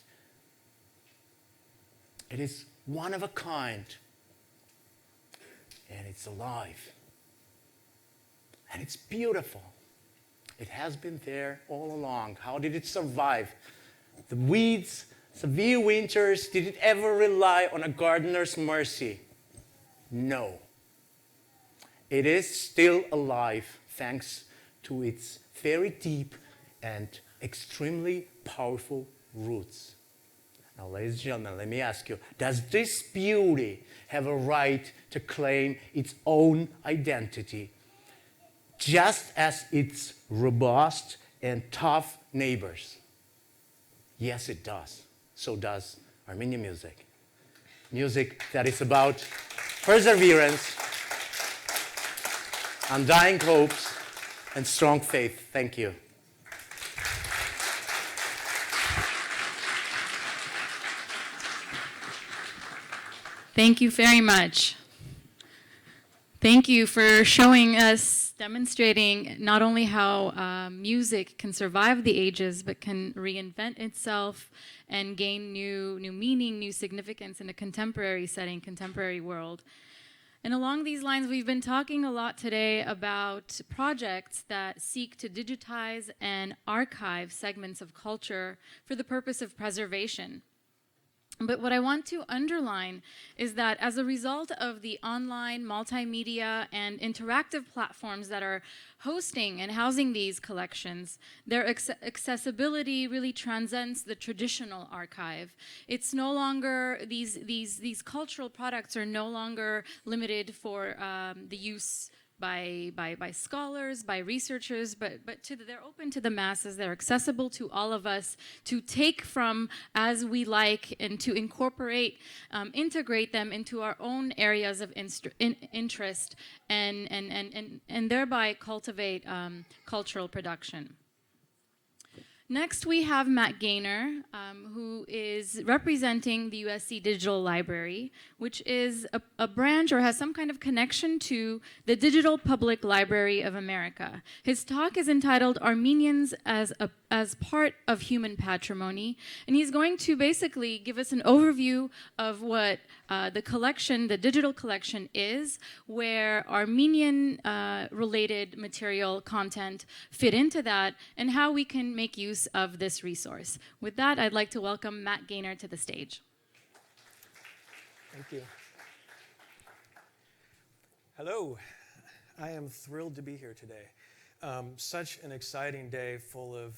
It is one of a kind, and it's alive, and it's beautiful. It has been there all along. How did it survive? The weeds, severe winters, did it ever rely on a gardener's mercy? No. It is still alive thanks to its very deep and extremely powerful roots. Now, ladies and gentlemen, let me ask you, does this beauty have a right to claim its own identity, just as its robust and tough neighbors? Yes, it does. So does Armenian music. Music that is about perseverance, undying hopes, and strong faith. Thank you. Thank you very much. Thank you for showing us, demonstrating not only how music can survive the ages, but can reinvent itself and gain new meaning, new significance in a contemporary setting, contemporary world. And along these lines, we've been talking a lot today about projects that seek to digitize and archive segments of culture for the purpose of preservation. But what I want to underline is that as a result of the online, multimedia, and interactive platforms that are hosting and housing these collections, their accessibility really transcends the traditional archive. It's no longer, these cultural products are no longer limited for the use by scholars, by researchers, but they're open to the masses. They're accessible to all of us to take from as we like and to incorporate, integrate them into our own areas of interest and thereby cultivate cultural production. Next, we have Matt Gaynor, who is representing the USC Digital Library, which is a branch or has some kind of connection to the Digital Public Library of America. His talk is entitled Armenians as Part of Human Patrimony, and he's going to basically give us an overview of what the collection, the digital collection is, where Armenian related material content fit into that, and how we can make use of this resource. With that, I'd like to welcome Matt Gaynor to the stage. Thank you. Hello. I am thrilled to be here today. Such an exciting day full of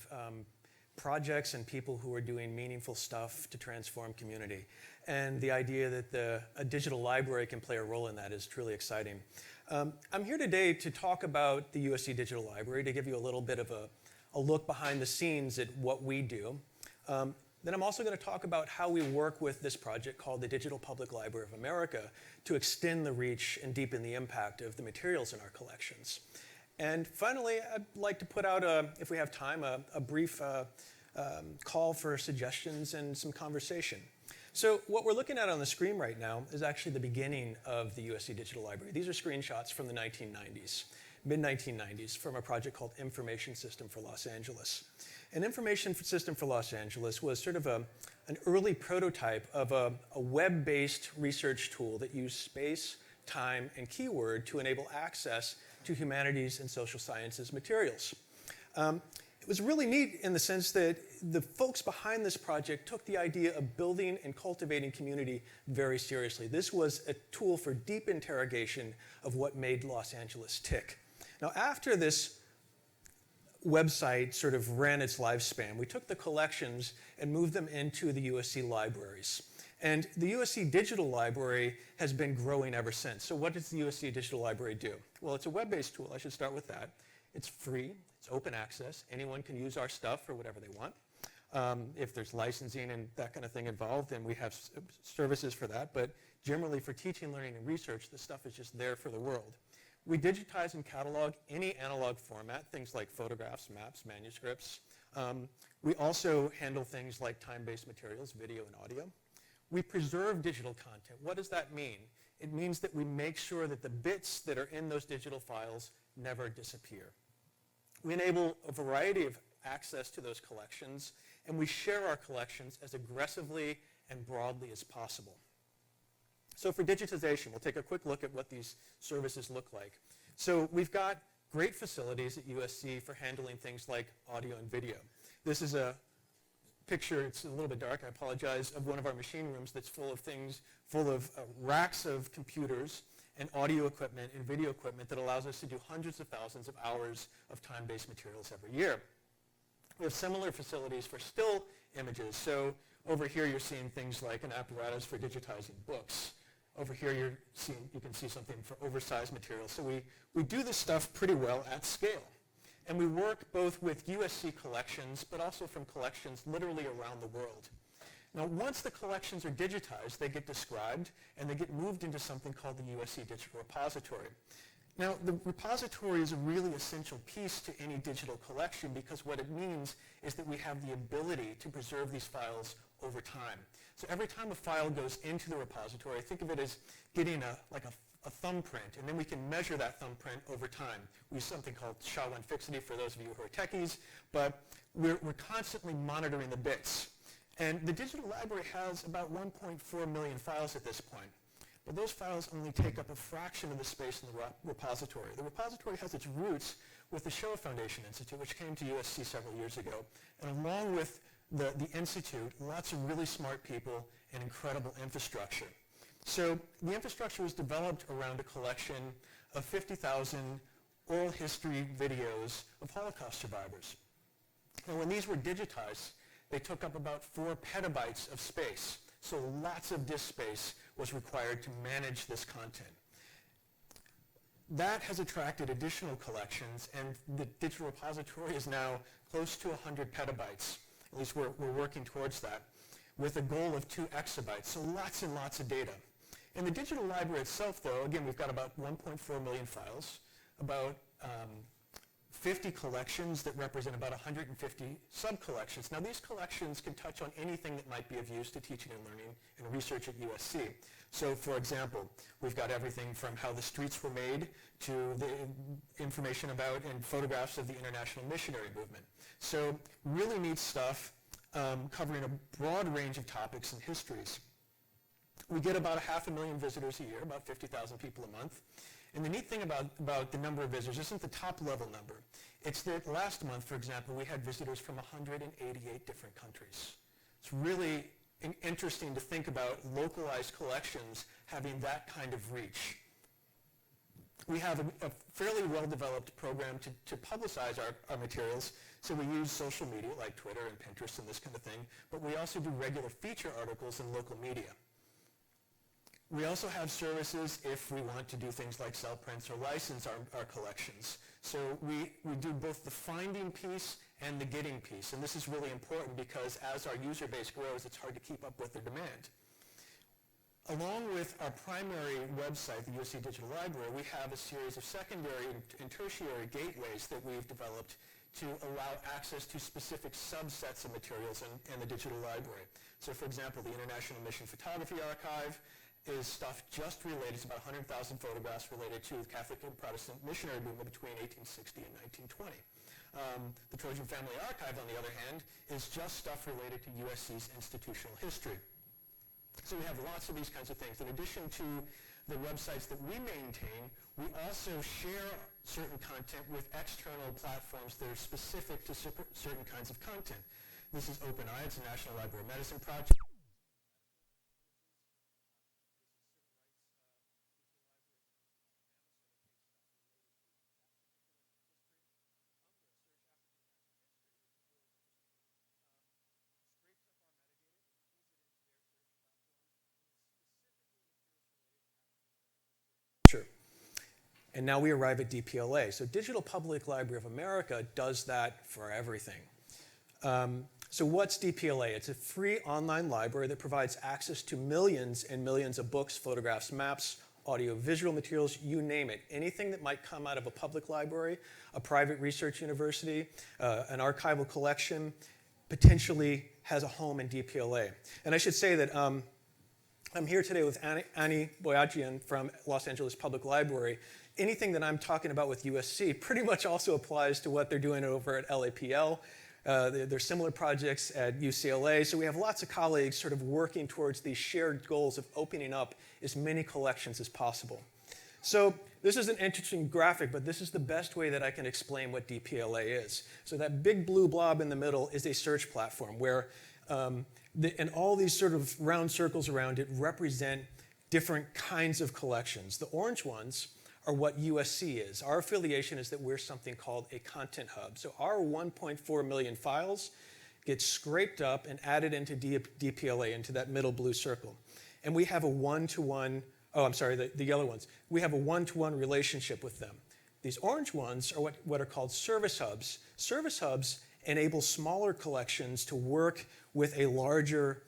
projects and people who are doing meaningful stuff to transform community. And the idea that a digital library can play a role in that is truly exciting. I'm here today to talk about the USC Digital Library, to give you a little bit of a look behind the scenes at what we do. Then I'm also going to talk about how we work with this project called the Digital Public Library of America to extend the reach and deepen the impact of the materials in our collections. And finally, I'd like to put out, if we have time, a brief call for suggestions and some conversation. So what we're looking at on the screen right now is actually the beginning of the USC Digital Library. These are screenshots from the 1990s. Mid-1990s, from a project called Information System for Los Angeles. An Information System for Los Angeles was sort of an early prototype of a web-based research tool that used space, time, and keyword to enable access to humanities and social sciences materials. It was really neat in the sense that the folks behind this project took the idea of building and cultivating community very seriously. This was a tool for deep interrogation of what made Los Angeles tick. Now, after this website sort of ran its lifespan, we took the collections and moved them into the USC libraries. And the USC Digital Library has been growing ever since. So what does the USC Digital Library do? Well, it's a web-based tool. I should start with that. It's free. It's open access. Anyone can use our stuff for whatever they want. If there's licensing and that kind of thing involved, then we have services for that. But generally, for teaching, learning, and research, the stuff is just there for the world. We digitize and catalog any analog format, things like photographs, maps, manuscripts. We also handle things like time-based materials, video and audio. We preserve digital content. What does that mean? It means that we make sure that the bits that are in those digital files never disappear. We enable a variety of access to those collections, and we share our collections as aggressively and broadly as possible. So for digitization, we'll take a quick look at what these services look like. So we've got great facilities at USC for handling things like audio and video. This is a picture, it's a little bit dark, I apologize, of one of our machine rooms that's full of things, full of racks of computers and audio equipment and video equipment that allows us to do hundreds of thousands of hours of time-based materials every year. We have similar facilities for still images. So over here you're seeing things like an apparatus for digitizing books. Over here you can see something for oversized material. So we do this stuff pretty well at scale. And we work both with USC collections, but also from collections literally around the world. Now, once the collections are digitized, they get described, and they get moved into something called the USC Digital Repository. Now, the repository is a really essential piece to any digital collection because what it means is that we have the ability to preserve these files over time. So every time a file goes into the repository, think of it as getting a thumbprint, and then we can measure that thumbprint over time. We use something called SHA-1 fixity for those of you who are techies, but we're constantly monitoring the bits. And the digital library has about 1.4 million files at this point. But those files only take up a fraction of the space in the repository. The repository has its roots with the Shoah Foundation Institute, which came to USC several years ago. And along with the Institute, lots of really smart people and incredible infrastructure. So the infrastructure was developed around a collection of 50,000 oral history videos of Holocaust survivors. And when these were digitized, they took up about 4 petabytes of space. So lots of disk space was required to manage this content. That has attracted additional collections, and the digital repository is now close to 100 petabytes. At least we're working towards that, with a goal of 2 exabytes. So lots and lots of data. In the digital library itself, though, again, we've got about 1.4 million files, about 50 collections that represent about 150 sub-collections. Now, these collections can touch on anything that might be of use to teaching and learning and research at USC. So, for example, we've got everything from how the streets were made to the information about and photographs of the international missionary movement. So, really neat stuff covering a broad range of topics and histories. We get about 500,000 visitors a year, about 50,000 people a month. And the neat thing about the number of visitors isn't the top level number. It's that last month, for example, we had visitors from 188 different countries. It's really interesting to think about localized collections having that kind of reach. We have a fairly well-developed program to publicize our materials. So we use social media like Twitter and Pinterest and this kind of thing, but we also do regular feature articles in local media. We also have services if we want to do things like sell prints or license our collections. So we do both the finding piece and the getting piece. And this is really important because as our user base grows, it's hard to keep up with the demand. Along with our primary website, the USC Digital Library, we have a series of secondary and tertiary gateways that we've developed to allow access to specific subsets of materials in the digital library. So for example, the International Mission Photography Archive is stuff just related, it's about 100,000 photographs related to the Catholic and Protestant missionary movement between 1860 and 1920. The Trojan Family Archive, on the other hand, is just stuff related to USC's institutional history. So we have lots of these kinds of things. In addition to the websites that we maintain, we also share certain content with external platforms that are specific to certain kinds of content. This is OpenEye, it's a National Library of Medicine project. And now we arrive at DPLA. So Digital Public Library of America does that for everything. So what's DPLA? It's a free online library that provides access to millions and millions of books, photographs, maps, audio-visual materials, you name it. Anything that might come out of a public library, a private research university, an archival collection, potentially has a home in DPLA. And I should say that I'm here today with Annie Boyajian from Los Angeles Public Library. Anything that I'm talking about with USC pretty much also applies to what they're doing over at LAPL. There's similar projects at UCLA. So we have lots of colleagues sort of working towards these shared goals of opening up as many collections as possible. So this is an interesting graphic, but this is the best way that I can explain what DPLA is. So that big blue blob in the middle is a search platform where and all these sort of round circles around it represent different kinds of collections. The orange ones are what USC is. Our affiliation is that we're something called a content hub. So our 1.4 million files get scraped up and added into DPLA, into that middle blue circle. And we have a one-to-one, the yellow ones. We have a one-to-one relationship with them. These orange ones are what are called service hubs. Service hubs enable smaller collections to work with a larger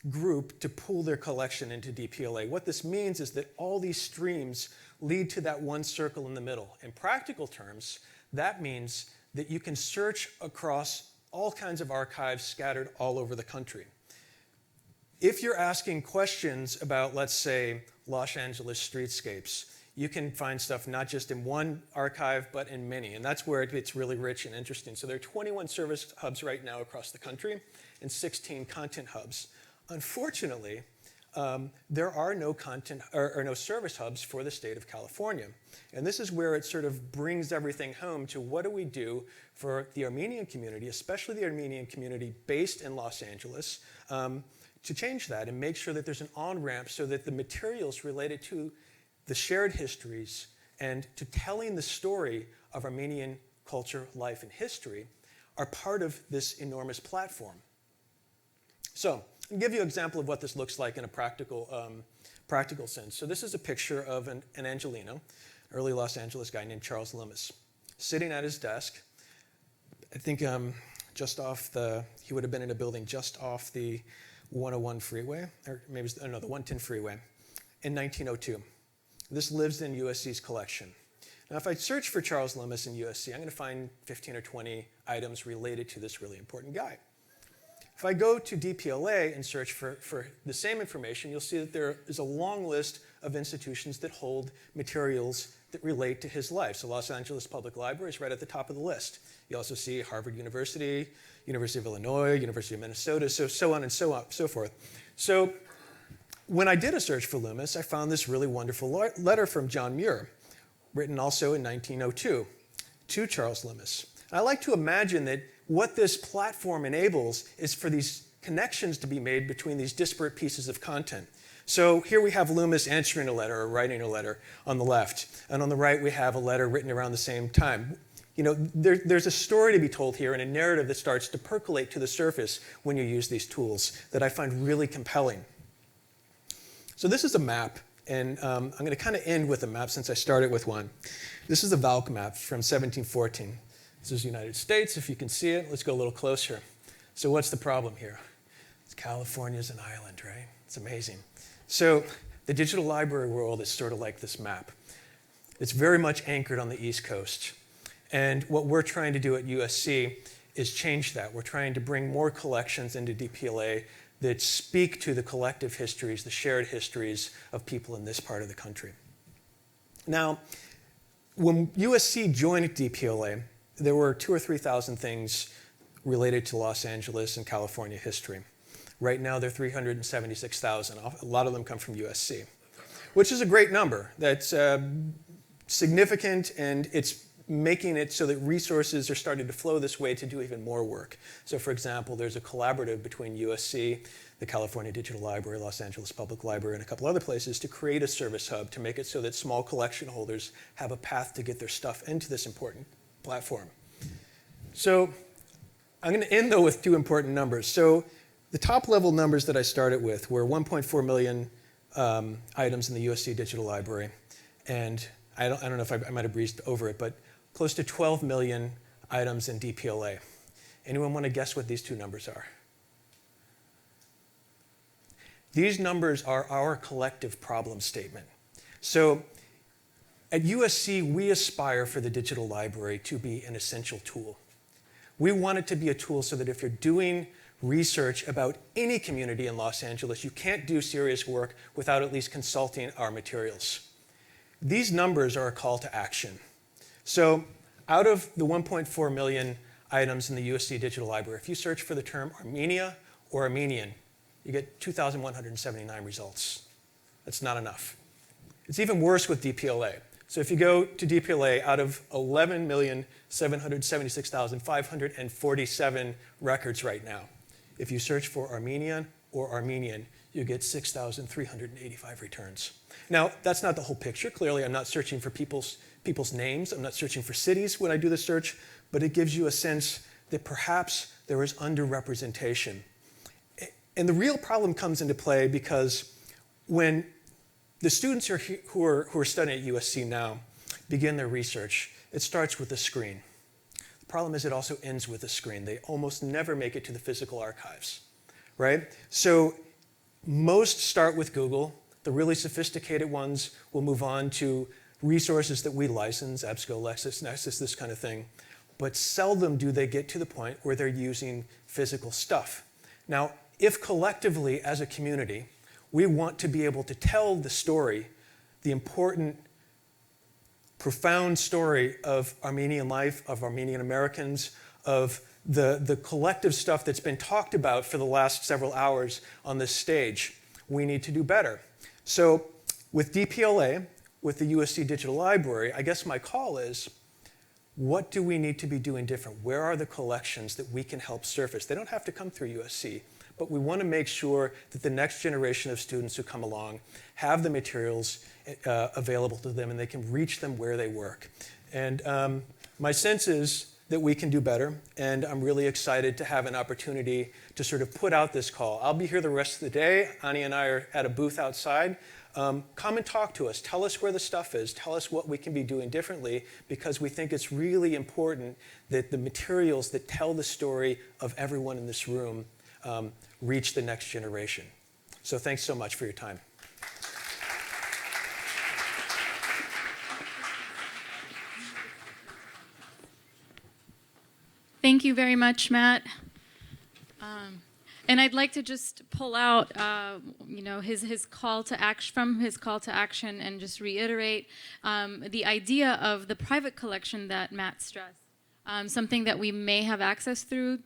group to pull their collection into DPLA. What this means is that all these streams lead to that one circle in the middle. In practical terms, that means that you can search across all kinds of archives scattered all over the country. If you're asking questions about, let's say, Los Angeles streetscapes, you can find stuff not just in one archive, but in many. And that's where it gets really rich and interesting. So there are 21 service hubs right now across the country and 16 content hubs. Unfortunately, there are no content or no service hubs for the state of California. And this is where it sort of brings everything home to what do we do for the Armenian community, especially the Armenian community based in Los Angeles, to change that and make sure that there's an on-ramp so that the materials related to the shared histories and to telling the story of Armenian culture, life, and history are part of this enormous platform. So I'll give you an example of what this looks like in a practical sense. So this is a picture of an Angelino, early Los Angeles guy named Charles Loomis, sitting at his desk. I think just off he would have been in a building just off the 101 freeway, or maybe the 110 freeway, in 1902. This lives in USC's collection. Now, if I search for Charles Loomis in USC, I'm going to find 15 or 20 items related to this really important guy. If I go to DPLA and search for the same information, you'll see that there is a long list of institutions that hold materials that relate to his life. So Los Angeles Public Library is right at the top of the list. You also see Harvard University, University of Illinois, University of Minnesota, so on and so forth. So when I did a search for Loomis, I found this really wonderful letter from John Muir, written also in 1902 to Charles Loomis. And I like to imagine that what this platform enables is for these connections to be made between these disparate pieces of content. So here we have Loomis answering a letter or writing a letter on the left. And on the right, we have a letter written around the same time. You know, there's a story to be told here and a narrative that starts to percolate to the surface when you use these tools that I find really compelling. So this is a map. And I'm going to kind of end with a map since I started with one. This is the Valk map from 1714. This is the United States. If you can see it, let's go a little closer. So what's the problem here? California's an island, right? It's amazing. So the digital library world is sort of like this map. It's very much anchored on the East Coast. And what we're trying to do at USC is change that. We're trying to bring more collections into DPLA that speak to the collective histories, the shared histories of people in this part of the country. Now, when USC joined DPLA, there were 2,000 or 3,000 things related to Los Angeles and California history. Right now, there are 376,000. A lot of them come from USC, which is a great number. That's significant, and it's making it so that resources are starting to flow this way to do even more work. So for example, there's a collaborative between USC, the California Digital Library, Los Angeles Public Library, and a couple other places to create a service hub to make it so that small collection holders have a path to get their stuff into this important platform. So I'm going to end, though, with two important numbers. So the top level numbers that I started with were 1.4 million items in the USC Digital Library. And I don't know if I might have breezed over it, but close to 12 million items in DPLA. Anyone want to guess what these two numbers are? These numbers are our collective problem statement. So at USC, we aspire for the digital library to be an essential tool. We want it to be a tool so that if you're doing research about any community in Los Angeles, you can't do serious work without at least consulting our materials. These numbers are a call to action. So out of the 1.4 million items in the USC Digital Library, if you search for the term Armenia or Armenian, you get 2,179 results. That's not enough. It's even worse with DPLA. So if you go to DPLA, out of 11,776,547 records right now, if you search for Armenian or Armenian, you get 6,385 returns. Now, that's not the whole picture. Clearly, I'm not searching for people's names. I'm not searching for cities when I do the search, but it gives you a sense that perhaps there is underrepresentation. And the real problem comes into play because when the students who are studying at USC now begin their research, it starts with a screen. The problem is it also ends with a screen. They almost never make it to the physical archives, right? So most start with Google. The really sophisticated ones will move on to resources that we license, EBSCO, LexisNexis, this kind of thing. But seldom do they get to the point where they're using physical stuff. Now, if collectively as a community, we want to be able to tell the story, the important, profound story of Armenian life, of Armenian Americans, of the collective stuff that's been talked about for the last several hours on this stage, we need to do better. So with DPLA, with the USC Digital Library, I guess my call is, what do we need to be doing different? Where are the collections that we can help surface? They don't have to come through USC, but we want to make sure that the next generation of students who come along have the materials available to them and they can reach them where they work. And my sense is that we can do better, and I'm really excited to have an opportunity to sort of put out this call. I'll be here the rest of the day. Ani and I are at a booth outside. Come and talk to us. Tell us where the stuff is. Tell us what we can be doing differently, because we think it's really important that the materials that tell the story of everyone in this room reach the next generation. So thanks so much for your time. Thank you very much, Matt. And I'd like to just pull out, his call to action from his call to action, and just reiterate the idea of the private collection that Matt stressed. Something that we may have access through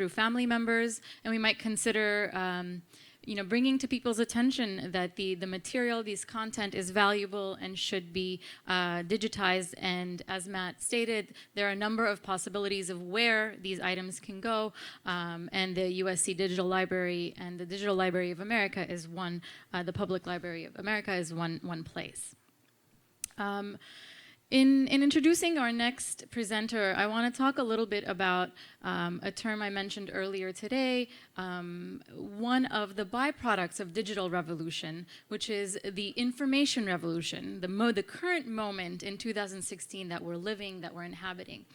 family members, and we might consider, bringing to people's attention that the material, this content is valuable and should be digitized. And as Matt stated, there are a number of possibilities of where these items can go, and the USC Digital Library and the Digital Library of America is one, the Public Library of America is one place. In introducing our next presenter, I want to talk a little bit about a term I mentioned earlier today, one of the byproducts of digital revolution, which is the information revolution, the current moment in 2016 that we're living, that we're inhabiting.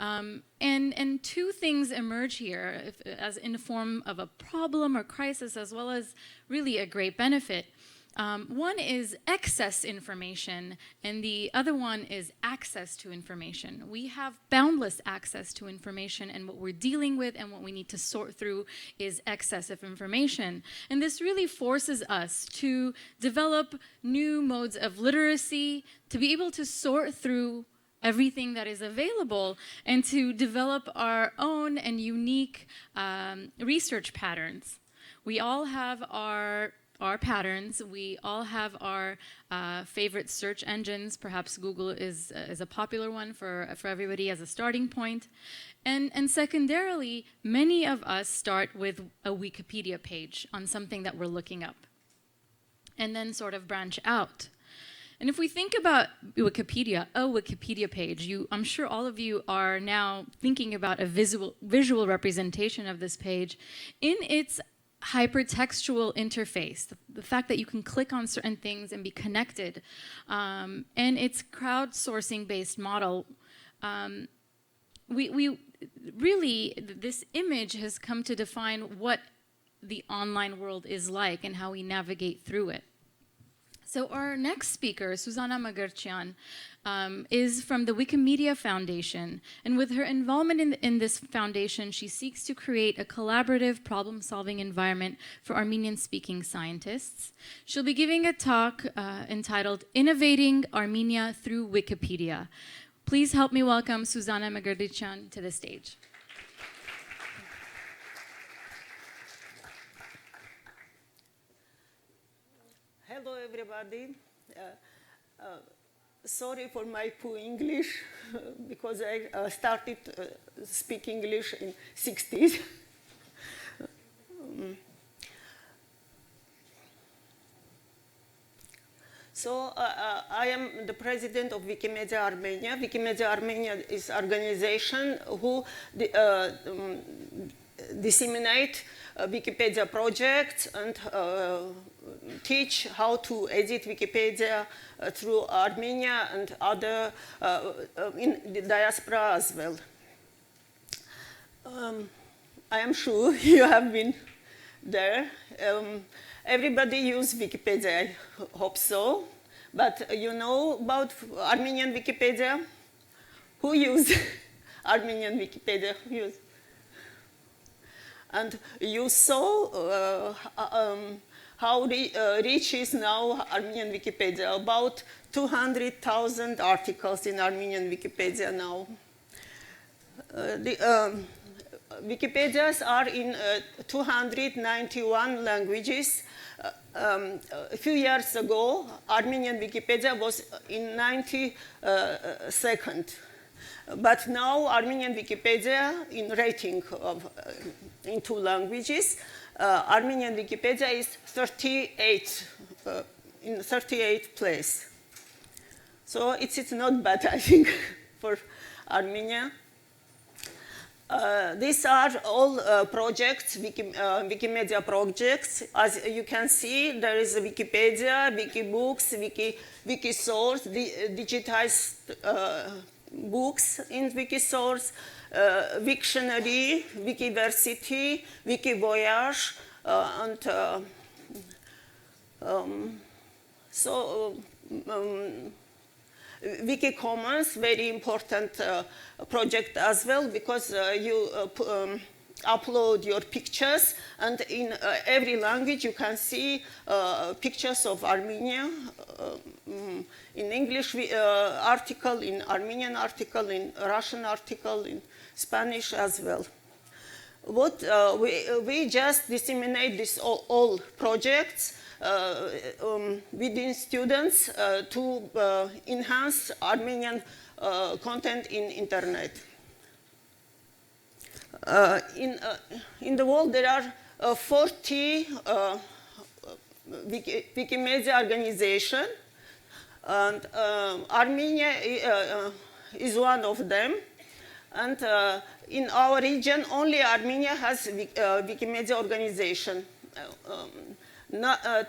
And two things emerge here as in the form of a problem or crisis, as well as really a great benefit. One is excess information, and the other one is access to information. We have boundless access to information, and what we're dealing with and what we need to sort through is excess of information. And this really forces us to develop new modes of literacy, to be able to sort through everything that is available, and to develop our own and unique research patterns. We all have our patterns. We all have our favorite search engines. Perhaps Google is a popular one for everybody as a starting point. And secondarily, many of us start with a Wikipedia page on something that we're looking up, and then sort of branch out. And if we think about Wikipedia, a Wikipedia page, I'm sure all of you are now thinking about a visual representation of this page in its hypertextual interface, the fact that you can click on certain things and be connected, and its crowdsourcing based model. We really, this image has come to define what the online world is like and how we navigate through it. So our next speaker, Susanna Magurchian, is from the Wikimedia Foundation, and with her involvement in this foundation, she seeks to create a collaborative problem-solving environment for Armenian-speaking scientists. She'll be giving a talk entitled Innovating Armenia Through Wikipedia. Please help me welcome Susanna Magurchian to the stage. Hello, everybody. Sorry for my poor English, because I started speaking English in 60s. So I am the president of Wikimedia Armenia. Wikimedia Armenia is an organization who disseminate Wikipedia projects and teach how to edit Wikipedia through Armenia and other in the diaspora as well. I am sure you have been there. Everybody uses Wikipedia, I hope so. But you know about Armenian Wikipedia? Who uses Armenian Wikipedia? And you saw how rich is now Armenian Wikipedia. About 200,000 articles in Armenian Wikipedia now. Wikipedias are in 291 languages. A few years ago, Armenian Wikipedia was in 92nd. But now Armenian Wikipedia in rating of, in 2 languages, Armenian Wikipedia is 38, in 38th place. So it's not bad, I think, for Armenia. These are all projects, Wikimedia projects. As you can see, there is a Wikipedia, Wikibooks, Wikisource, digitized books in Wikisource, Wiktionary, Wikiversity, Wikivoyage, and Wikicommons, very important project as well, because you upload your pictures, and in every language you can see pictures of Armenia. In English article, in Armenian article, in Russian article, in Spanish as well. What we just disseminate these all projects within students to enhance Armenian content in internet. In the world, there are 40 Wikimedia organizations, and Armenia is one of them. And in our region, only Armenia has Wikimedia organization.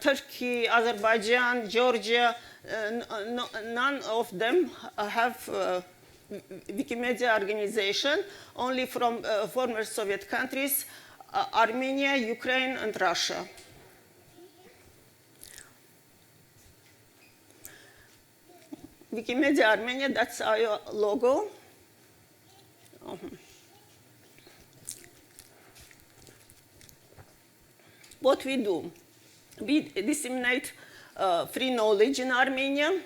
Turkey, Azerbaijan, Georgia, none of them have Wikimedia organization, only from former Soviet countries, Armenia, Ukraine, and Russia. Wikimedia Armenia, that's our logo. What we do? We disseminate free knowledge in Armenia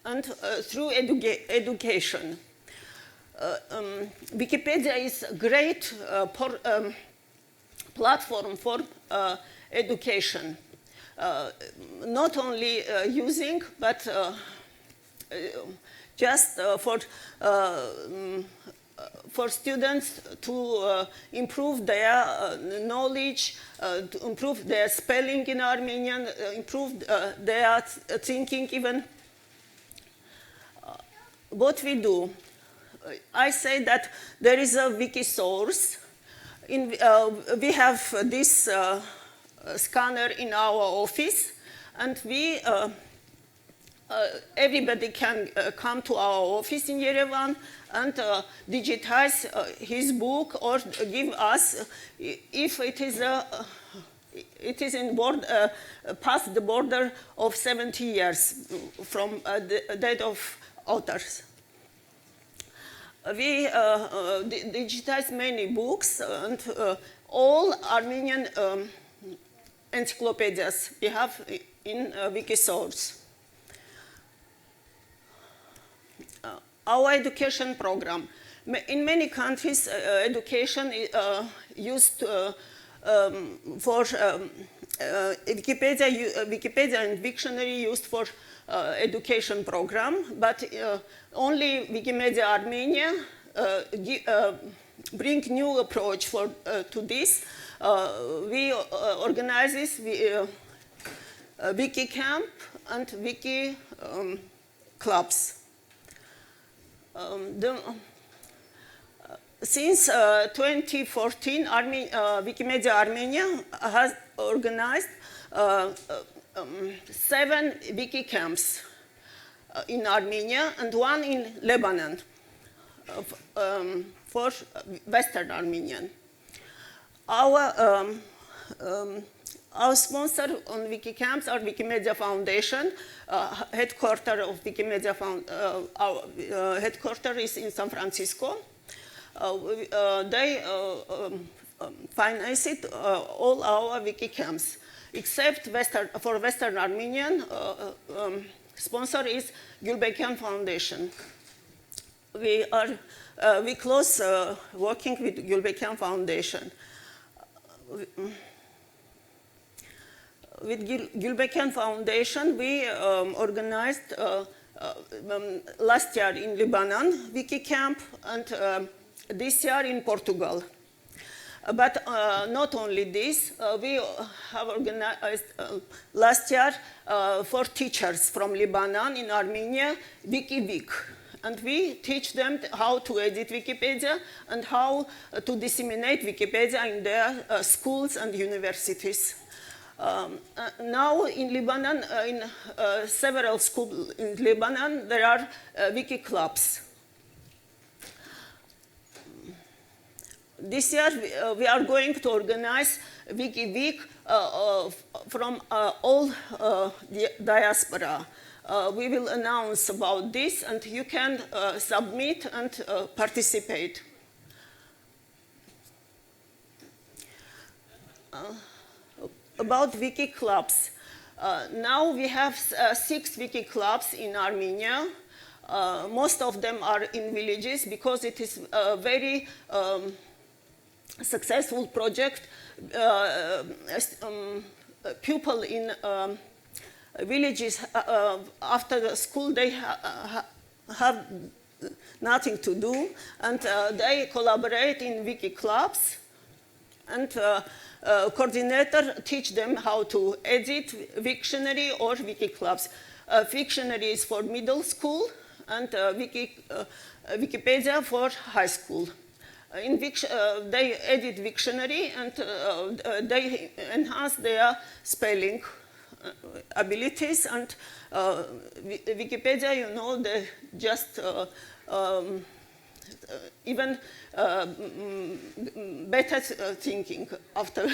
and through education. Wikipedia is a great platform for education. Not only using, but just for students to improve their knowledge, to improve their spelling in Armenian, improve their thinking even. What we do, I say that there is a wiki source. We have this scanner in our office, and everybody can come to our office in Yerevan and digitize his book or give us, if it is past the border of 70 years from the date of authors. We digitize many books, and all Armenian encyclopedias we have in Wikisource. Our education program. In many countries, education is used for Wikipedia and Wiktionary used for education program, but only Wikimedia Armenia bring new approach to this. We organize this Wiki Camp and Wiki clubs. Since 2014, Wikimedia Armenia has organized 7 wiki camps in Armenia and 1 in Lebanon for Western Armenian. Our sponsor on wiki camps are Wikimedia Foundation. Headquarters of Wikimedia our headquarters is in San Francisco. They finance all our wiki camps, except for Western Armenian. Sponsor is Gulbenkian Foundation. We close working with Gulbenkian Foundation. With Gulbenkian Foundation, we organized last year in Lebanon, Wiki Camp, and this year in Portugal. But not only this, we have organized last year for teachers from Lebanon in Armenia, Wiki Week. And we teach them how to edit Wikipedia and how to disseminate Wikipedia in their schools and universities. Now in Lebanon, in several schools in Lebanon, there are wiki clubs. This year we are going to organize Wiki Week from all the diaspora. We will announce about this, and you can submit and participate. About wiki clubs. Now we have 6 wiki clubs in Armenia. Most of them are in villages because it is a very successful project. People in villages, after the school, they have nothing to do, and they collaborate in wiki clubs, and coordinator teach them how to edit Wiktionary or wiki clubs. Wiktionary is for middle school, and Wikipedia for high school. They edit Wiktionary, and they enhance their spelling abilities, and Wikipedia, you know, they just even better thinking after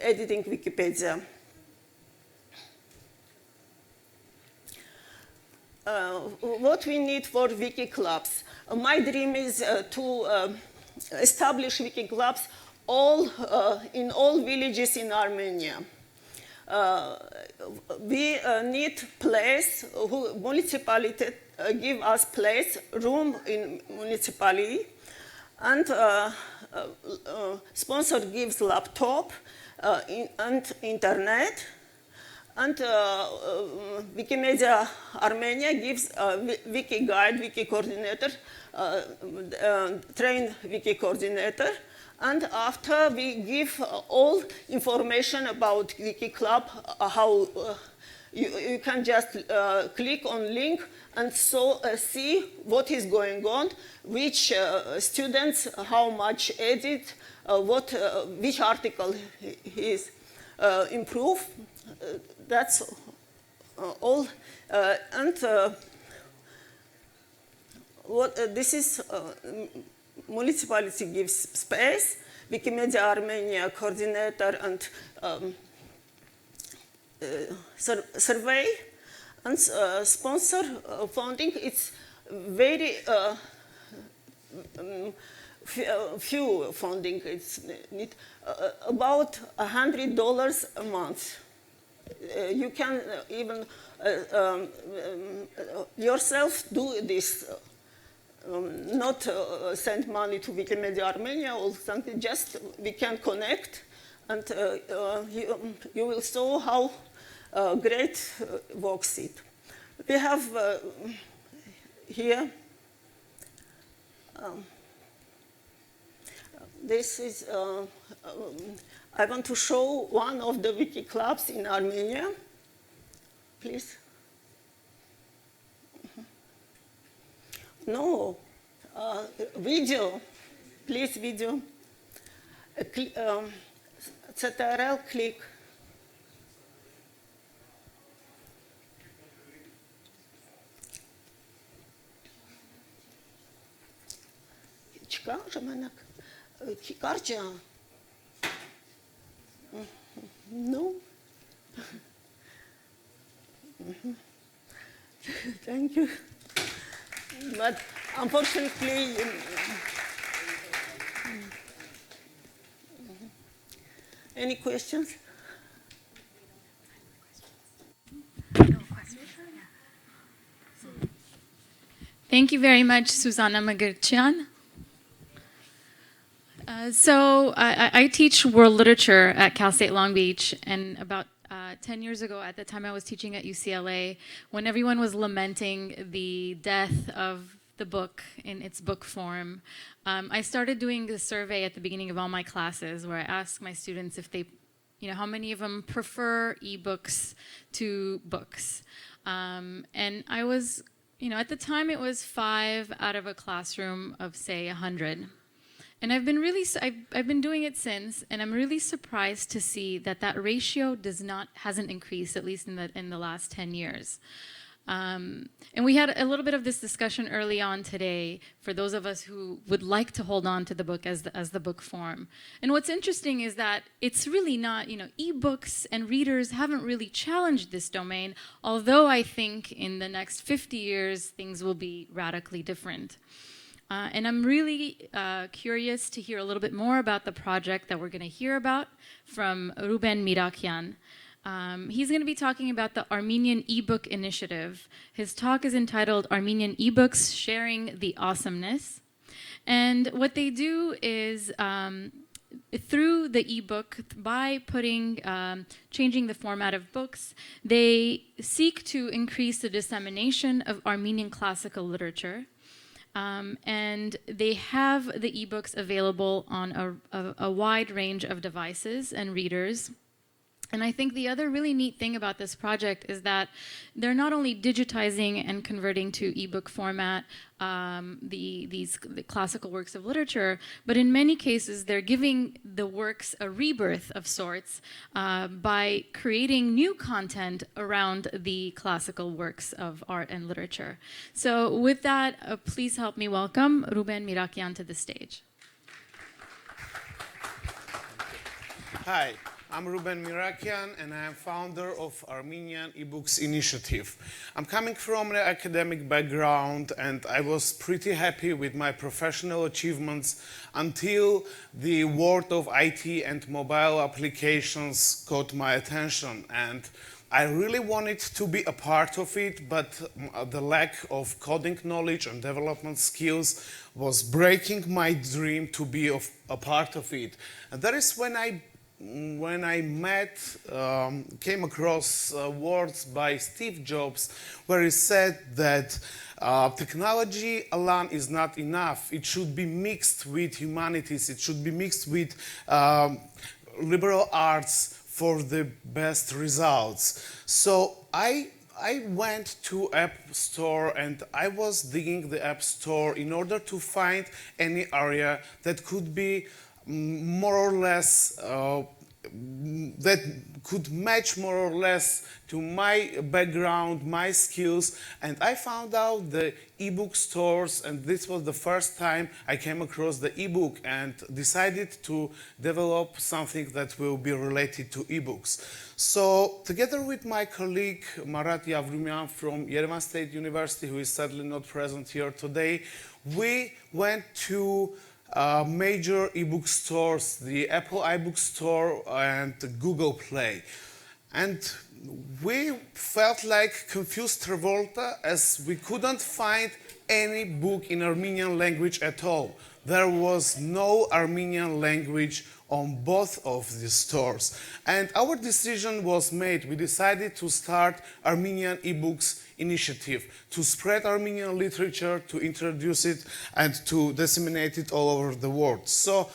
editing Wikipedia. What we need for wiki clubs? My dream is to establish wiki clubs in all villages in Armenia. We need place, municipality give us place, room in municipality, and sponsor gives laptop and internet, and Wikimedia Armenia gives wiki guide, wiki coordinator, trained wiki coordinator. And after we give all information about Wiki Club, how you can just click on link and see what is going on, which students, how much edit, which article is improved. That's all. And this is municipality gives space, Wikimedia Armenia coordinator and survey, and sponsor funding. It's very few funding. It's need about $100 a month. You can even yourself do this. Not send money to Wikimedia Armenia or something, just we can connect, and you will show how great works it. We have here, this is, I want to show one of the wiki clubs in Armenia, please. No, video, please video. CTRL click. Չկա ժամանակ, կարճ է։ No. Thank you. But unfortunately, any questions? Thank you very much, Susanna Magirchian. So I teach world literature at Cal State Long Beach, and about 10 years ago, at the time I was teaching at UCLA, when everyone was lamenting the death of the book in its book form, I started doing a survey at the beginning of all my classes where I asked my students if they, how many of them prefer ebooks to books. And I was, at the time it was 5 out of a classroom of, say, 100. And I've been doing it since, and I'm really surprised to see that ratio hasn't increased, at least in the last 10 years. And we had a little bit of this discussion early on today for those of us who would like to hold on to the book as the book form. And what's interesting is that it's really not, ebooks and readers haven't really challenged this domain, although I think in the next 50 years, things will be radically different. And I'm really curious to hear a little bit more about the project that we're going to hear about from Ruben Mirakian. He's going to be talking about the Armenian eBook Initiative. His talk is entitled Armenian eBooks Sharing the Awesomeness. And what they do is, through the ebook, by changing the format of books, they seek to increase the dissemination of Armenian classical literature. And they have the ebooks available on a wide range of devices and readers. And I think the other really neat thing about this project is that they're not only digitizing and converting to ebook format the classical works of literature, but in many cases they're giving the works a rebirth of sorts by creating new content around the classical works of art and literature. So with that, please help me welcome Ruben Mirakian to the stage. Hi. I'm Ruben Mirakian, and I am founder of Armenian eBooks Initiative. I'm coming from an academic background, and I was pretty happy with my professional achievements until the world of IT and mobile applications caught my attention. And I really wanted to be a part of it, but the lack of coding knowledge and development skills was breaking my dream to be a part of it. And that is when I came across words by Steve Jobs, where he said that technology alone is not enough. It should be mixed with humanities. It should be mixed with liberal arts for the best results. So I went to App Store and I was digging the App Store in order to find any area that could be more or less that could match more or less to my background, my skills, and I found out the ebook stores, and this was the first time I came across the ebook and decided to develop something that will be related to ebooks. So together with my colleague Marat Yavrumian from Yerevan State University, who is sadly not present here today, we went to major ebook stores, the Apple iBook Store and Google Play. And we felt like confused Travolta as we couldn't find any book in Armenian language at all. There was no Armenian language on both of these stores. And our decision was made. We decided to start Armenian eBooks Initiative to spread Armenian literature, to introduce it, and to disseminate it all over the world. So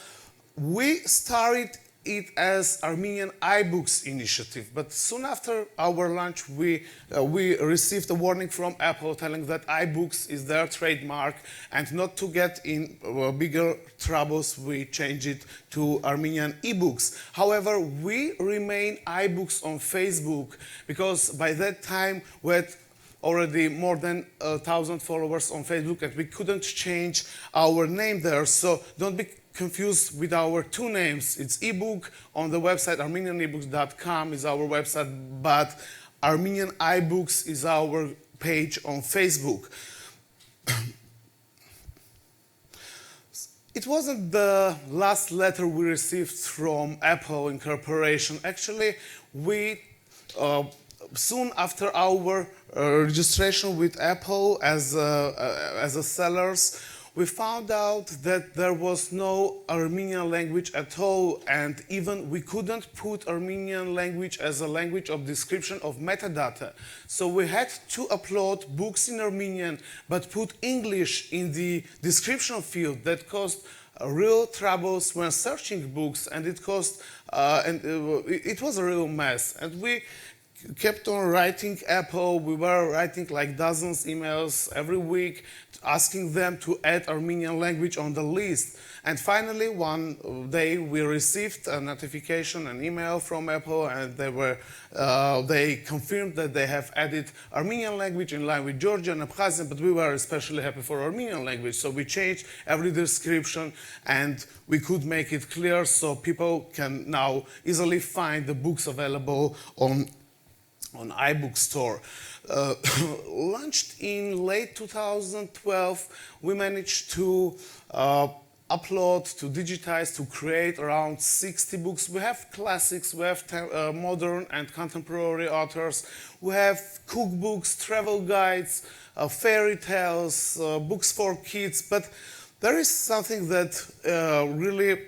we started it as Armenian iBooks Initiative, but soon after our launch, we received a warning from Apple telling that iBooks is their trademark, and not to get in bigger troubles, we changed it to Armenian eBooks. However, we remain iBooks on Facebook because by that time we had already more than 1,000 followers on Facebook, and we couldn't change our name there. So don't be confused with our two names. It's ebook on the website, armenianebooks.com is our website, but Armenian iBooks is our page on Facebook. It wasn't the last letter we received from Apple Incorporation. Actually, we soon after our registration with Apple as a sellers, we found out that there was no Armenian language at all, and even we couldn't put Armenian language as a language of description of metadata. So we had to upload books in Armenian, but put English in the description field. That caused real troubles when searching books, and it was a real mess. And we kept on writing Apple. We were writing like dozens emails every week, asking them to add Armenian language on the list. And finally, one day we received a notification, an email from Apple, and they confirmed that they have added Armenian language in line with Georgian and Abkhazian, but we were especially happy for Armenian language. So we changed every description, and we could make it clear so people can now easily find the books available on iBook Store. Launched in late 2012, we managed to upload, to digitize, to create around 60 books. We have classics, we have modern and contemporary authors, we have cookbooks, travel guides, fairy tales, books for kids, but there is something that really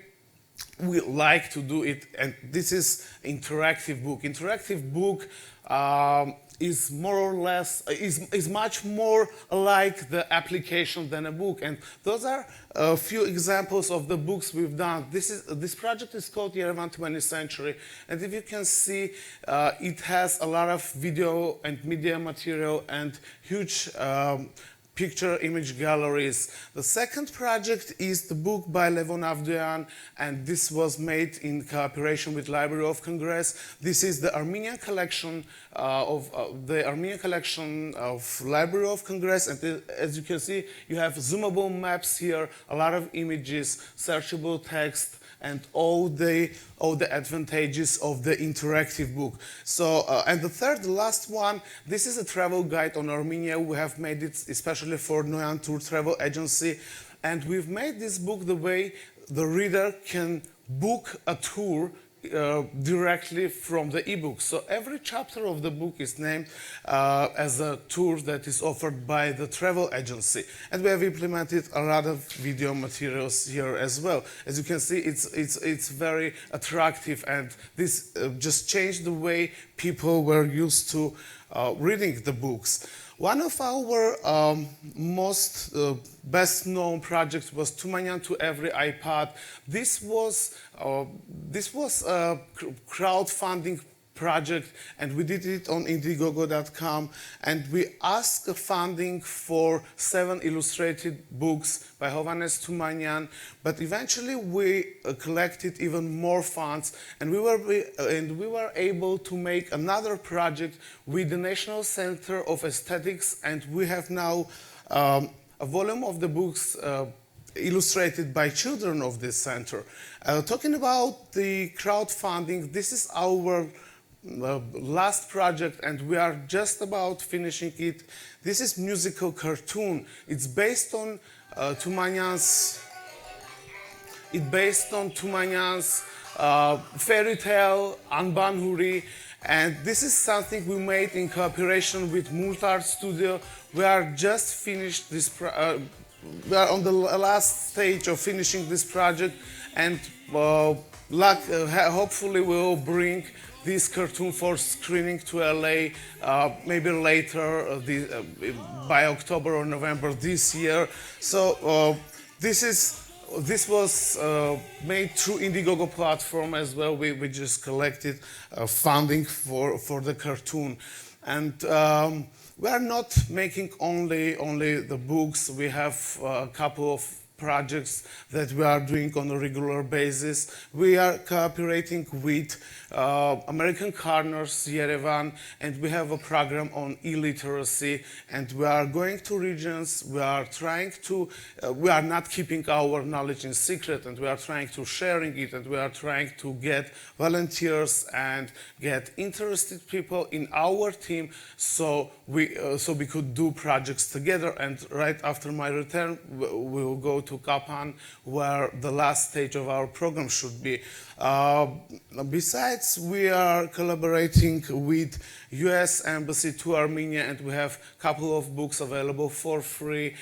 we like to do it, and this is interactive book. Interactive book is more or less, is much more like the application than a book. And those are a few examples of the books we've done. This project is called Yerevan 20th Century. And if you can see, it has a lot of video and media material and huge picture image galleries. The second project is the book by Levon Avdoyan, and this was made in cooperation with Library of Congress. This is the Armenian collection of Library of Congress, and as you can see, you have zoomable maps here, a lot of images, searchable text, and all the advantages of the interactive book. So, and the third, the last one, this is a travel guide on Armenia. We have made it especially for Noyan Tour Travel Agency, and we've made this book the way the reader can book a tour directly from the ebook. So every chapter of the book is named as a tour that is offered by the travel agency. And we have implemented a lot of video materials here as well. As you can see, it's very attractive, and this just changed the way people were used to reading the books. One of our most best-known projects was Tumanyan to Every iPad. This was a crowdfunding project, and we did it on Indiegogo.com, and we asked funding for 7 illustrated books by Hovhannes Tumanyan, but eventually we collected even more funds, and we were able to make another project with the National Center of Aesthetics, and we have now a volume of the books illustrated by children of this center. Talking about the crowdfunding, this is our last project, and we are just about finishing it. This is musical cartoon. It's based on Tumanyan's fairy tale Anban Huri, and this is something we made in cooperation with Multart Studio. We are just finished this. We are on the last stage of finishing this project, and hopefully we will bring this cartoon for screening to LA maybe later by October or November this year. So this was made through Indiegogo platform as well. We just collected funding for the cartoon, and we are not making only the books. We have a couple of projects that we are doing on a regular basis. We are cooperating with American Corners, Yerevan, and we have a program on illiteracy, and we are going to regions. We are not keeping our knowledge in secret, and we are trying to sharing it, and we are trying to get volunteers and get interested people in our team so we could do projects together. And right after my return, we will go to to Kapan, where the last stage of our program should be. Besides, we are collaborating with US Embassy to Armenia, and we have a couple of books available for free.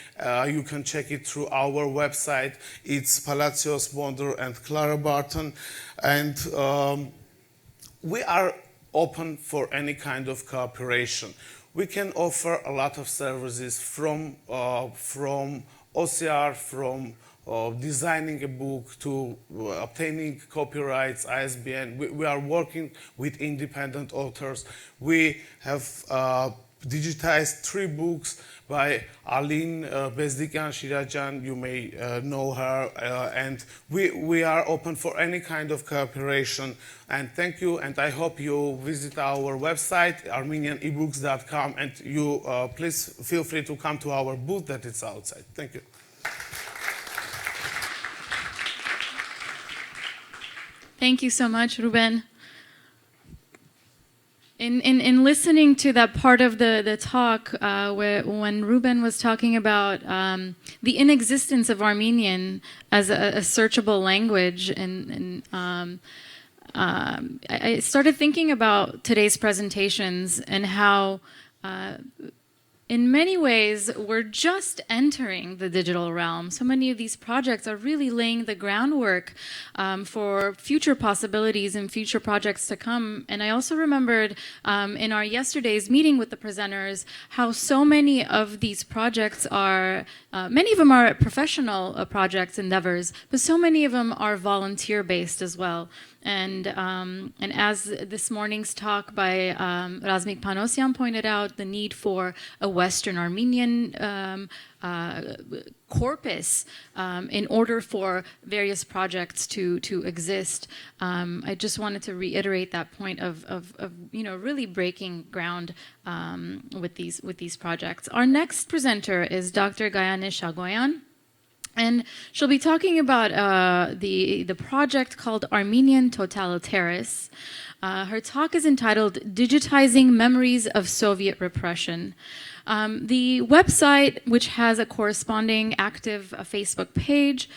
You can check it through our website. It's Palacios Bonder and Clara Barton. And we are open for any kind of cooperation. We can offer a lot of services from OCR, from designing a book to obtaining copyrights, ISBN. We are working with independent authors. We have digitized 3 books by Aline Bezdikan Shirajan, you may know her, and we are open for any kind of cooperation. And thank you, and I hope you visit our website, armenianebooks.com, and you please feel free to come to our booth that is outside. Thank you. Thank you so much, Ruben. In listening to that part of the talk, when Ruben was talking about the inexistence of Armenian as a searchable language, and I started thinking about today's presentations and how in many ways, we're just entering the digital realm. So many of these projects are really laying the groundwork for future possibilities and future projects to come. And I also remembered in our yesterday's meeting with the presenters how so many of these projects are, many of them are professional projects, endeavors, but so many of them are volunteer-based as well. And as this morning's talk by Razmik Panosyan pointed out, the need for a Western Armenian corpus in order for various projects to exist. I just wanted to reiterate that point of really breaking ground with these projects. Our next presenter is Dr. Gayane Shagoyan. And she'll be talking about the project called Armenian Totalitaris. Her talk is entitled Digitizing Memories of Soviet Repression. The website, which has a corresponding active Facebook page,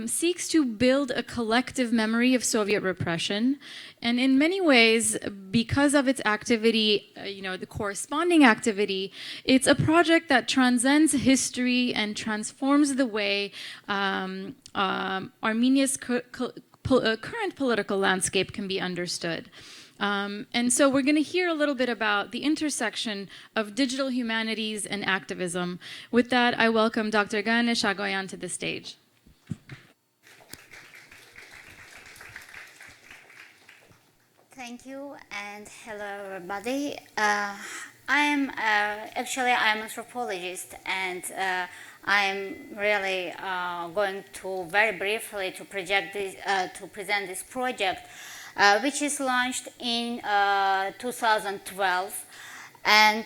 seeks to build a collective memory of Soviet repression. And in many ways, because of its activity, the corresponding activity, it's a project that transcends history and transforms the way Armenia's current political landscape can be understood. And so we're going to hear a little bit about the intersection of digital humanities and activism. With that, I welcome Dr. Gayane Shagoyan to the stage. Thank you, and hello everybody. I'm an anthropologist, and I'm really going to very briefly to present this project, which is launched in 2012, and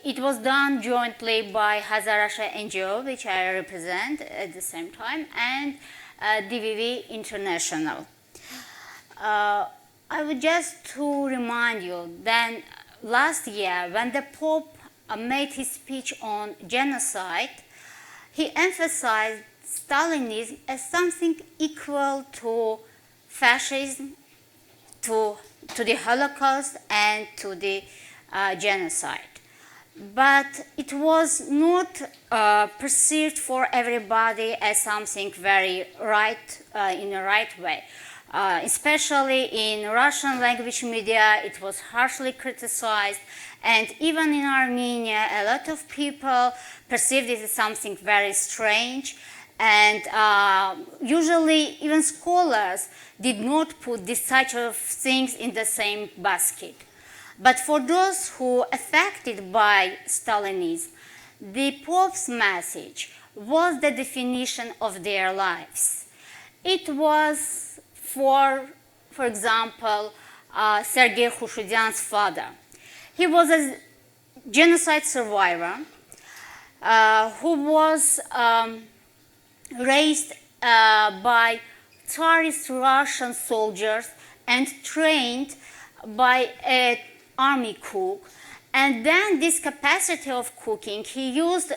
it was done jointly by Hazarasha NGO, which I represent at the same time, and DVV International. I would just to remind you that last year, when the Pope made his speech on genocide, he emphasized Stalinism as something equal to fascism, to the Holocaust, and to the genocide. But it was not perceived for everybody as something very right, in the right way. Especially in Russian language media, it was harshly criticized, and even in Armenia, a lot of people perceived it as something very strange, and usually even scholars did not put this such of things in the same basket. But for those who were affected by Stalinism, the Pope's message was the definition of their lives. It was for example, Sergei Khushudyan's father. He was a genocide survivor who was raised by Tsarist Russian soldiers and trained by an army cook, And then this capacity of cooking he used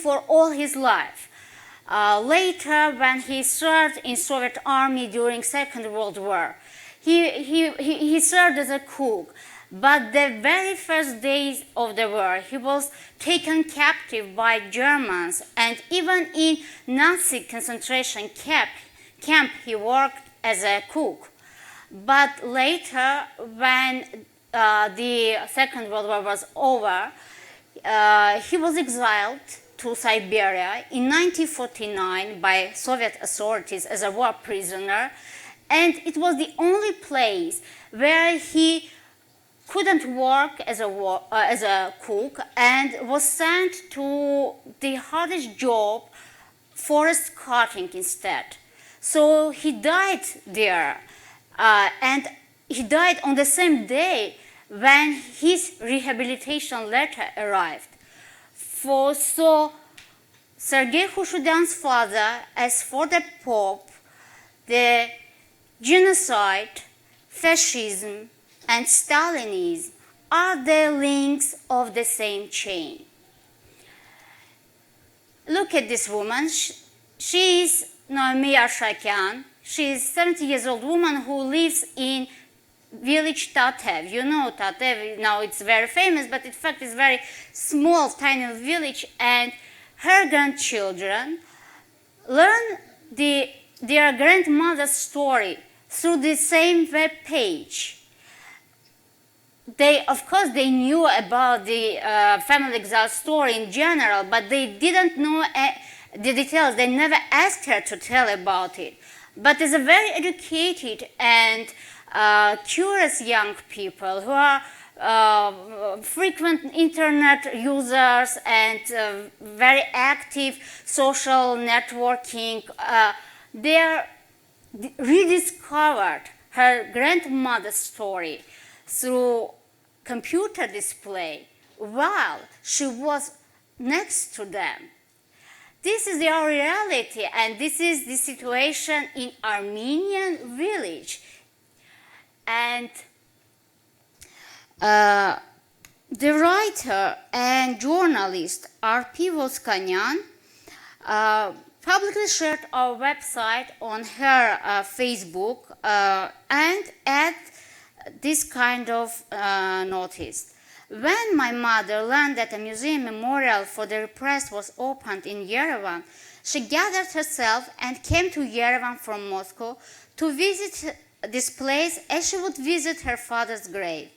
for all his life. Later, when he served in Soviet army during Second World War, he served as a cook. But the very first days of the war, he was taken captive by Germans, and even in Nazi concentration camp he worked as a cook. But later, when the Second World War was over, he was exiled to Siberia in 1949 by Soviet authorities as a war prisoner, and it was the only place where he couldn't work as a cook and was sent to the hardest job, forest cutting instead. So he died there, and he died on the same day when his rehabilitation letter arrived. So Sergei Khrushchev's father, as for the Pope, the genocide, fascism, and Stalinism are the links of the same chain. Look at this woman. She is Naomi Arshakyan. She is a 70 years old woman who lives in village Tatev. You know Tatev, now it's very famous, but in fact it's a very small, tiny village, and her grandchildren learn their grandmother's story through the same web page. Of course, they knew about the family exile story in general, but they didn't know the details. They never asked her to tell about it. But as a very educated and curious young people who are frequent internet users and very active social networking, they rediscovered her grandmother's story through computer display while she was next to them. This is their reality, and this is the situation in Armenian village. And the writer and journalist R.P. Volskanyan publicly shared our website on her Facebook and add this kind of notice. When my mother learned that a museum memorial for the repressed was opened in Yerevan, she gathered herself and came to Yerevan from Moscow to visit this place as she would visit her father's grave.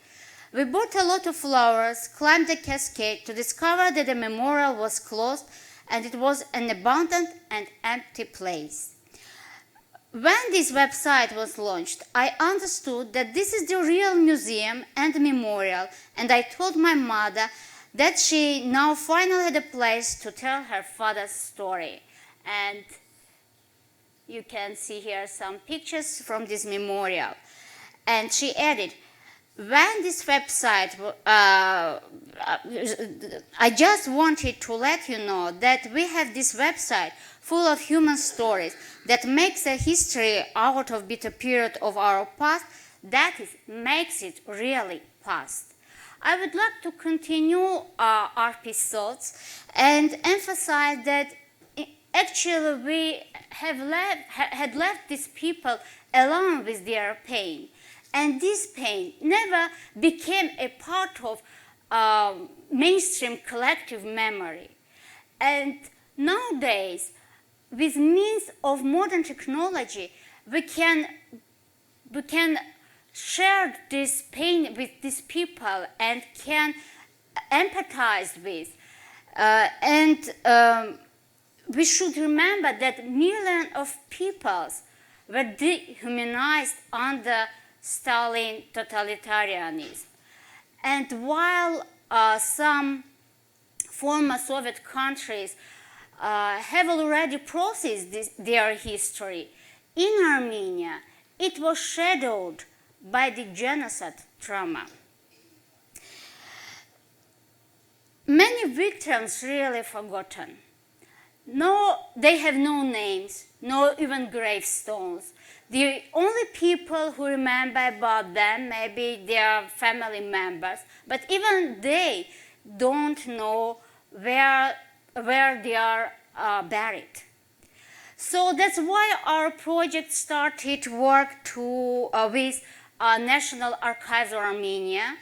We bought a lot of flowers, climbed the cascade to discover that the memorial was closed and it was an abandoned and empty place. When this website was launched, I understood that this is the real museum and memorial, and I told my mother that she now finally had a place to tell her father's story. And you can see here some pictures from this memorial. And she added, when this website, I just wanted to let you know that we have this website full of human stories that makes a history out of bitter period of our past, that is, makes it really past. I would like to continue RP's thoughts and emphasize that actually we had left these people alone with their pain. And this pain never became a part of mainstream collective memory. And nowadays, with means of modern technology, we can share this pain with these people and can empathize with. We should remember that millions of peoples were dehumanized under Stalin totalitarianism. And while some former Soviet countries have already processed their history, in Armenia it was shadowed by the genocide trauma. Many victims really forgotten. No, they have no names, no even gravestones. The only people who remember about them, maybe their family members, but even they don't know where they are buried. So that's why our project started work with National Archives of Armenia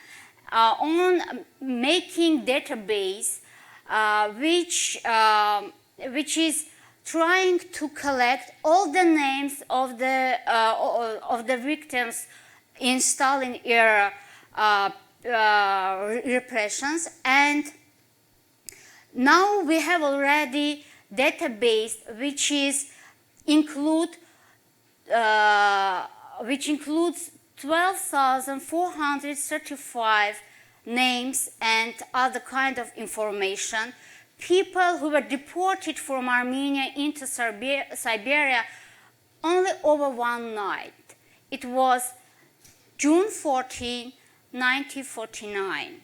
on making database which is trying to collect all the names of the victims in Stalin era repressions, and now we have already database which includes 12,435 names and other kind of information. People who were deported from Armenia into Siberia only over one night. It was June 14, 1949.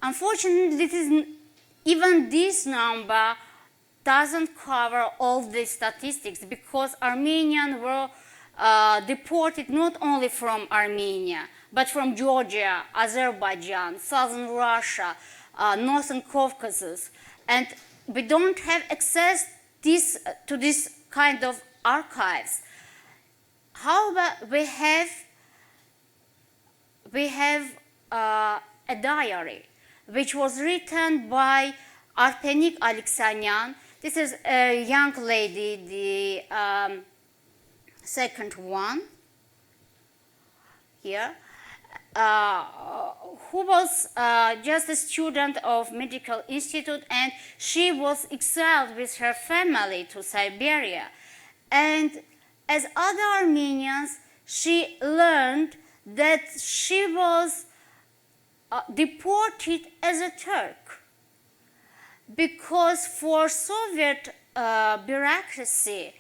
Unfortunately, even this number doesn't cover all the statistics, because Armenians were deported not only from Armenia, but from Georgia, Azerbaijan, southern Russia, northern Caucasus. And we don't have access to this kind of archives. However, we have a diary which was written by Arpenik Alexanyan. This is a young lady, the second one here, who was just a student of medical institute, and she was exiled with her family to Siberia. And as other Armenians, she learned that she was deported as a Turk, because for Soviet bureaucracy,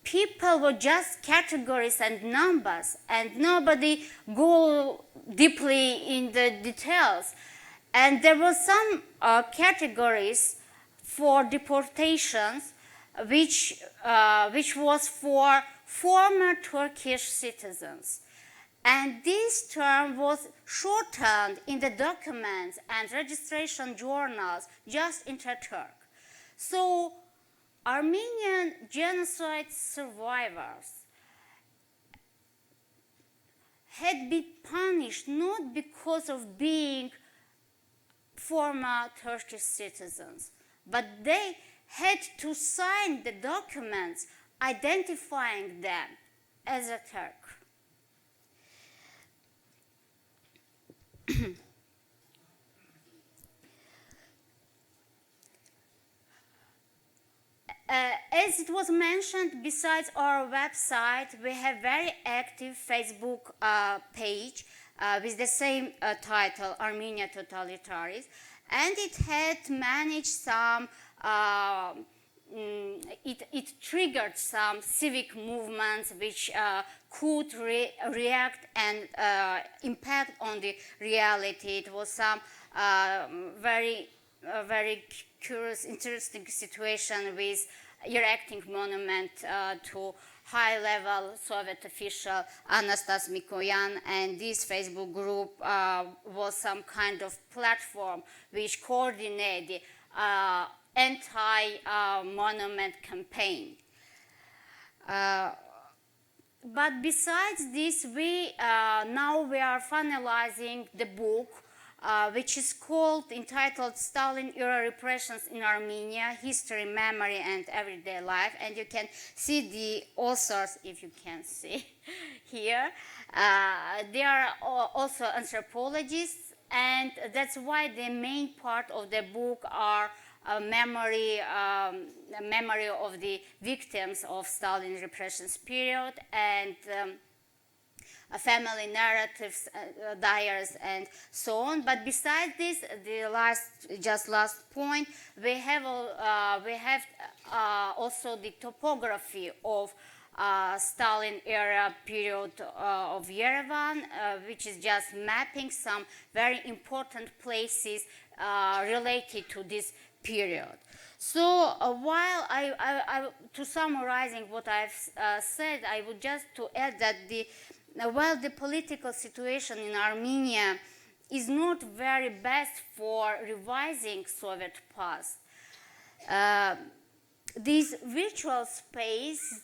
people were just categories and numbers, and nobody go deeply in the details. And there were some categories for deportations which was for former Turkish citizens. And this term was shortened in the documents and registration journals just into Turk. So Armenian genocide survivors had been punished not because of being former Turkish citizens, but they had to sign the documents identifying them as a Turk. As it was mentioned, besides our website, we have very active Facebook page with the same title, Armenia Totalitaries, and it had managed some, it triggered some civic movements which could react and impact on the reality. It was some very curious, interesting situation with erecting monument to high-level Soviet official Anastas Mikoyan, and this Facebook group was some kind of platform which coordinated the anti-monument campaign. But besides this, now we are finalizing the book which is entitled Stalin-Era Repressions in Armenia, History, Memory, and Everyday Life. And you can see the authors, if you can see here. They are also anthropologists, and that's why the main part of the book are memory of the victims of Stalin repressions period, and family narratives, diaries, and so on. But besides this, the last point, we have also the topography of Stalin era period of Yerevan, which is just mapping some very important places related to this period. So while to summarizing what I've said, I would just to add that while the political situation in Armenia is not very best for revising Soviet past, this virtual space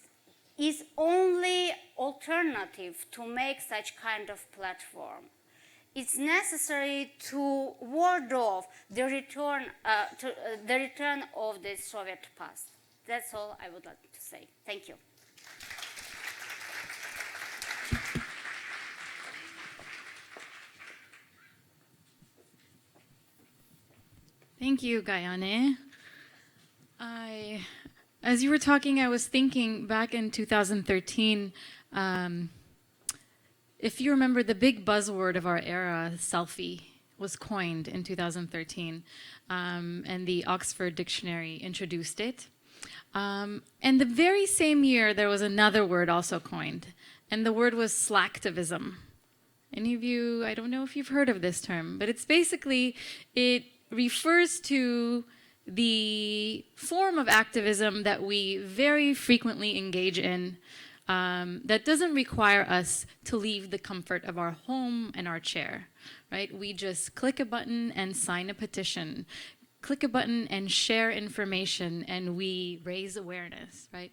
is only alternative to make such kind of platform. It's necessary to ward off the return of the Soviet past. That's all I would like to say. Thank you. Thank you, Gayane. As you were talking, I was thinking back in 2013, if you remember, the big buzzword of our era, selfie, was coined in 2013, and the Oxford Dictionary introduced it. And the very same year, there was another word also coined, and the word was slacktivism. Any of you, I don't know if you've heard of this term, but it's basically, it refers to the form of activism that we very frequently engage in that doesn't require us to leave the comfort of our home and our chair, right? We just click a button and sign a petition, click a button and share information, and we raise awareness, right?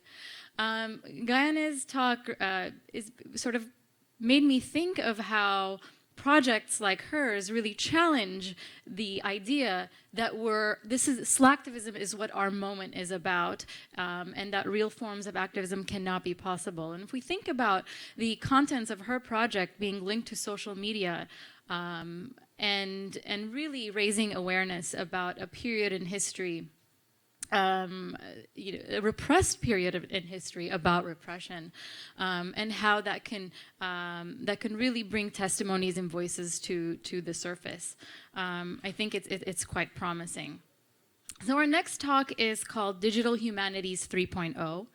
Gayane's talk is sort of made me think of how projects like hers really challenge the idea that slacktivism is what our moment is about, and that real forms of activism cannot be possible. And if we think about the contents of her project being linked to social media, and really raising awareness about a period in history, a repressed period in history about repression, and how that can really bring testimonies and voices to the surface. I think it's quite promising. So our next talk is called Digital Humanities 3.0.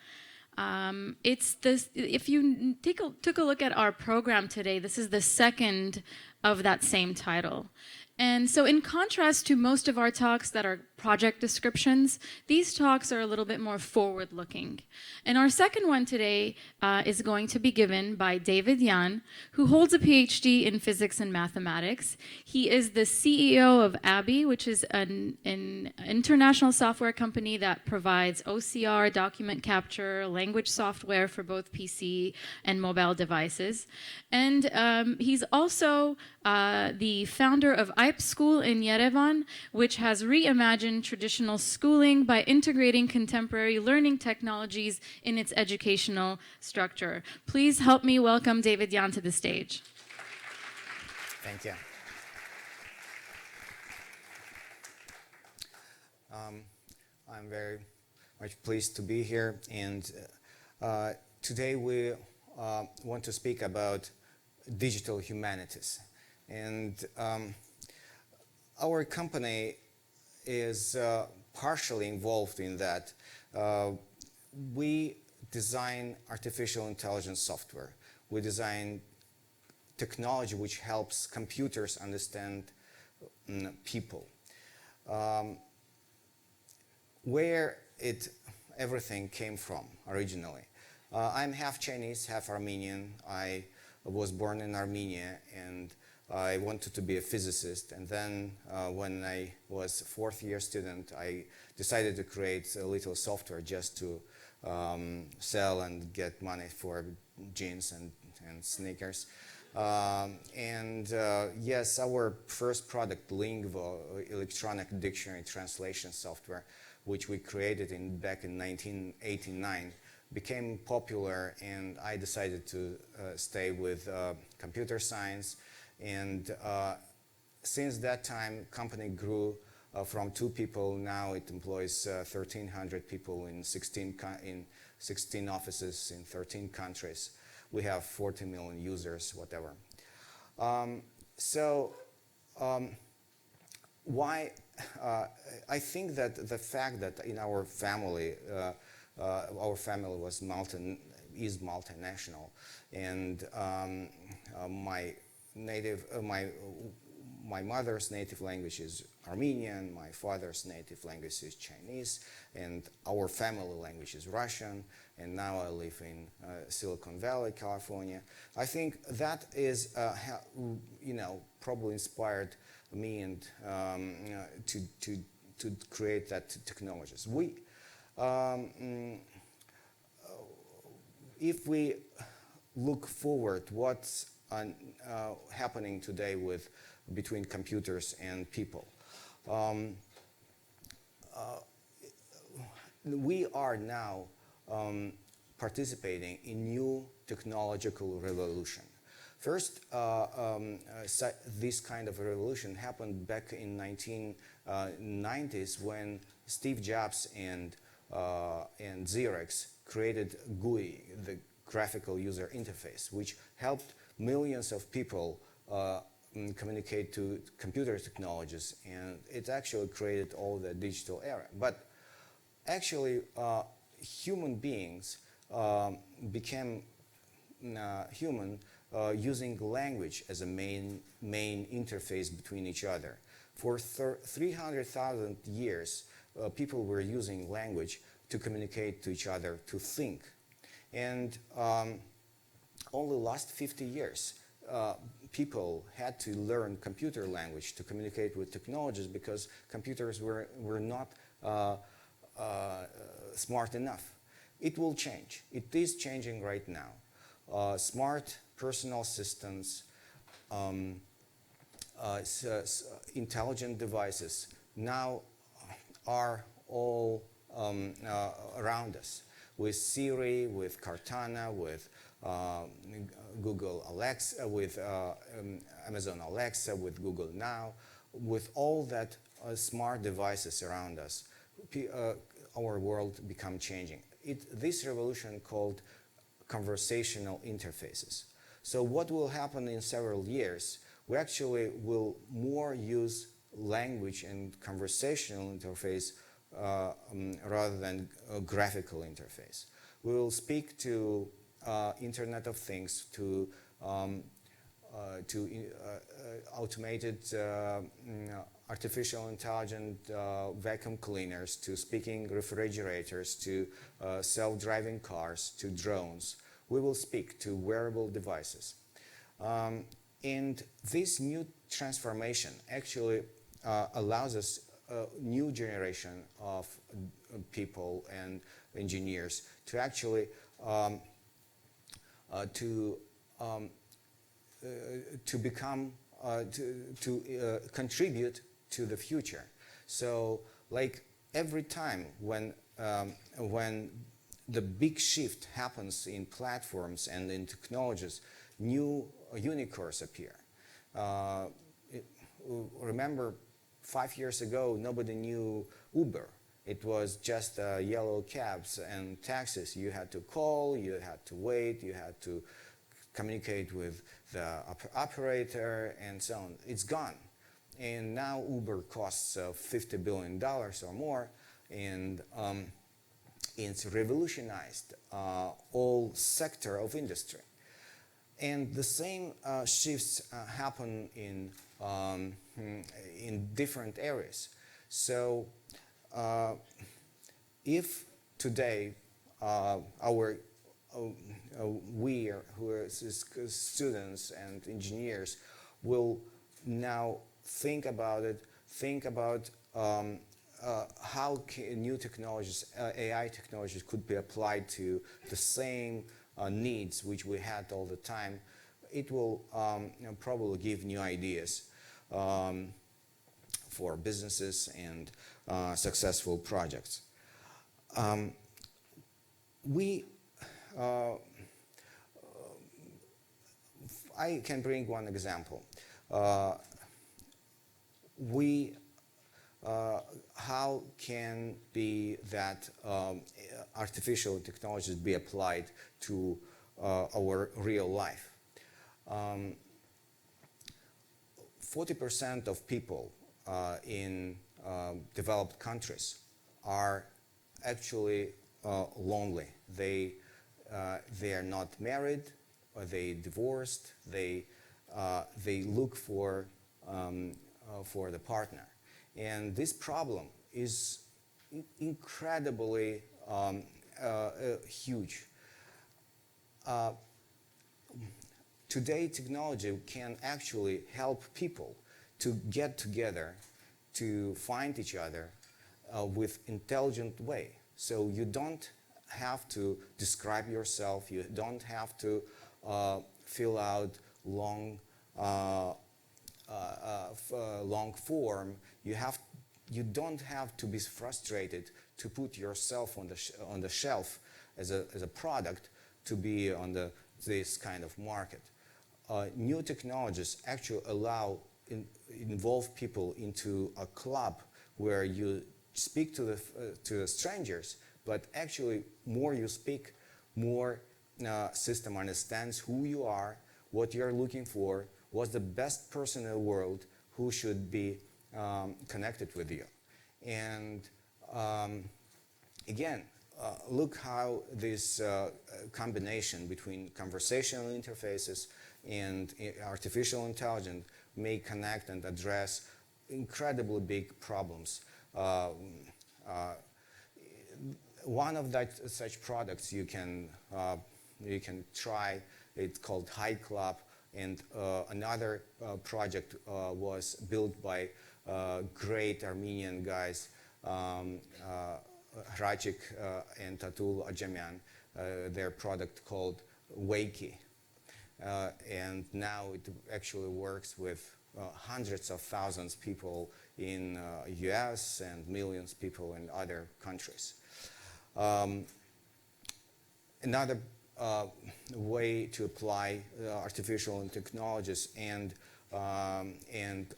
If you took a look at our program today, this is the second of that same title. And so in contrast to most of our talks that are project descriptions, these talks are a little bit more forward-looking. And our second one today is going to be given by David Yan, who holds a PhD in physics and mathematics. He is the CEO of Abby, which is an international software company that provides OCR, document capture, language software for both PC and mobile devices. And he's also the founder of IPE School in Yerevan, which has reimagined traditional schooling by integrating contemporary learning technologies in its educational structure. Please help me welcome David Yan to the stage. Thank you. I'm very much pleased to be here, and today we want to speak about digital humanities. And our company is partially involved in that. We design artificial intelligence software. We design technology which helps computers understand people. Where everything came from originally. I'm half Chinese, half Armenian. I was born in Armenia, and I wanted to be a physicist, and then when I was a fourth-year student, I decided to create a little software just to sell and get money for jeans and sneakers. Yes, our first product, Lingvo, electronic dictionary translation software, which we created back in 1989, became popular, and I decided to stay with computer science. And since that time, company grew from 2 people. Now it employs 1,300 people in 16 offices in 13 countries. We have 40 million users, whatever. Why? I think that the fact that in our family was multinational, and my my mother's native language is Armenian, my father's native language is Chinese, and our family language is Russian, and now I live in Silicon Valley, California. I think that is, probably inspired me and to create that technologies. If we look forward, what's happening today between computers and people? We are now participating in new technological revolution. First, this kind of revolution happened back in 1990s when Steve Jobs and Xerox created GUI, the graphical user interface, which helped millions of people communicate to computer technologies, and it actually created all the digital era. But actually, human beings became human using language as a main interface between each other. For 300,000 years, people were using language to communicate to each other, to think. And only last 50 years, people had to learn computer language to communicate with technologies because computers were not smart enough. It will change. It is changing right now. Smart personal assistants, intelligent devices now are all around us. With Siri, with Cortana, with Google Alexa, with Amazon Alexa, with Google Now, with all that smart devices around us, our world become changing. This revolution called conversational interfaces. So what will happen in several years? We actually will more use language and conversational interface rather than a graphical interface. We will speak to Internet of Things, to automated artificial intelligent vacuum cleaners, to speaking refrigerators, to self-driving cars, to drones. We will speak to wearable devices. And this new transformation actually allows us a new generation of people and engineers to actually contribute to the future. So, like every time when the big shift happens in platforms and in technologies, new unicorns appear. Remember, 5 years ago, nobody knew Uber. It was just yellow cabs and taxis. You had to call, you had to wait, you had to communicate with the operator, and so on. It's gone. And now Uber costs $50 billion or more, and it's revolutionized all sector of industry. And the same shifts happen in different areas. So if today we who are students and engineers will now think about how new technologies, AI technologies, could be applied to the same needs which we had all the time, it will probably give new ideas for businesses and successful projects. I can bring one example. How can be that artificial technologies be applied to our real life? 40% of people in developed countries are actually lonely. They are not married, or they divorced. They look for for the partner. And this problem is incredibly huge. Today, technology can actually help people to get together, to find each other with intelligent way. So you don't have to describe yourself. You don't have to fill out long form. You don't have to be frustrated to put yourself on the shelf as a product to be on this kind of market. New technologies actually involve people into a club where you speak to the strangers, but actually more you speak, more system understands who you are, what you're looking for, what's the best person in the world who should be connected with you. And again, look how this combination between conversational interfaces and artificial intelligence may connect and address incredibly big problems. One of such products you can try, it's called High Club, and another project was built by great Armenian guys, Hrachik and Tatul Ajamyan, their product called Wakey. And now it actually works with hundreds of thousands of people in US and millions of people in other countries. Another way to apply artificial technologies and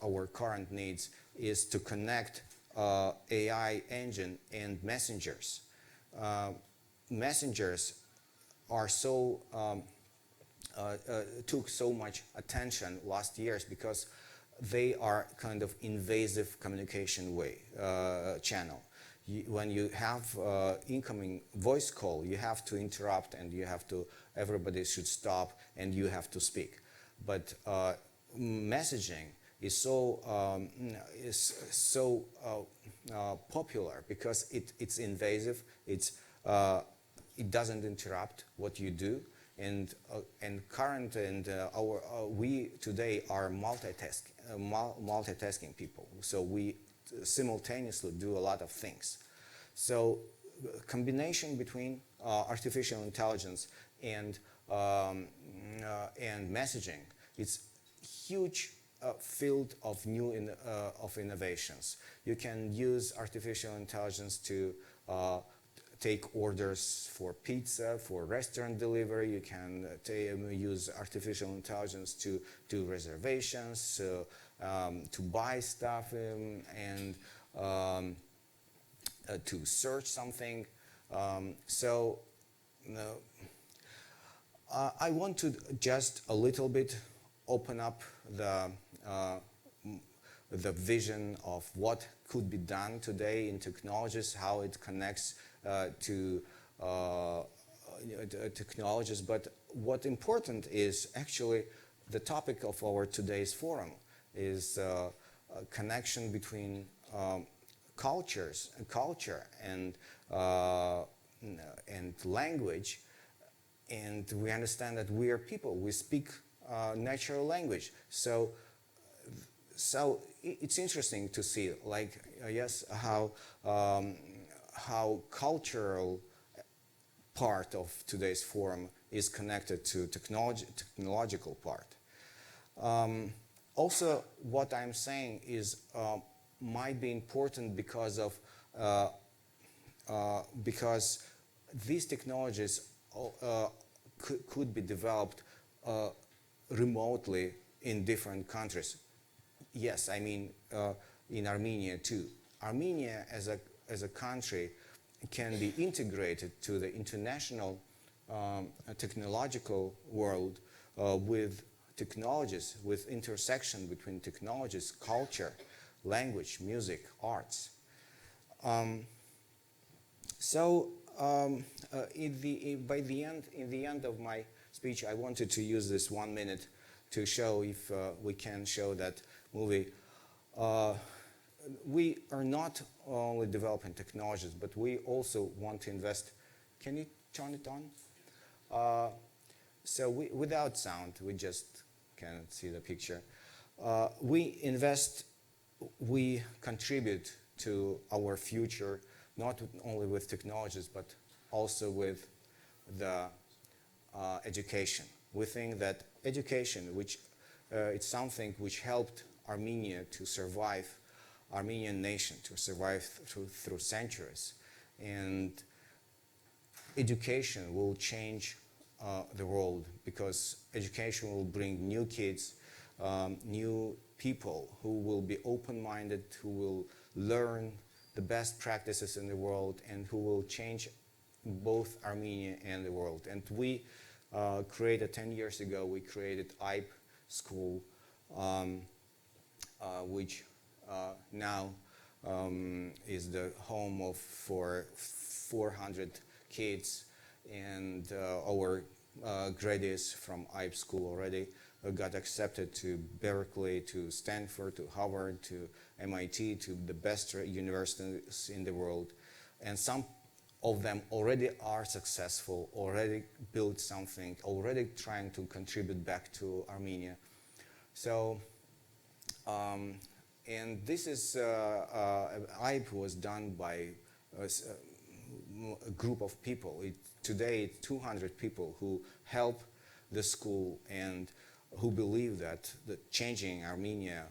our current needs is to connect AI engine and messengers. Messengers are took so much attention last years because they are kind of invasive communication channel. When you have incoming voice call, you have to interrupt and everybody should stop and you have to speak. But messaging is so popular because it's invasive. It doesn't interrupt what you do, and we today are multitasking people. So we simultaneously do a lot of things. So combination between artificial intelligence and messaging, it's huge field of of innovations. You can use artificial intelligence to take orders for pizza, for restaurant delivery. You can use artificial intelligence to do reservations, to buy stuff, and to search something. I want to just a little bit open up the vision of what could be done today in technologies, how it connects to technologies. But what important is actually the topic of our today's forum is a connection between culture and language. And we understand that we are people. We speak natural language. So it's interesting to see, how cultural part of today's forum is connected to technological part. Also, what I'm saying is might be important because these technologies could be developed remotely in different countries. Yes, I mean in Armenia too. Armenia as a country can be integrated to the international technological world with technologies, with intersection between technologies, culture, language, music, arts. In the end of my speech, I wanted to use this 1 minute to show if we can show that movie. We are not only developing technologies, but we also want to invest. Can you turn it on? So without sound, we just cannot see the picture. We invest, we contribute to our future, not only with technologies, but also with the education. We think that education, which it's something which helped Armenia to survive, Armenian nation to survive through centuries, and education will change the world, because education will bring new kids, new people who will be open-minded, who will learn the best practices in the world, and who will change both Armenia and the world. And we created 10 years ago, we created IPE School, which now is the home for 400 kids, and our graduates from IPE School already got accepted to Berkeley, to Stanford, to Harvard, to MIT, to the best universities in the world. And some of them already are successful, already built something, already trying to contribute back to Armenia. So, and this is, IPE was done by a group of people. Today, it's 200 people who help the school and who believe that the changing Armenia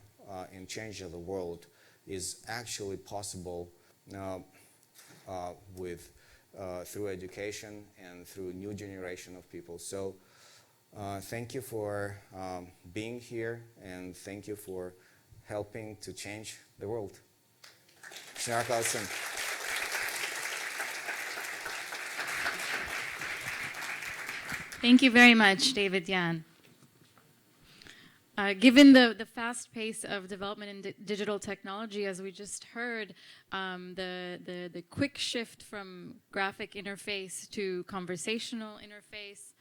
and changing the world is actually possible through education and through new generation of people. So thank you for being here, and thank you for helping to change the world. Thank you very much, David Yan. Given the fast pace of development in digital technology, as we just heard, the quick shift from graphic interface to conversational interface,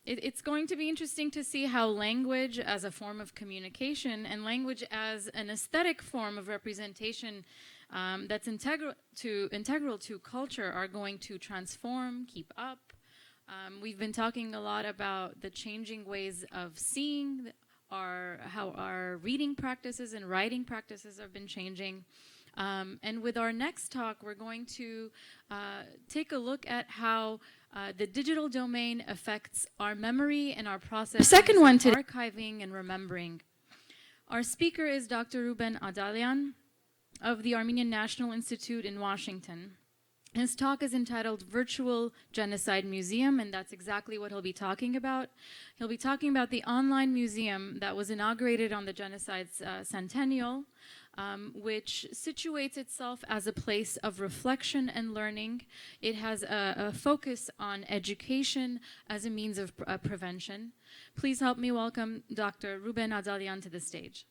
it's going to be interesting to see how language as a form of communication and language as an aesthetic form of representation that's integral to culture are going to transform, keep up. We've been talking a lot about the changing ways of seeing, how our reading practices and writing practices have been changing. And with our next talk, we're going to take a look at how the digital domain affects our memory and our process of archiving and remembering. Our speaker is Dr. Ruben Adalian of the Armenian National Institute in Washington. His talk is entitled Virtual Genocide Museum, and that's exactly what he'll be talking about. He'll be talking about the online museum that was inaugurated on the genocide's centennial, which situates itself as a place of reflection and learning. It has a focus on education as a means of prevention. Please help me welcome Dr. Ruben Adalian to the stage.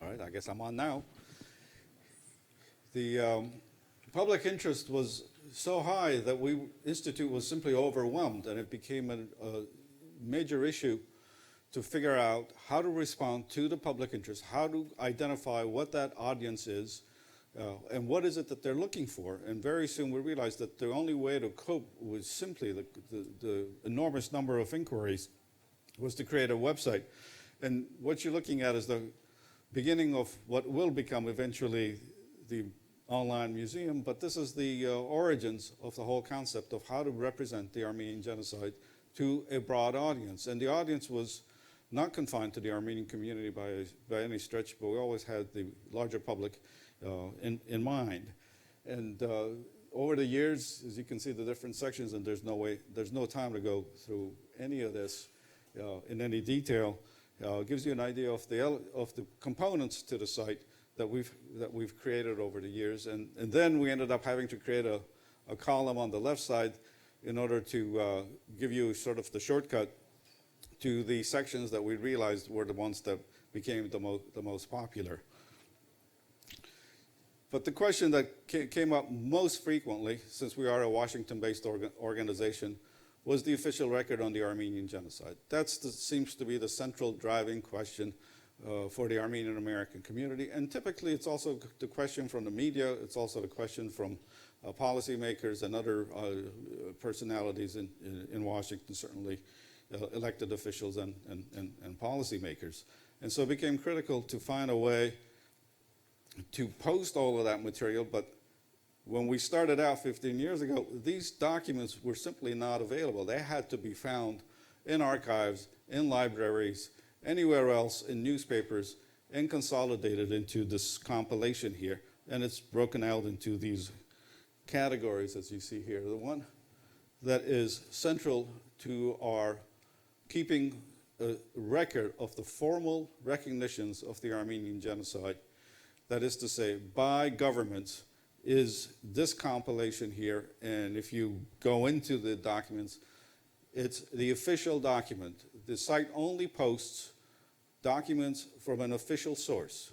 All right, I guess I'm on now. The public interest was so high that Institute was simply overwhelmed, and it became a major issue to figure out how to respond to the public interest, how to identify what that audience is, and what is it that they're looking for. And very soon we realized that the only way to cope was simply the enormous number of inquiries was to create a website. And what you're looking at is the beginning of what will become eventually the online museum, but this is the origins of the whole concept of how to represent the Armenian genocide to a broad audience. And the audience was not confined to the Armenian community by any stretch, but we always had the larger public in mind. And over the years, as you can see the different sections, and there's no time to go through any of this in any detail, gives you an idea of the components to the site that we've created over the years. And then we ended up having to create a column on the left side in order to give you sort of the shortcut to the sections that we realized were the ones that became the most popular. But the question that came up most frequently, since we are a Washington-based organization, was the official record on the Armenian genocide. That seems to be the central driving question for the Armenian American community. And typically it's also the question from the media, it's also the question from policymakers and other personalities in Washington, certainly elected officials and policymakers. And so it became critical to find a way to post all of that material, but when we started out 15 years ago, these documents were simply not available. They had to be found in archives, in libraries, anywhere else, in newspapers, and consolidated into this compilation here. And it's broken out into these categories, as you see here. The one that is central to our keeping a record of the formal recognitions of the Armenian genocide, that is to say, by governments, is this compilation here. And if you go into the documents, it's the official document. The site only posts documents from an official source,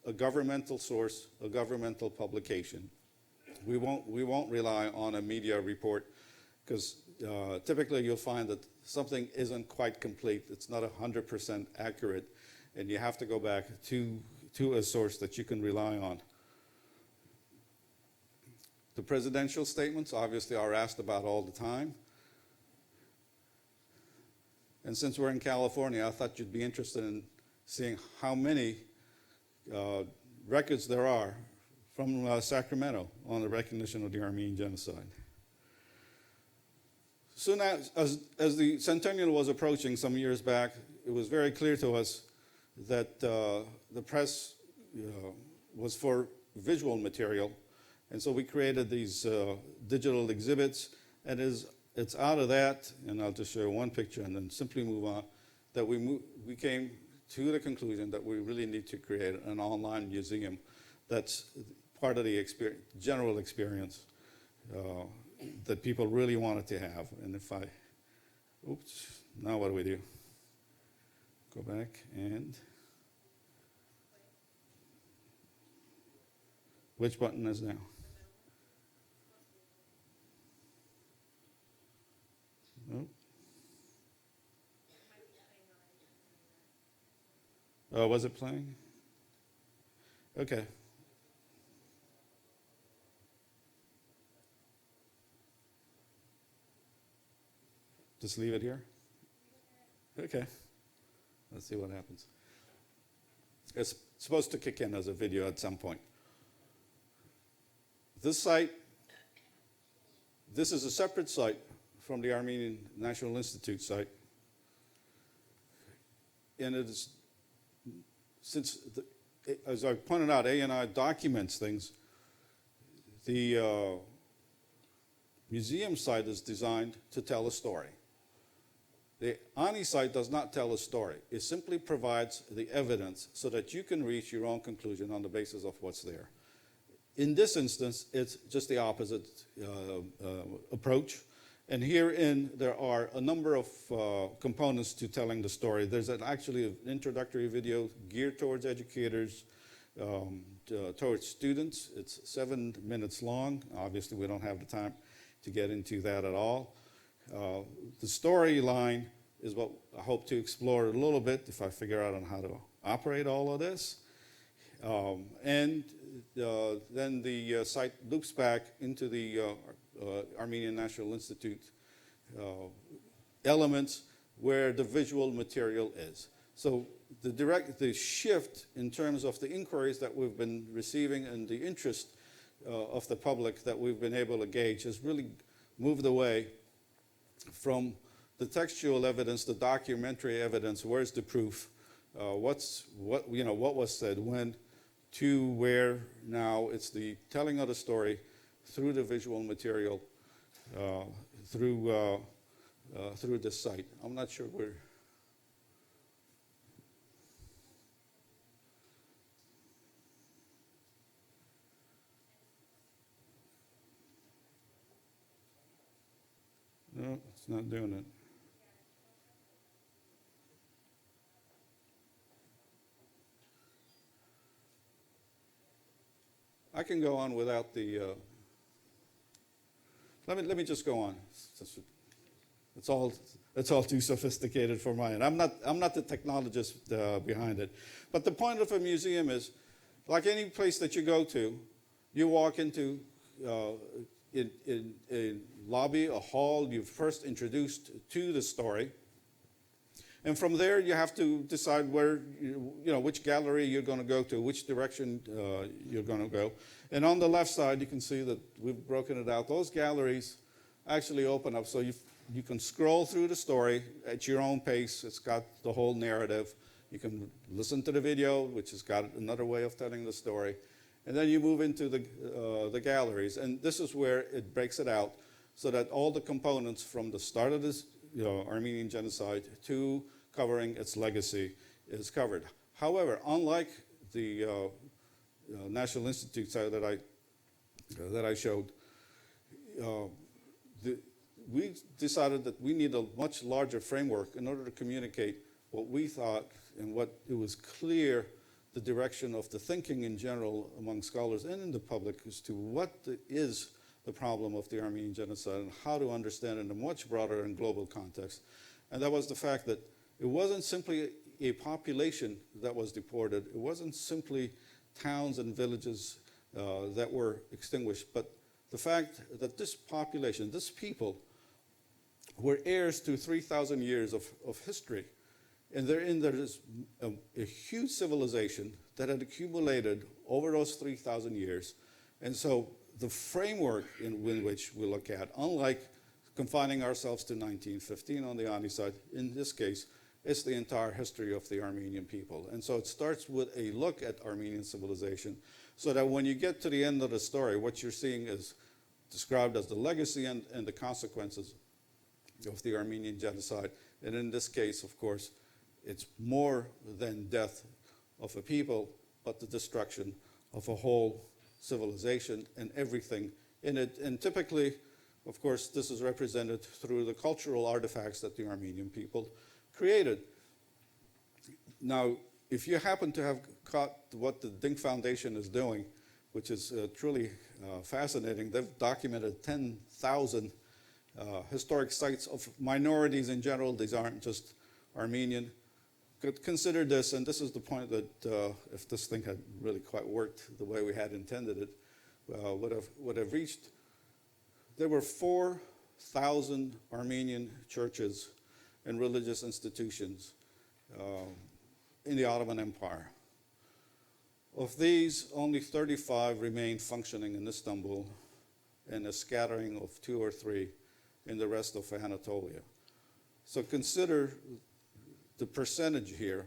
a governmental source, a governmental publication. We won't rely on a media report, because typically you'll find that something isn't quite complete. It's not 100% accurate, and you have to go back to a source that you can rely on. The presidential statements obviously are asked about all the time. And since we're in California, I thought you'd be interested in seeing how many records there are from Sacramento on the recognition of the Armenian genocide. Soon as the centennial was approaching some years back, it was very clear to us that the press was for visual material. And so we created these digital exhibits, and it's out of that, and I'll just show you one picture and then simply move on, that we came to the conclusion that we really need to create an online museum that's part of the general experience that people really wanted to have. And if I, oops, now what do we do? Go back and, which button is now? Oh. Oh, was it playing? Okay. Just leave it here? Okay. Let's see what happens. It's supposed to kick in as a video at some point. This site, this is a separate site from the Armenian National Institute site. And it is, since, as I pointed out, ANI documents things, the museum site is designed to tell a story. The ANI site does not tell a story. It simply provides the evidence so that you can reach your own conclusion on the basis of what's there. In this instance, it's just the opposite approach. And herein, there are a number of components to telling the story. There's actually an introductory video geared towards educators, towards students. It's 7 minutes long. Obviously, we don't have the time to get into that at all. The storyline is what I hope to explore a little bit if I figure out on how to operate all of this. And then the site loops back into the Armenian National Institute elements where the visual material is. So the shift in terms of the inquiries that we've been receiving and the interest of the public that we've been able to gauge has really moved away from the textual evidence, the documentary evidence, where's the proof, what was said when, to where now it's the telling of the story through the visual material, through this site. I'm not sure where. It's not doing it. I can go on without the. Let me just go on. It's all too sophisticated for mine. I'm not the technologist behind it, but the point of a museum is, like any place that you go to, you walk into in a lobby, a hall. You're first introduced to the story. And from there, you have to decide where, which gallery you're going to go to, which direction you're going to go. And on the left side, you can see that we've broken it out. Those galleries actually open up, so you can scroll through the story at your own pace. It's got the whole narrative. You can listen to the video, which has got another way of telling the story. And then you move into the galleries. And this is where it breaks it out so that all the components from the start of this Armenian genocide to covering its legacy is covered. However, unlike the National Institute that I showed, we decided that we need a much larger framework in order to communicate what we thought and what it was clear the direction of the thinking in general among scholars and in the public as to what is the problem of the Armenian genocide and how to understand it in a much broader and global context. And that was the fact that it wasn't simply a population that was deported. It wasn't simply towns and villages that were extinguished, but the fact that this population, this people, were heirs to 3,000 years of history. And therein there is a huge civilization that had accumulated over those 3,000 years. And so the framework in which we look at, unlike confining ourselves to 1915 on the Ani side, in this case, it's the entire history of the Armenian people. And so it starts with a look at Armenian civilization, so that when you get to the end of the story, what you're seeing is described as the legacy and the consequences of the Armenian genocide. And in this case, of course, it's more than death of a people, but the destruction of a whole civilization and everything in it. And typically, of course, this is represented through the cultural artifacts that the Armenian people created. Now, if you happen to have caught what the Dink Foundation is doing, which is truly fascinating, they've documented 10,000 historic sites of minorities in general. These aren't just Armenian. Consider this, and this is the point that if this thing had really quite worked the way we had intended it, would have reached. There were 4,000 Armenian churches and religious institutions in the Ottoman Empire. Of these, only 35 remained functioning in Istanbul, and a scattering of 2 or 3 in the rest of Anatolia. So consider the percentage here.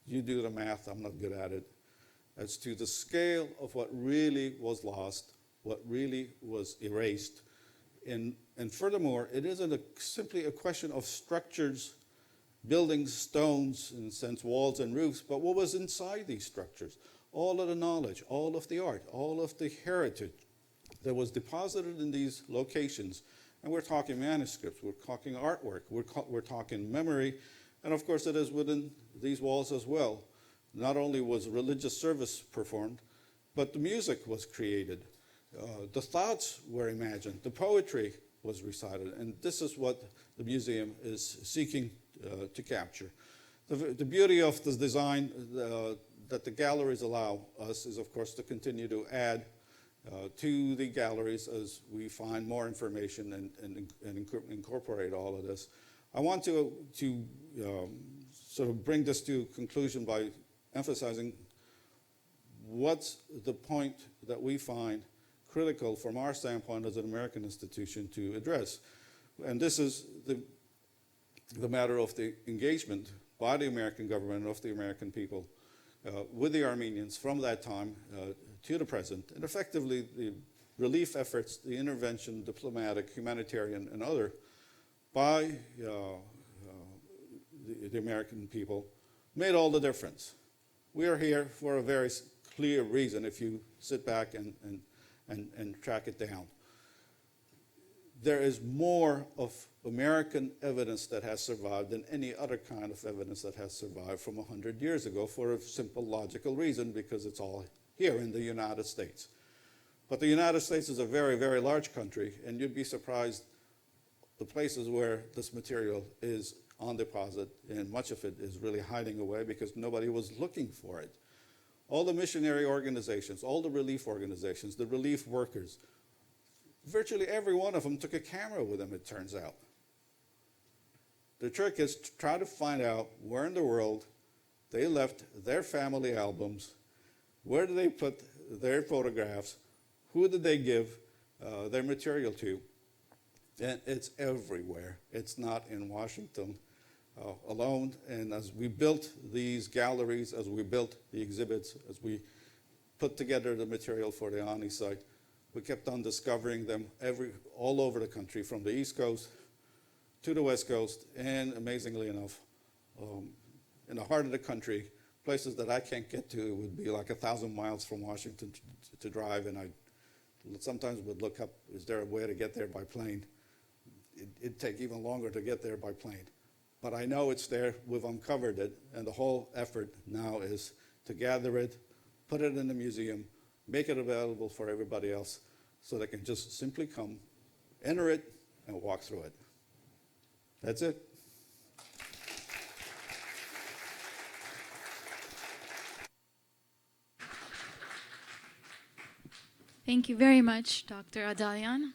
You do the math, I'm not good at it, as to the scale of what really was lost, what really was erased. And furthermore, it isn't simply a question of structures, buildings, stones, in a sense, walls and roofs, but what was inside these structures. All of the knowledge, all of the art, all of the heritage that was deposited in these locations. And we're talking manuscripts, we're talking artwork, we're talking memory, and of course it is within these walls as well. Not only was religious service performed, but the music was created. The thoughts were imagined, the poetry was recited, and this is what the museum is seeking to capture. The beauty of this design that the galleries allow us is, of course, to continue to add to the galleries as we find more information and incorporate all of this. I want to sort of bring this to conclusion by emphasizing what's the point that we find critical from our standpoint as an American institution to address. And this is the matter of the engagement by the American government and of the American people with the Armenians from that time to the present, and effectively the relief efforts, the intervention, diplomatic, humanitarian, and other, by the American people made all the difference. We are here for a very clear reason if you sit back and track it down. there is more of American evidence that has survived than any other kind of evidence that has survived from 100 years ago for a simple logical reason, because it's all here in the United States. But the United States is a very, very large country, and you'd be surprised the places where this material is on deposit, and much of it is really hiding away because nobody was looking for it. All the missionary organizations, all the relief organizations, the relief workers, virtually every one of them took a camera with them, it turns out. The trick is to try to find out where in the world they left their family albums, where did they put their photographs, who did they give their material to, and it's everywhere. It's not in Washington alone, and as we built these galleries, as we built the exhibits, as we put together the material for the Ani site, we kept on discovering them all over the country, from the East Coast to the West Coast, and amazingly enough, in the heart of the country, places that I can't get to. It would be like 1,000 miles from Washington to drive, and I sometimes would look up, is there a way to get there by plane? It'd take even longer to get there by plane. But I know it's there, we've uncovered it, and the whole effort now is to gather it, put it in the museum, make it available for everybody else so they can just simply come, enter it, and walk through it. That's it. Thank you very much, Dr. Adalian.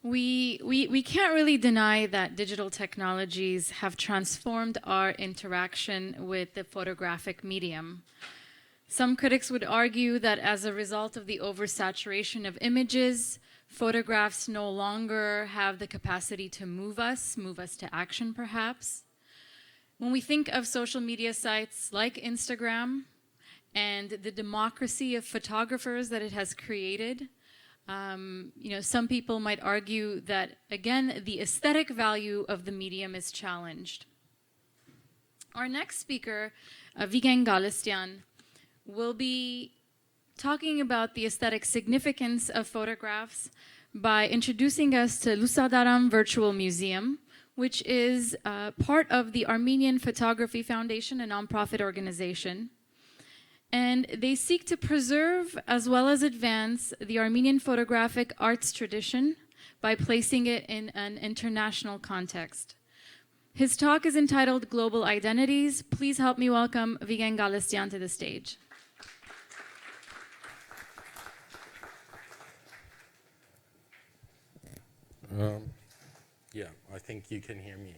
We can't really deny that digital technologies have transformed our interaction with the photographic medium. Some critics would argue that as a result of the oversaturation of images, photographs no longer have the capacity to move us to action perhaps. When we think of social media sites like Instagram and the democracy of photographers that it has created, some people might argue that, again, the aesthetic value of the medium is challenged. Our next speaker, Vigen Galistyan, will be talking about the aesthetic significance of photographs by introducing us to Lusadaran Virtual Museum, which is part of the Armenian Photography Foundation, a nonprofit organization. And they seek to preserve as well as advance the Armenian photographic arts tradition by placing it in an international context. His talk is entitled Global Identities. Please help me welcome Vigen Galistyan to the stage. Yeah, I think you can hear me.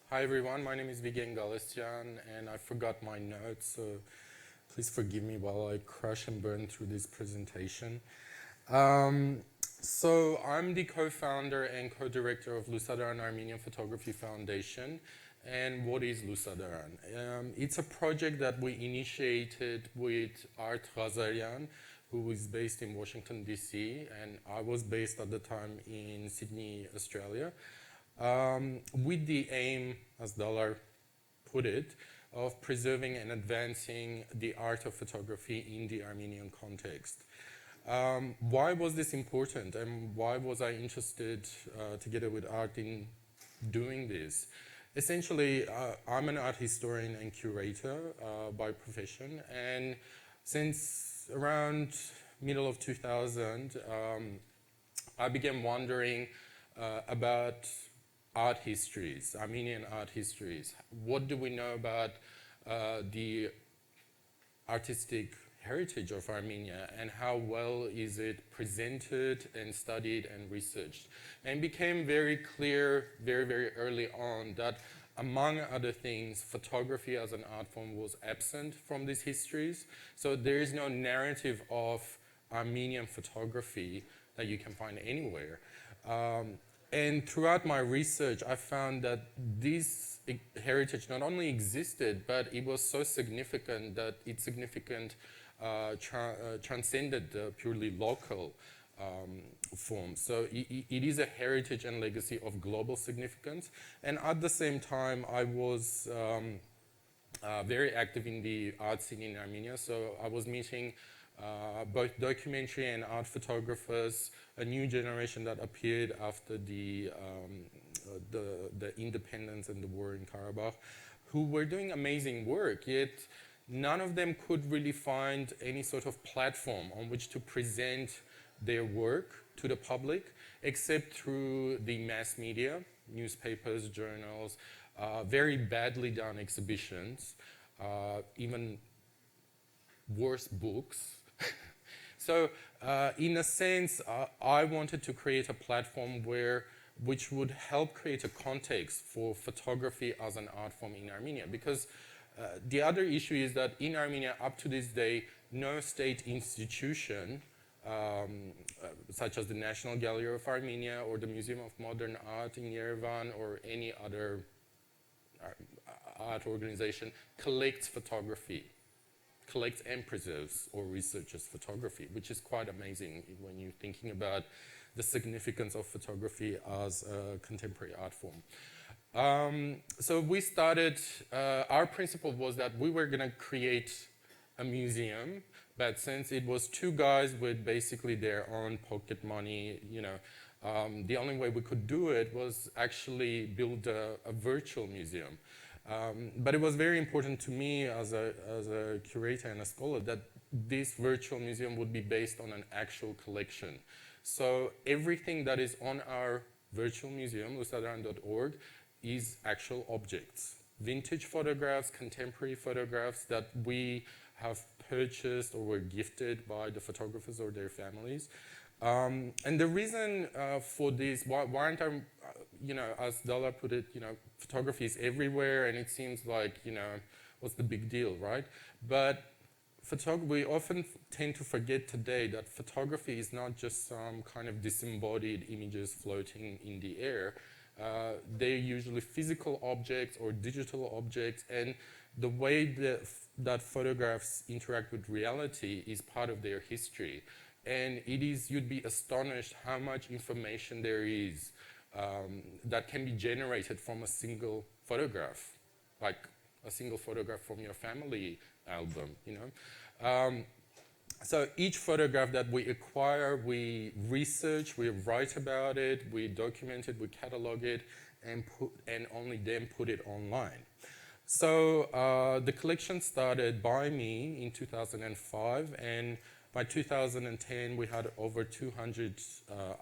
Hi everyone, my name is Vigen Galistyan, and I forgot my notes, so please forgive me while I crash and burn through this presentation. So I'm the co-founder and co-director of Lusadaran Armenian Photography Foundation. And what is Lusadaran? It's a project that we initiated with Art Ghazarian, who is based in Washington, D.C., and I was based at the time in Sydney, Australia, with the aim, as Dalar put it, of preserving and advancing the art of photography in the Armenian context. Why was this important, and why was I interested, together with Art, in doing this? Essentially, I'm an art historian and curator by profession, and since around middle of 2000, I began wondering about art histories, Armenian art histories. What do we know about the artistic heritage of Armenia, and how well is it presented and studied and researched? And it became very clear very, very early on that, among other things, photography as an art form was absent from these histories. So there is no narrative of Armenian photography that you can find anywhere. And throughout my research, I found that this heritage not only existed, but it was so significant that its significance transcended the purely local form. So it is a heritage and legacy of global significance. And at the same time, I was very active in the art scene in Armenia. So I was meeting both documentary and art photographers, a new generation that appeared after the independence and the war in Karabakh, who were doing amazing work, yet none of them could really find any sort of platform on which to present their work to the public, except through the mass media, newspapers, journals, very badly done exhibitions, even worse books. So in a sense, I wanted to create a platform which would help create a context for photography as an art form in Armenia. Because the other issue is that in Armenia, up to this day, no state institution, such as the National Gallery of Armenia or the Museum of Modern Art in Yerevan or any other art organization, collects photography, collects and preserves or researches photography, which is quite amazing when you're thinking about the significance of photography as a contemporary art form. So we started, our principle was that we were going to create a museum, but since it was two guys with basically their own pocket money, you know, the only way we could do it was actually build a virtual museum. But it was very important to me as a curator and a scholar that this virtual museum would be based on an actual collection. So everything that is on our virtual museum, lusadaran.org, is actual objects. Vintage photographs, contemporary photographs that we have purchased or were gifted by the photographers or their families. And the reason for this, why aren't our, you know, as Dala put it, you know, photography is everywhere and it seems like, you know, what's the big deal, right? But we often tend to forget today that photography is not just some kind of disembodied images floating in the air. They're usually physical objects or digital objects, and the way that photographs interact with reality is part of their history. And it is, you'd be astonished how much information there is that can be generated from a single photograph, like a single photograph from your family album, you know. So each photograph that we acquire, we research, we write about it, we document it, we catalog it, and only then put it online. So the collection started by me in 2005, and by 2010 we had over 200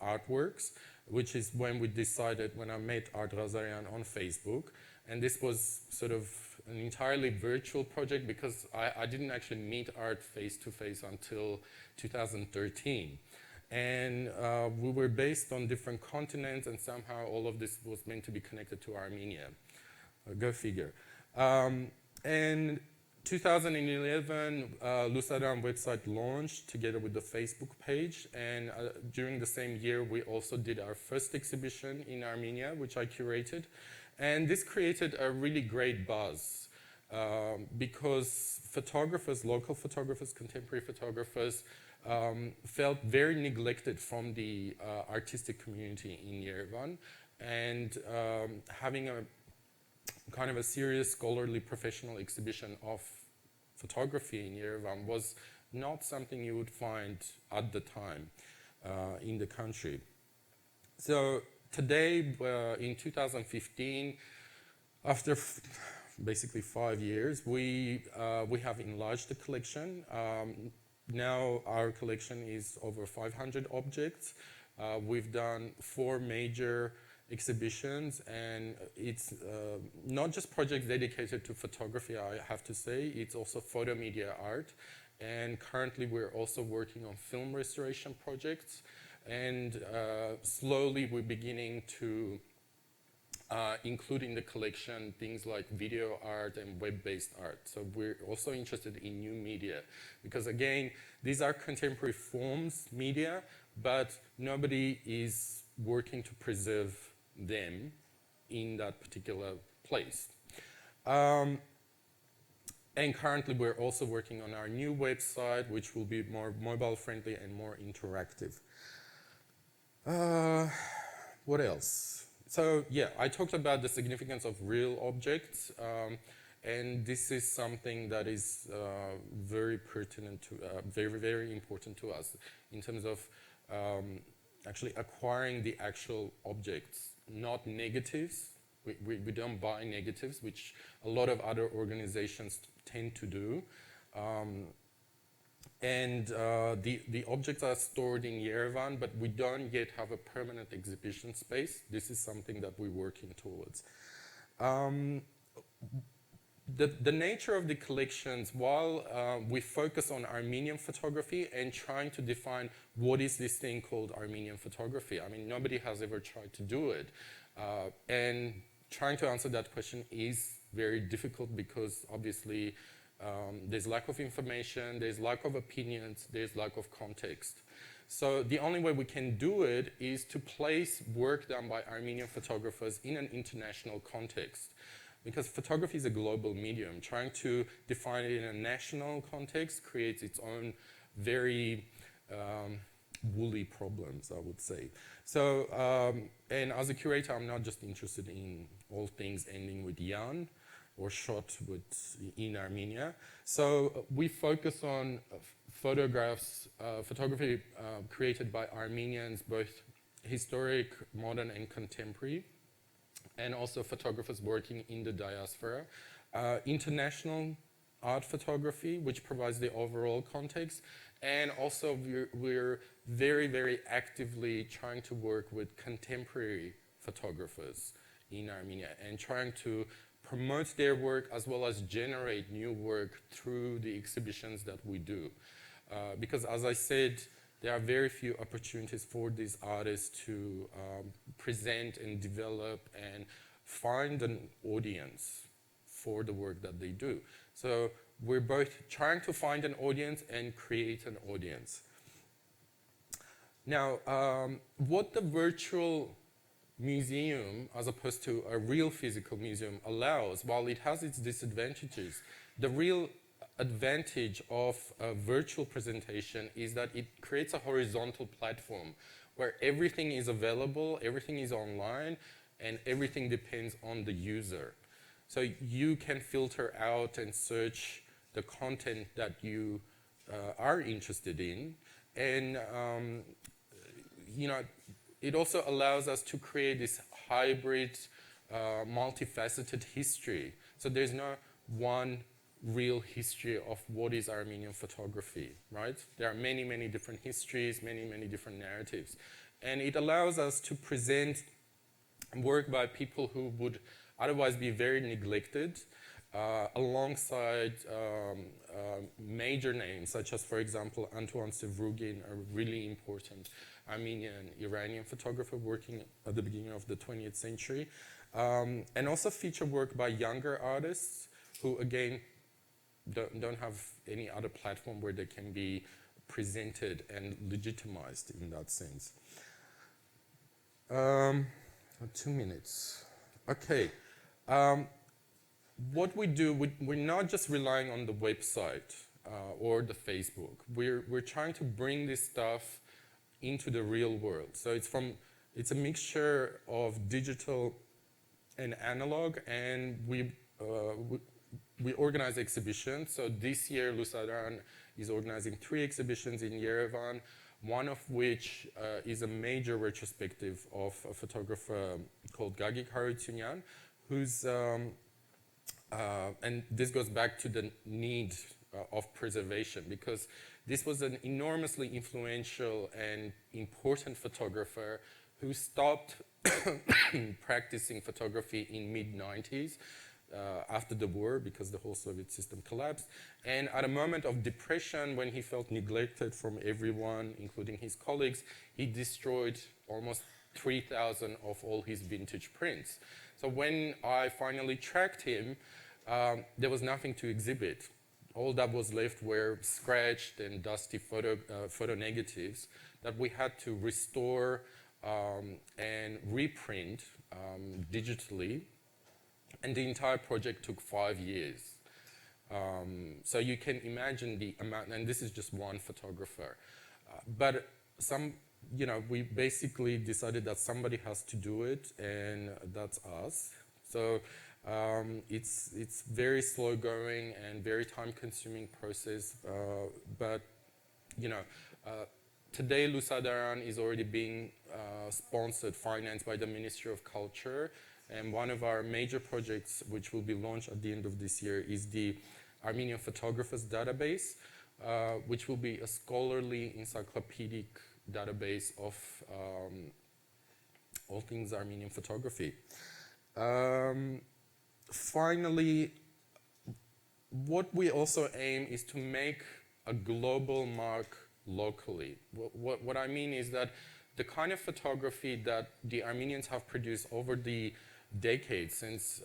artworks, which is when we decided, when I met Art Razarian on Facebook, and this was sort of an entirely virtual project because I didn't actually meet Art face-to-face until 2013. And we were based on different continents, and somehow all of this was meant to be connected to Armenia. Go figure. And 2011, Lusadaran website launched together with the Facebook page, and during the same year we also did our first exhibition in Armenia, which I curated. And this created a really great buzz because photographers, local photographers, contemporary photographers felt very neglected from the artistic community in Yerevan, and having a kind of a serious scholarly professional exhibition of photography in Yerevan was not something you would find at the time in the country. So today, in 2015, after basically 5 years, we have enlarged the collection. Now our collection is over 500 objects. We've done 4 major exhibitions, and it's not just projects dedicated to photography, I have to say, it's also photo media art. And currently we're also working on film restoration projects. And slowly we're beginning to include in the collection things like video art and web-based art. So we're also interested in new media because, again, these are contemporary forms, media, but nobody is working to preserve them in that particular place. And currently we're also working on our new website, which will be more mobile-friendly and more interactive. What else? So yeah, I talked about the significance of real objects, And this is something that is very pertinent to, very, very important to us in terms of actually acquiring the actual objects, not negatives. We don't buy negatives, which a lot of other organizations tend to do. The objects are stored in Yerevan, but we don't yet have a permanent exhibition space. This is something that we're working towards. The nature of the collections, while we focus on Armenian photography and trying to define what is this thing called Armenian photography. I mean, nobody has ever tried to do it. And trying to answer that question is very difficult because obviously there's lack of information, there's lack of opinions, there's lack of context. So the only way we can do it is to place work done by Armenian photographers in an international context. Because photography is a global medium. Trying to define it in a national context creates its own very woolly problems, I would say. So, and as a curator, I'm not just interested in all things ending with yan or shot in Armenia. So we focus on photography created by Armenians, both historic, modern, and contemporary, and also photographers working in the diaspora. International art photography, which provides the overall context, and also we're very, very actively trying to work with contemporary photographers in Armenia and trying to promote their work as well as generate new work through the exhibitions that we do. Because as I said, there are very few opportunities for these artists to present and develop and find an audience for the work that they do. So we're both trying to find an audience and create an audience. Now, what the virtual museum, as opposed to a real physical museum, allows, while it has its disadvantages, the real advantage of a virtual presentation is that it creates a horizontal platform where everything is available, everything is online, and everything depends on the user. So you can filter out and search the content that you are interested in, and it also allows us to create this hybrid, multifaceted history. So there's no one real history of what is Armenian photography, right? There are many, many different histories, many, many different narratives. And it allows us to present work by people who would otherwise be very neglected, alongside major names, such as, for example, Antoine Sevrugin, a really important Armenian Iranian photographer working at the beginning of the 20th century, and also feature work by younger artists who, again, don't have any other platform where they can be presented and legitimized in that sense. 2 minutes. Okay. What we do, we're not just relying on the website or the Facebook. We're trying to bring this stuff into the real world. So it's a mixture of digital and analog, and we organize exhibitions. So this year, Lusadan is organizing 3 exhibitions in Yerevan, one of which is a major retrospective of a photographer called Gagik Harutyunyan, who's, and this goes back to the need of preservation, because this was an enormously influential and important photographer who stopped practicing photography in mid-90s. After the war, because the whole Soviet system collapsed. And at a moment of depression, when he felt neglected from everyone, including his colleagues, he destroyed almost 3,000 of all his vintage prints. So when I finally tracked him, there was nothing to exhibit. All that was left were scratched and dusty photo negatives that we had to restore and reprint digitally. And the entire project took 5 years. So you can imagine the amount, and this is just one photographer. But we basically decided that somebody has to do it, and that's us. So It's very slow going and very time consuming process, but you know, today Lusadaran is already being sponsored, financed by the Ministry of Culture, and one of our major projects which will be launched at the end of this year is the Armenian Photographers Database, which will be a scholarly encyclopedic database of all things Armenian photography. Finally, what we also aim is to make a global mark locally. What I mean is that the kind of photography that the Armenians have produced over the decades since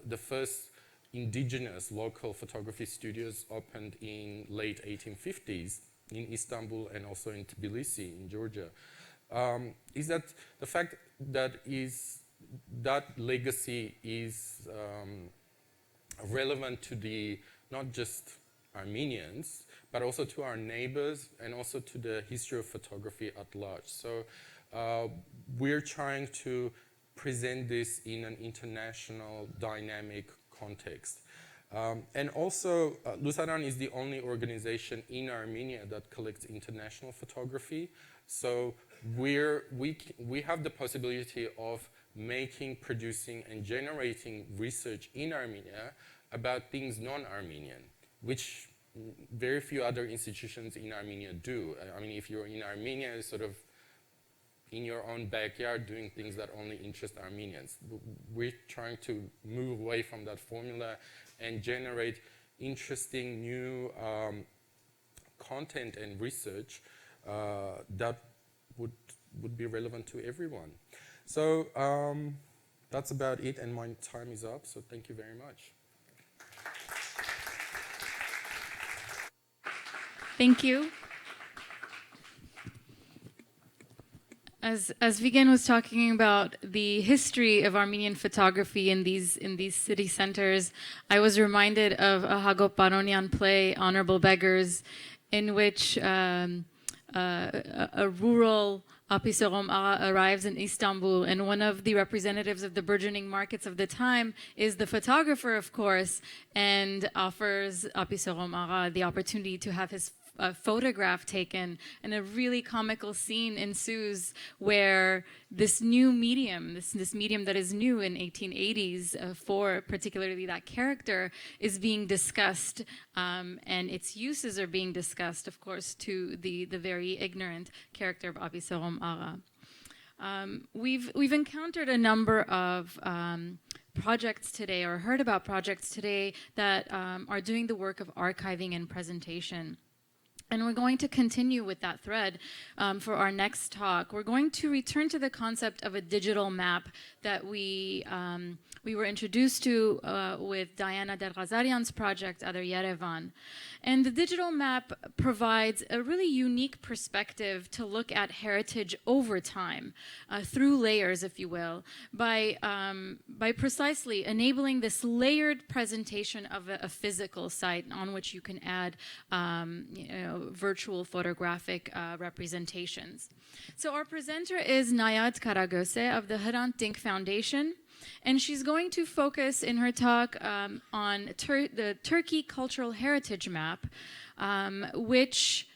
the first indigenous local photography studios opened in late 1850s in Istanbul and also in Tbilisi in Georgia, is that the fact that that legacy is relevant to the not just Armenians, but also to our neighbors and also to the history of photography at large. So we're trying to present this in an international dynamic context. And also, Lusadaran is the only organization in Armenia that collects international photography. So we have the possibility of making, producing, and generating research in Armenia about things non-Armenian, which very few other institutions in Armenia do. I mean, if you're in Armenia, it's sort of in your own backyard doing things that only interest Armenians. We're trying to move away from that formula and generate interesting new content and research that would be relevant to everyone. So that's about it, and my time is up, so thank you very much. Thank you. As Vigen was talking about the history of Armenian photography in these city centers, I was reminded of a Hagop Baronian play, Honorable Beggars, in which a rural Apisorom Aga arrives in Istanbul, and one of the representatives of the burgeoning markets of the time is the photographer, of course, and offers Apisorom Aga the opportunity to have his photograph taken, and a really comical scene ensues where this new medium, this medium that is new in 1880s for particularly that character, is being discussed, and its uses are being discussed, of course, to the very ignorant character of Abisarom Aga. We've encountered a number of projects today, or heard about projects today, that are doing the work of archiving and presentation. And we're going to continue with that thread for our next talk. We're going to return to the concept of a digital map that we were introduced to with Diana Derghazarian's project, Other Yerevan. And the digital map provides a really unique perspective to look at heritage over time, through layers, if you will, by precisely enabling this layered presentation of a physical site on which you can add virtual photographic representations. So our presenter is Nayat Karagose of the Hrant Dink Foundation, and she's going to focus in her talk on the Turkey Cultural Heritage Map, which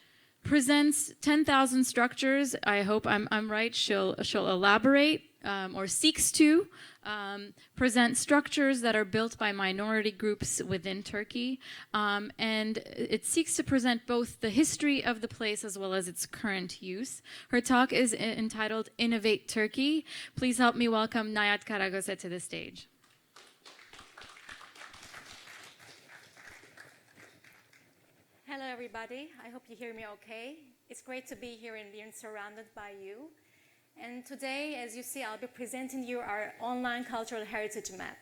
presents 10,000 structures. I hope I'm right. She'll elaborate or seeks to present structures that are built by minority groups within Turkey, and it seeks to present both the history of the place as well as its current use. Her talk is entitled Innovate Turkey. Please help me welcome Nayat Karagose to the stage. Hello everybody, I hope you hear me okay. It's great to be here and being surrounded by you. And today, as you see, I'll be presenting you our online cultural heritage map.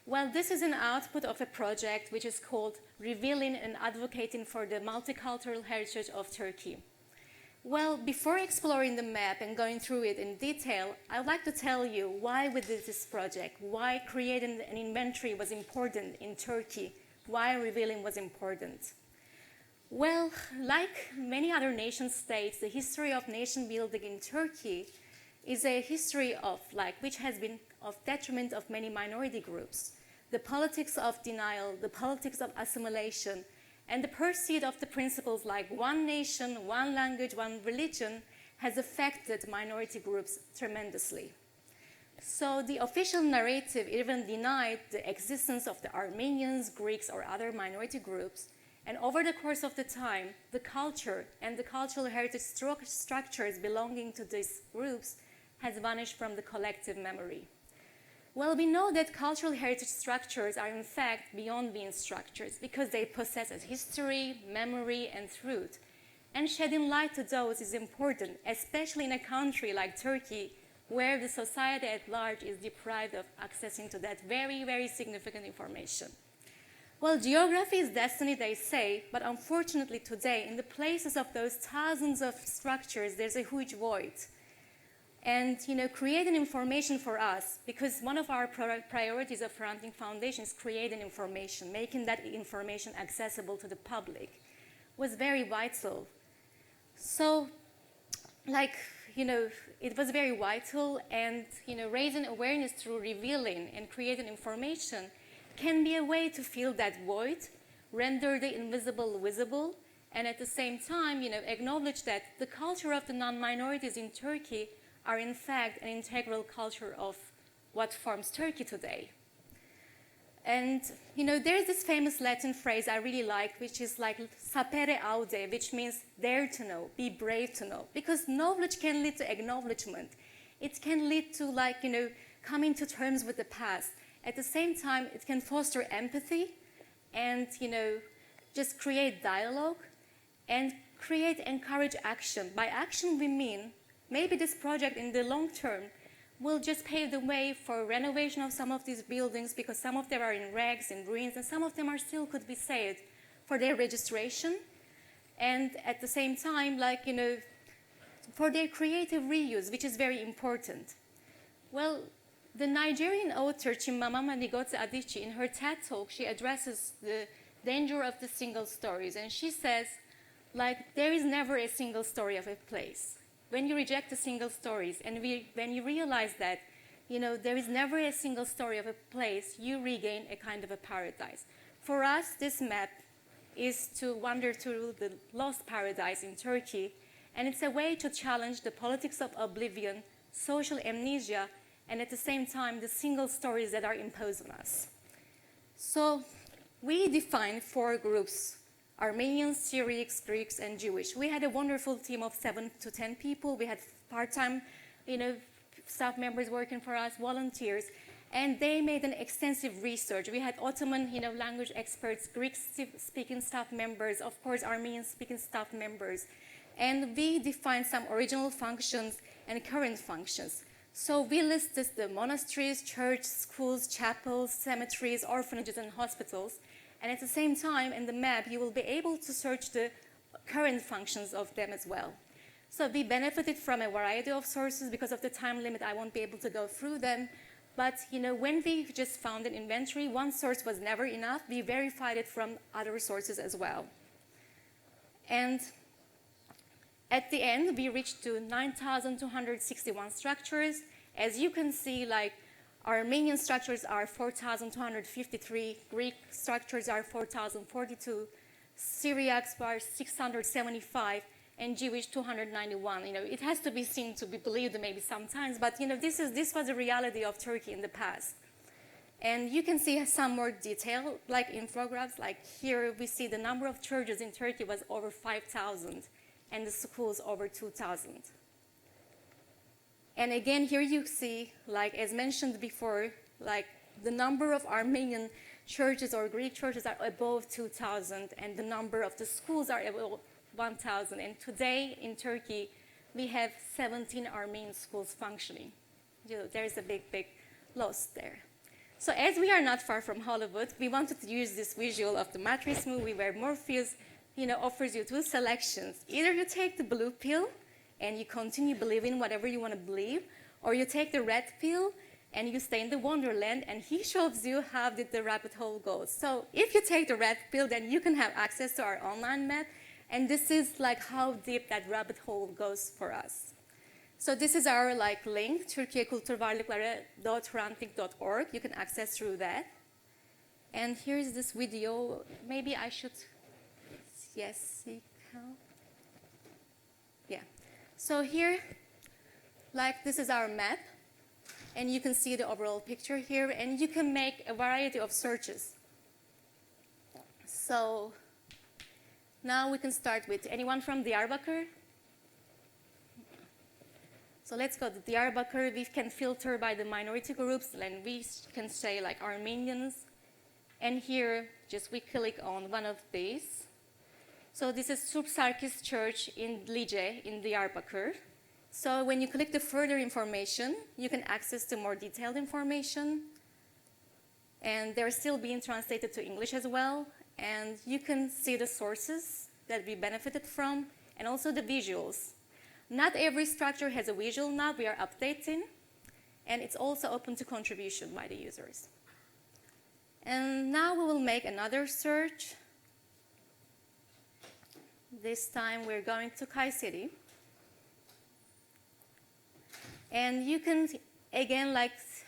Well, this is an output of a project which is called Revealing and Advocating for the Multicultural Heritage of Turkey. Well, before exploring the map and going through it in detail, I'd like to tell you why we did this project, why creating an inventory was important in Turkey, why revealing was important. Well, like many other nation states, the history of nation building in Turkey is a history of which has been of detriment of many minority groups. The politics of denial, the politics of assimilation, and the pursuit of the principles like one nation, one language, one religion has affected minority groups tremendously. So the official narrative even denied the existence of the Armenians, Greeks, or other minority groups. And over the course of the time, the culture and the cultural heritage structures belonging to these groups has vanished from the collective memory. Well, we know that cultural heritage structures are in fact beyond being structures because they possess a history, memory, and truth. And shedding light to those is important, especially in a country like Turkey, where the society at large is deprived of accessing to that very, very significant information. Well, geography is destiny, they say, but unfortunately today, in the places of those thousands of structures, there's a huge void. And, creating information for us, because one of our priorities of Fronting Foundation is creating information, making that information accessible to the public, was very vital. So, it was very vital, and, raising awareness through revealing and creating information can be a way to fill that void, render the invisible visible, and at the same time, acknowledge that the culture of the non-minorities in Turkey are in fact an integral culture of what forms Turkey today. And, there's this famous Latin phrase I really like, which is sapere aude, which means dare to know, be brave to know. Because knowledge can lead to acknowledgement. It can lead to, coming to terms with the past. At the same time, it can foster empathy and, just create dialogue and encourage action. By action, we mean maybe this project in the long term will just pave the way for renovation of some of these buildings because some of them are in rags and ruins and some of them could be saved for their registration and at the same time, for their creative reuse, which is very important. Well, the Nigerian author Chimamanda Ngozi Adichie, in her TED Talk, she addresses the danger of the single stories. And she says, there is never a single story of a place. When you reject the single stories and when you realize that, there is never a single story of a place, you regain a kind of a paradise. For us, this map is to wander through the lost paradise in Turkey. And it's a way to challenge the politics of oblivion, social amnesia, and at the same time, the single stories that are imposed on us. So we defined 4 groups: Armenians, Syriacs, Greeks, and Jewish. We had a wonderful team of 7 to 10 people. We had part-time, staff members working for us, volunteers, and they made an extensive research. We had Ottoman, language experts, Greek-speaking staff members, of course, Armenian-speaking staff members, and we defined some original functions and current functions. So we listed the monasteries, churches, schools, chapels, cemeteries, orphanages, and hospitals. And at the same time, in the map, you will be able to search the current functions of them as well. So we benefited from a variety of sources. Because of the time limit, I won't be able to go through them. But when we just found an inventory, one source was never enough. We verified it from other sources as well. And at the end, we reached to 9,261 structures. As you can see, Armenian structures are 4,253, Greek structures are 4,042, Syriacs are 675, and Jewish 291. It has to be seen to be believed maybe sometimes, but this was the reality of Turkey in the past. And you can see some more detail, infographics. Here we see the number of churches in Turkey was over 5,000. And the schools over 2,000. And again, here you see, as mentioned before, the number of Armenian churches or Greek churches are above 2,000, and the number of the schools are above 1,000. And today in Turkey, we have 17 Armenian schools functioning. There's a big, big loss there. So as we are not far from Hollywood, we wanted to use this visual of the Matrix movie where Morpheus offers you 2 selections. Either you take the blue pill and you continue believing whatever you want to believe, or you take the red pill and you stay in the wonderland and he shows you how did the rabbit hole go. So if you take the red pill, then you can have access to our online map, and this is how deep that rabbit hole goes for us. So this is our link, turkiyekulturvarlıkları.ranting.org. You can access through that. And here's this video. Maybe I should, yes, see how? Yeah. So here, this is our map. And you can see the overall picture here. And you can make a variety of searches. So now we can start with anyone from Diyarbakır. So let's go to Diyarbakır. We can filter by the minority groups, and we can say Armenians. And here, we click on one of these. So this is Surp Sarkis Church in Lice in Diyarbakır. So when you click the further information, you can access the more detailed information. And they're still being translated to English as well. And you can see the sources that we benefited from, and also the visuals. Not every structure has a visual now. We are updating. And it's also open to contribution by the users. And now we will make another search. This time we're going to Kayseri. And you can, again,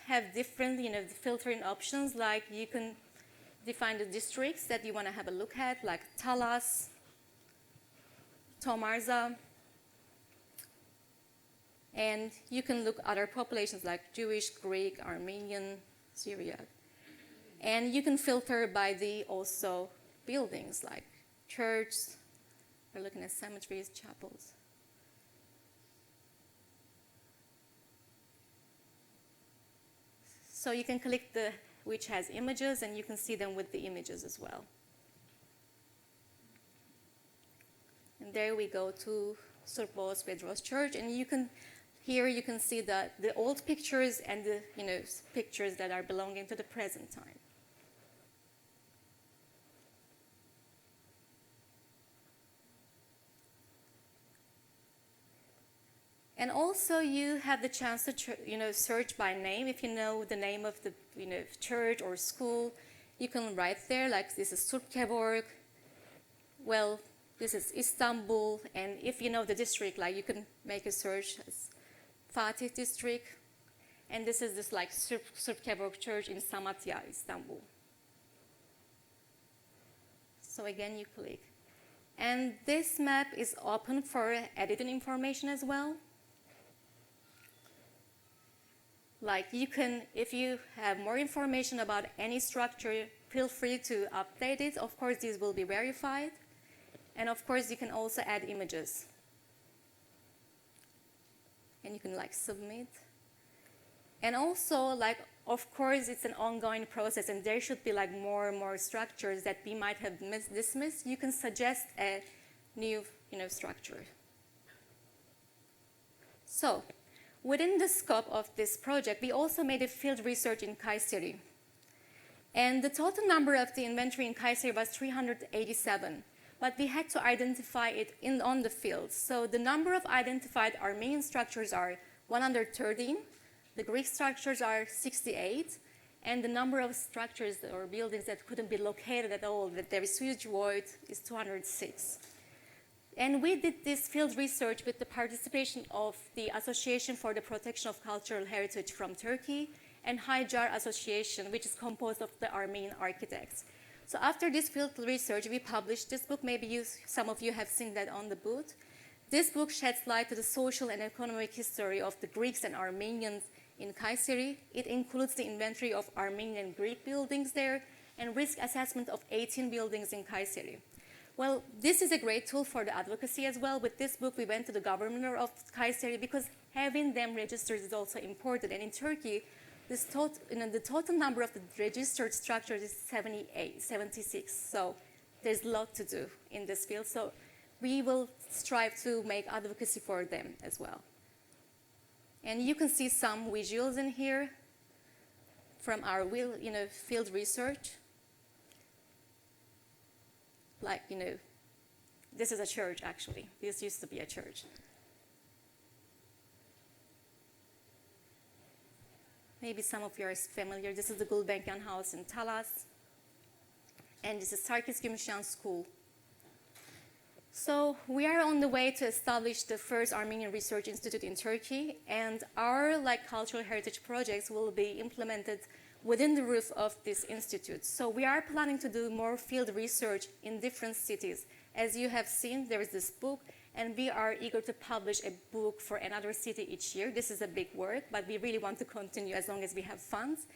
have different, filtering options. You can define the districts that you want to have a look at, like Talas, Tomarza. And you can look at other populations like Jewish, Greek, Armenian, Syriac. And you can filter by the also buildings like churches. We're looking at cemeteries, chapels. So you can click which has images, and you can see them with the images as well. And there we go to Surpos Bedros Church, and here you can see the old pictures and the pictures that are belonging to the present time. And also you have the chance to search by name. If you know the name of the church or school, you can write there, this is Surpkeborg. Well, this is Istanbul. And if you know the district, you can make a search as Fatih district. And this is Surpkeborg church in Samatya, Istanbul. So again, you click. And this map is open for editing information as well. If you have more information about any structure, feel free to update it. Of course, these will be verified. And of course, you can also add images. And you can submit. And also, of course, it's an ongoing process, and there should be more and more structures that we might have dismissed. You can suggest a new, structure. So, within the scope of this project, we also made a field research in Kayseri. And the total number of the inventory in Kayseri was 387. But we had to identify it on the field. So the number of identified Armenian structures are 113. The Greek structures are 68. And the number of structures or buildings that couldn't be located at all, that there is huge void, is 206. And we did this field research with the participation of the Association for the Protection of Cultural Heritage from Turkey and Hayjar Association, which is composed of the Armenian architects. So after this field research, we published this book. Maybe some of you have seen that on the booth. This book sheds light to the social and economic history of the Greeks and Armenians in Kayseri. It includes the inventory of Armenian and Greek buildings there and risk assessment of 18 buildings in Kayseri. Well, this is a great tool for the advocacy as well. With this book, we went to the governor of Kayseri because having them registered is also important. And in Turkey, the total number of the registered structures is 76. So there's a lot to do in this field. So we will strive to make advocacy for them as well. And you can see some visuals in here from our field research. This is a church, actually. This used to be a church. Maybe some of you are familiar. This is the Gulbenkian house in Talas. And this is Sarkis Gümüşyan School. So we are on the way to establish the first Armenian Research Institute in Turkey, and our cultural heritage projects will be implemented within the roof of this institute. So we are planning to do more field research in different cities. As you have seen, there is this book, and we are eager to publish a book for another city each year. This is a big work, but we really want to continue as long as we have funds.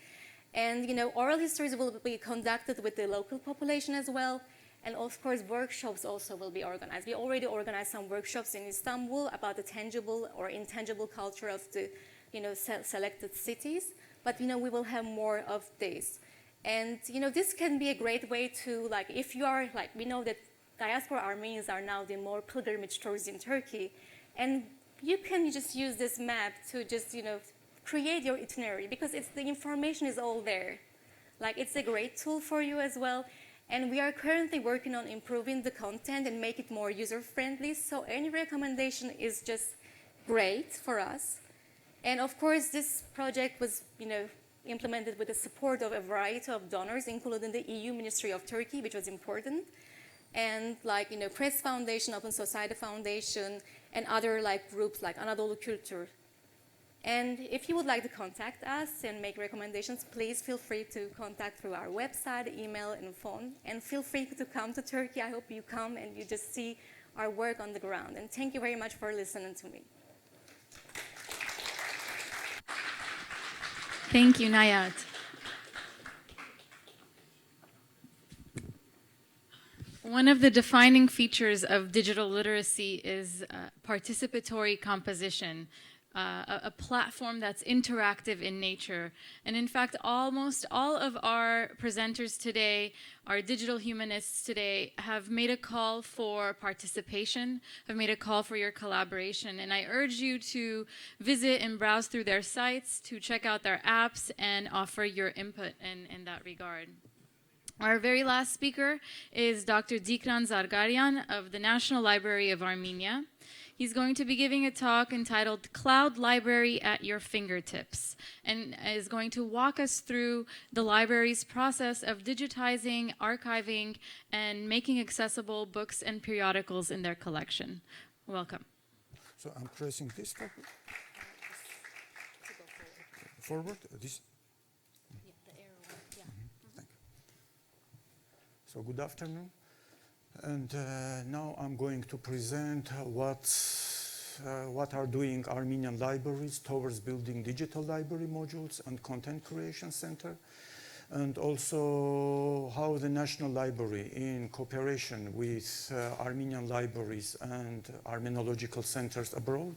And oral histories will be conducted with the local population as well. And of course, workshops also will be organized. We already organized some workshops in Istanbul about the tangible or intangible culture of the selected cities. But we will have more of this. And this can be a great way to, if you are, we know that diaspora Armenians are now the more pilgrimage tourists in Turkey. And you can just use this map to just, create your itinerary, because the information is all there. It's a great tool for you as well. And we are currently working on improving the content and make it more user-friendly. So any recommendation is just great for us. And of course, this project was, implemented with the support of a variety of donors, including the EU Ministry of Turkey, which was important, and Press Foundation, Open Society Foundation, and other groups like Anadolu Kültür. And if you would like to contact us and make recommendations, please feel free to contact through our website, email, and phone. And feel free to come to Turkey. I hope you come and you just see our work on the ground. And thank you very much for listening to me. Thank you, Nayat. One of the defining features of digital literacy is participatory composition, a platform that's interactive in nature. And in fact, almost all of our presenters today, our digital humanists today, have made a call for participation, have made a call for your collaboration. And I urge you to visit and browse through their sites, to check out their apps, and offer your input in that regard. Our very last speaker is Dr. Dikran Zargarian of the National Library of Armenia. He's going to be giving a talk entitled Cloud Library at Your Fingertips, and is going to walk us through the library's process of digitizing, archiving, and making accessible books and periodicals in their collection. Welcome. So I'm pressing this forward. This. Yeah, the arrow. Yeah. Thank you. So good afternoon. And now I'm going to present what are doing Armenian libraries towards building digital library modules and content creation center, and also how the National Library, in cooperation with Armenian libraries and Armenological centers abroad,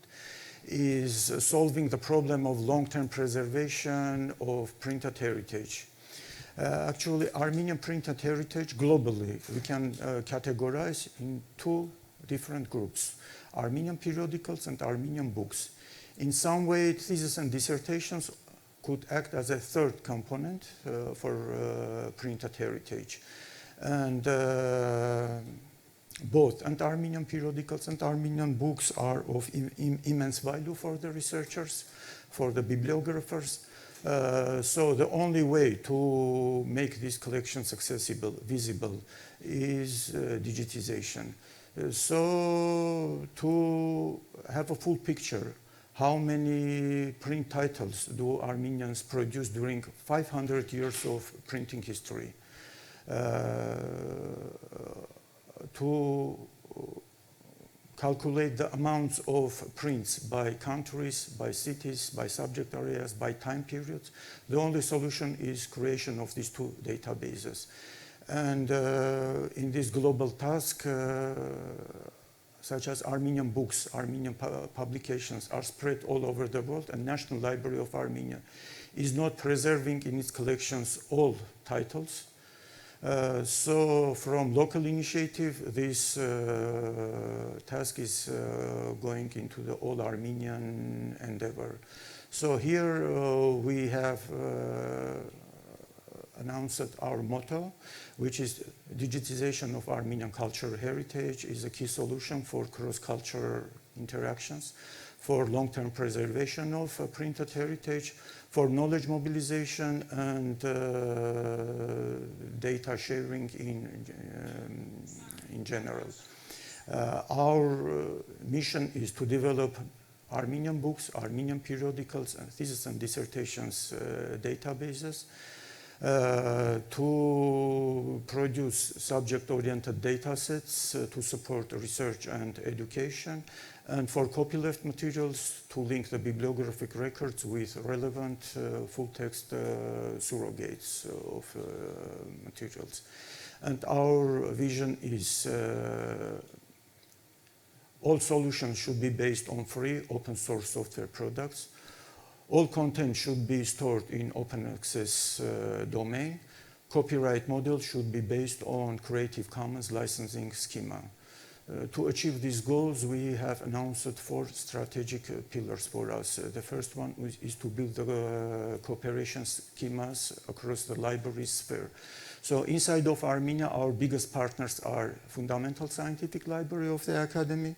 is solving the problem of long-term preservation of printed heritage. Actually, Armenian printed heritage globally, we can categorize in two different groups, Armenian periodicals and Armenian books. In some way, theses and dissertations could act as a third component for printed heritage. And both Armenian periodicals and Armenian books are of immense value for the researchers, for the bibliographers. So the only way to make these collections accessible, visible, is digitization. So to have a full picture, how many print titles do Armenians produce during 500 years of printing history? To calculate the amounts of prints by countries, by cities, by subject areas, by time periods. The only solution is creation of these two databases. And in this global task, such as Armenian books, Armenian publications are spread all over the world, and National Library of Armenia is not preserving in its collections all titles. So from local initiative, this task is going into the all Armenian endeavor. So here we have announced our motto, which is digitization of Armenian cultural heritage is a key solution for cross-cultural interactions, for long-term preservation of printed heritage, for knowledge mobilization and data sharing in general. Our mission is to develop Armenian books, Armenian periodicals, and thesis and dissertations databases, to produce subject-oriented data sets to support research and education, and for copyleft materials to link the bibliographic records with relevant full-text surrogates of materials. And our vision is all solutions should be based on free open source software products. All content should be stored in open access domain. Copyright model should be based on Creative Commons licensing schema. To achieve these goals, we have announced 4 strategic pillars for us. The first one is to build the cooperation schemas across the library sphere. So inside of Armenia, our biggest partners are Fundamental Scientific Library of the Academy,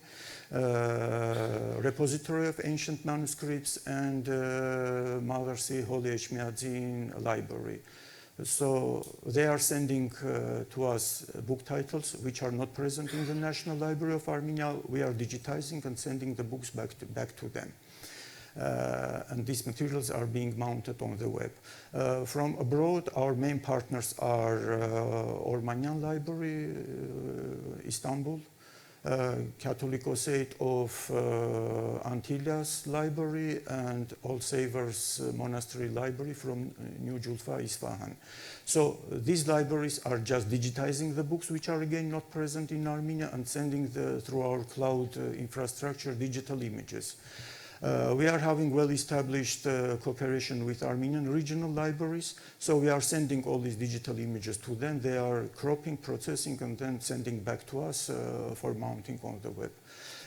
Repository of Ancient Manuscripts, and Malarsi Holy Echmiadzin Library. So they are sending to us book titles which are not present in the National Library of Armenia. We are digitizing and sending the books back to them. And these materials are being mounted on the web. From abroad, our main partners are Ormanian Library, Istanbul, Catholicosate of Antillas Library, and All Savers Monastery Library from New Julfa, Isfahan. So these libraries are just digitizing the books, which are again not present in Armenia, and sending through our cloud infrastructure digital images. We are having well-established cooperation with Armenian regional libraries, so we are sending all these digital images to them. They are cropping, processing, and then sending back to us for mounting on the web.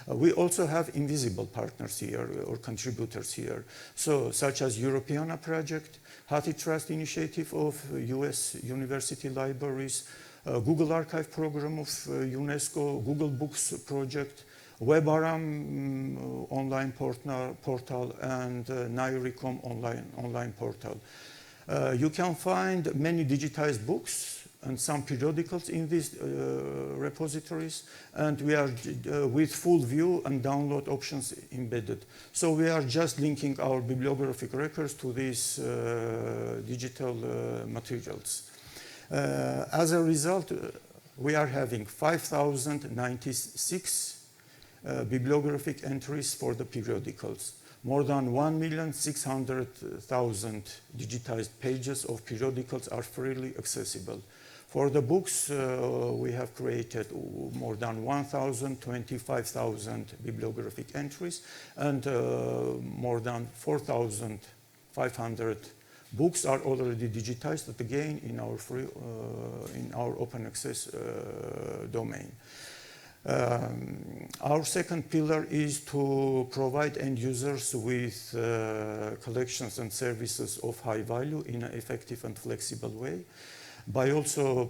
We also have invisible partners here, or contributors here, so such as Europeana Project, HathiTrust Initiative of US University Libraries, Google Archive Program of UNESCO, Google Books Project, WebAram online portal, and Nairicom online portal. You can find many digitized books and some periodicals in these repositories, and we are with full view and download options embedded. So we are just linking our bibliographic records to these digital materials. As a result, we are having 5,096 bibliographic entries for the periodicals, more than 1,600,000 digitized pages of periodicals are freely accessible. For the books, we have created more than 1,025,000 bibliographic entries, and more than 4,500 books are already digitized, but again in our free, in our open access domain. Our second pillar is to provide end users with collections and services of high value in an effective and flexible way, by also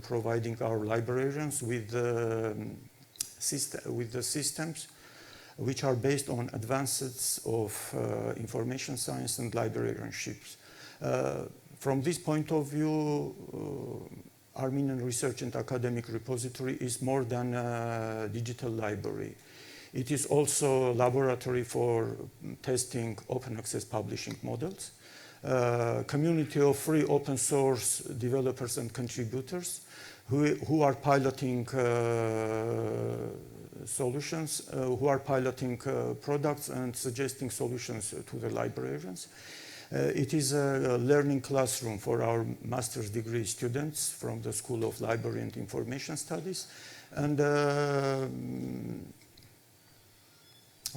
providing our librarians with the systems which are based on advances of information science and librarianships. From this point of view, Armenian Research and Academic Repository is more than a digital library. It is also a laboratory for testing open access publishing models, community of free open source developers and contributors who are piloting solutions, who are piloting products and suggesting solutions to the librarians. It is a learning classroom for our master's degree students from the School of Library and Information Studies, and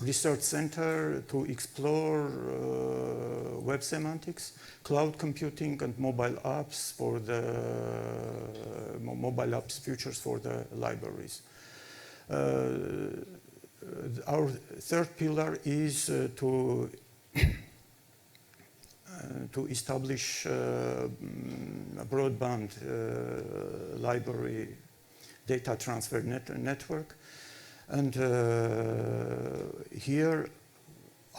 research center to explore web semantics, cloud computing, and mobile apps for the mobile apps features for the libraries. Our third pillar is to establish a broadband library data transfer network. And here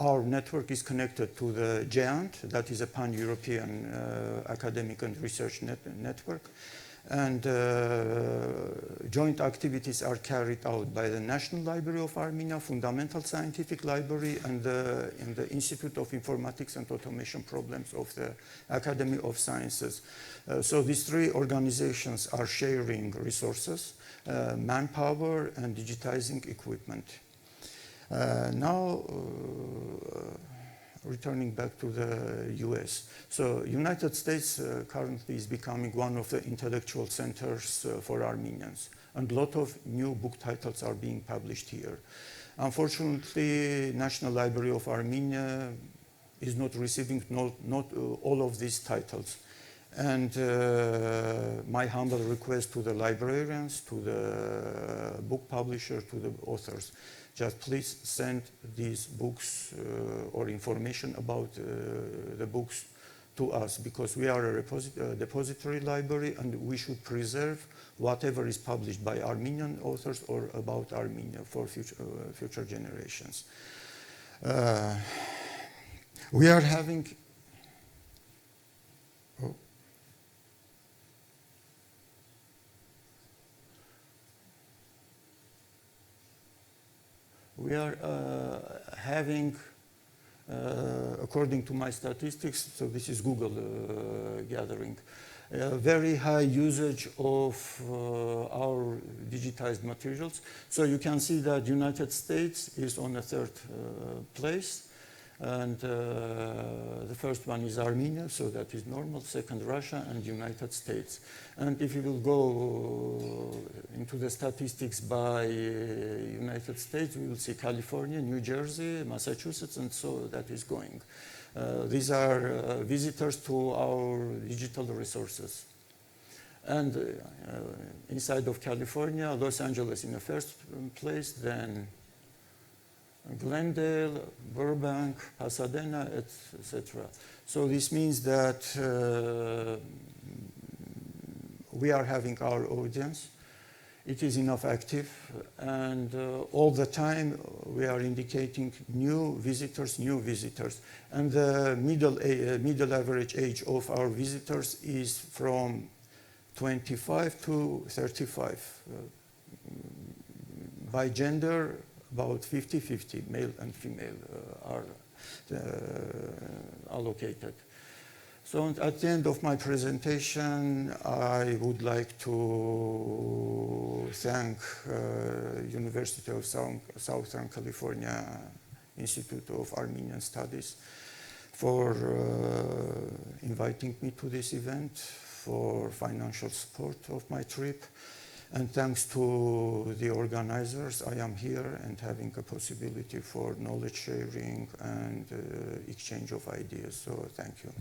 our network is connected to the GEANT, that is a pan-European academic and research network. And joint activities are carried out by the National Library of Armenia, Fundamental Scientific Library, and the Institute of Informatics and Automation Problems of the Academy of Sciences. So these three organizations are sharing resources, manpower, and digitizing equipment. Now, returning back to the US. So United States currently is becoming one of the intellectual centers for Armenians, and a lot of new book titles are being published here. Unfortunately, National Library of Armenia is not receiving not all of these titles. And my humble request to the librarians, to the book publisher, to the authors, just please send these books or information about the books to us, because we are a depository library and we should preserve whatever is published by Armenian authors or about Armenia for future generations. We are having we are having, according to my statistics, so this is Google gathering, very high usage of our digitized materials. So you can see that United States is on the third place. And the first one is Armenia, so that is normal. Second, Russia, and United States. And if you will go into the statistics by United States, we will see California, New Jersey, Massachusetts, and so that is going. These are visitors to our digital resources. And inside of California, Los Angeles in the first place, then Glendale, Burbank, Pasadena, etc. So this means that we are having our audience. It is enough active, and all the time we are indicating new visitors. And the middle average age of our visitors is from 25 to 35. By gender, about 50-50, male and female are allocated. So at the end of my presentation, I would like to thank University of Southern California Institute of Armenian Studies for inviting me to this event, for financial support of my trip. And thanks to the organizers, I am here and having a possibility for knowledge sharing and exchange of ideas. So thank you.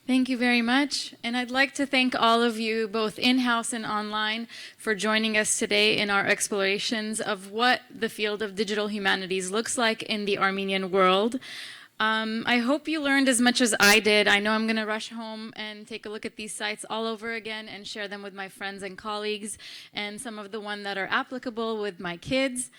Thank you very much. And I'd like to thank all of you, both in-house and online, for joining us today in our explorations of what the field of digital humanities looks like in the Armenian world. I hope you learned as much as I did. I know I'm going to rush home and take a look at these sites all over again and share them with my friends and colleagues, and some of the ones that are applicable with my kids.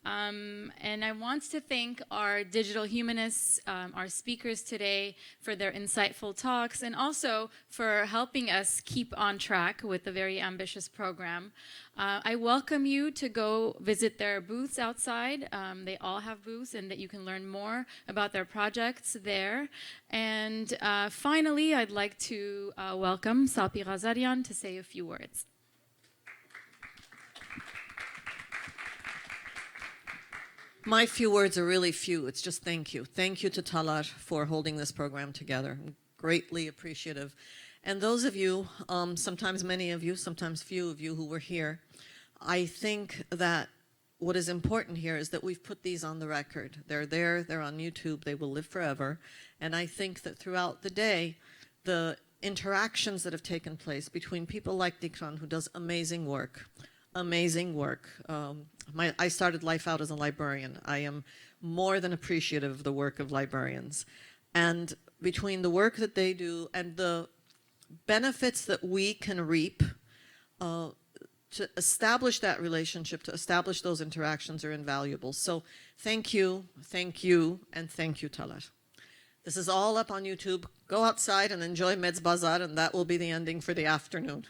And I want to thank our digital humanists, our speakers today, for their insightful talks, and also for helping us keep on track with the very ambitious program. I welcome you to go visit their booths outside. They all have booths, and that you can learn more about their projects there. And finally, I'd like to welcome Sapi Ghazarian to say a few words. My few words are really few. It's just thank you. Thank you to Talat for holding this program together. I'm greatly appreciative. And those of you, sometimes many of you, sometimes few of you who were here, I think that what is important here is that we've put these on the record. They're there, they're on YouTube, they will live forever. And I think that throughout the day, the interactions that have taken place between people like Dikran, who does amazing work, I started life out as a librarian. I am more than appreciative of the work of librarians. And between the work that they do and the benefits that we can reap to establish that relationship, to establish those interactions are invaluable. So thank you, and thank you, Talar. This is all up on YouTube. Go outside and enjoy Medz Bazar, and that will be the ending for the afternoon.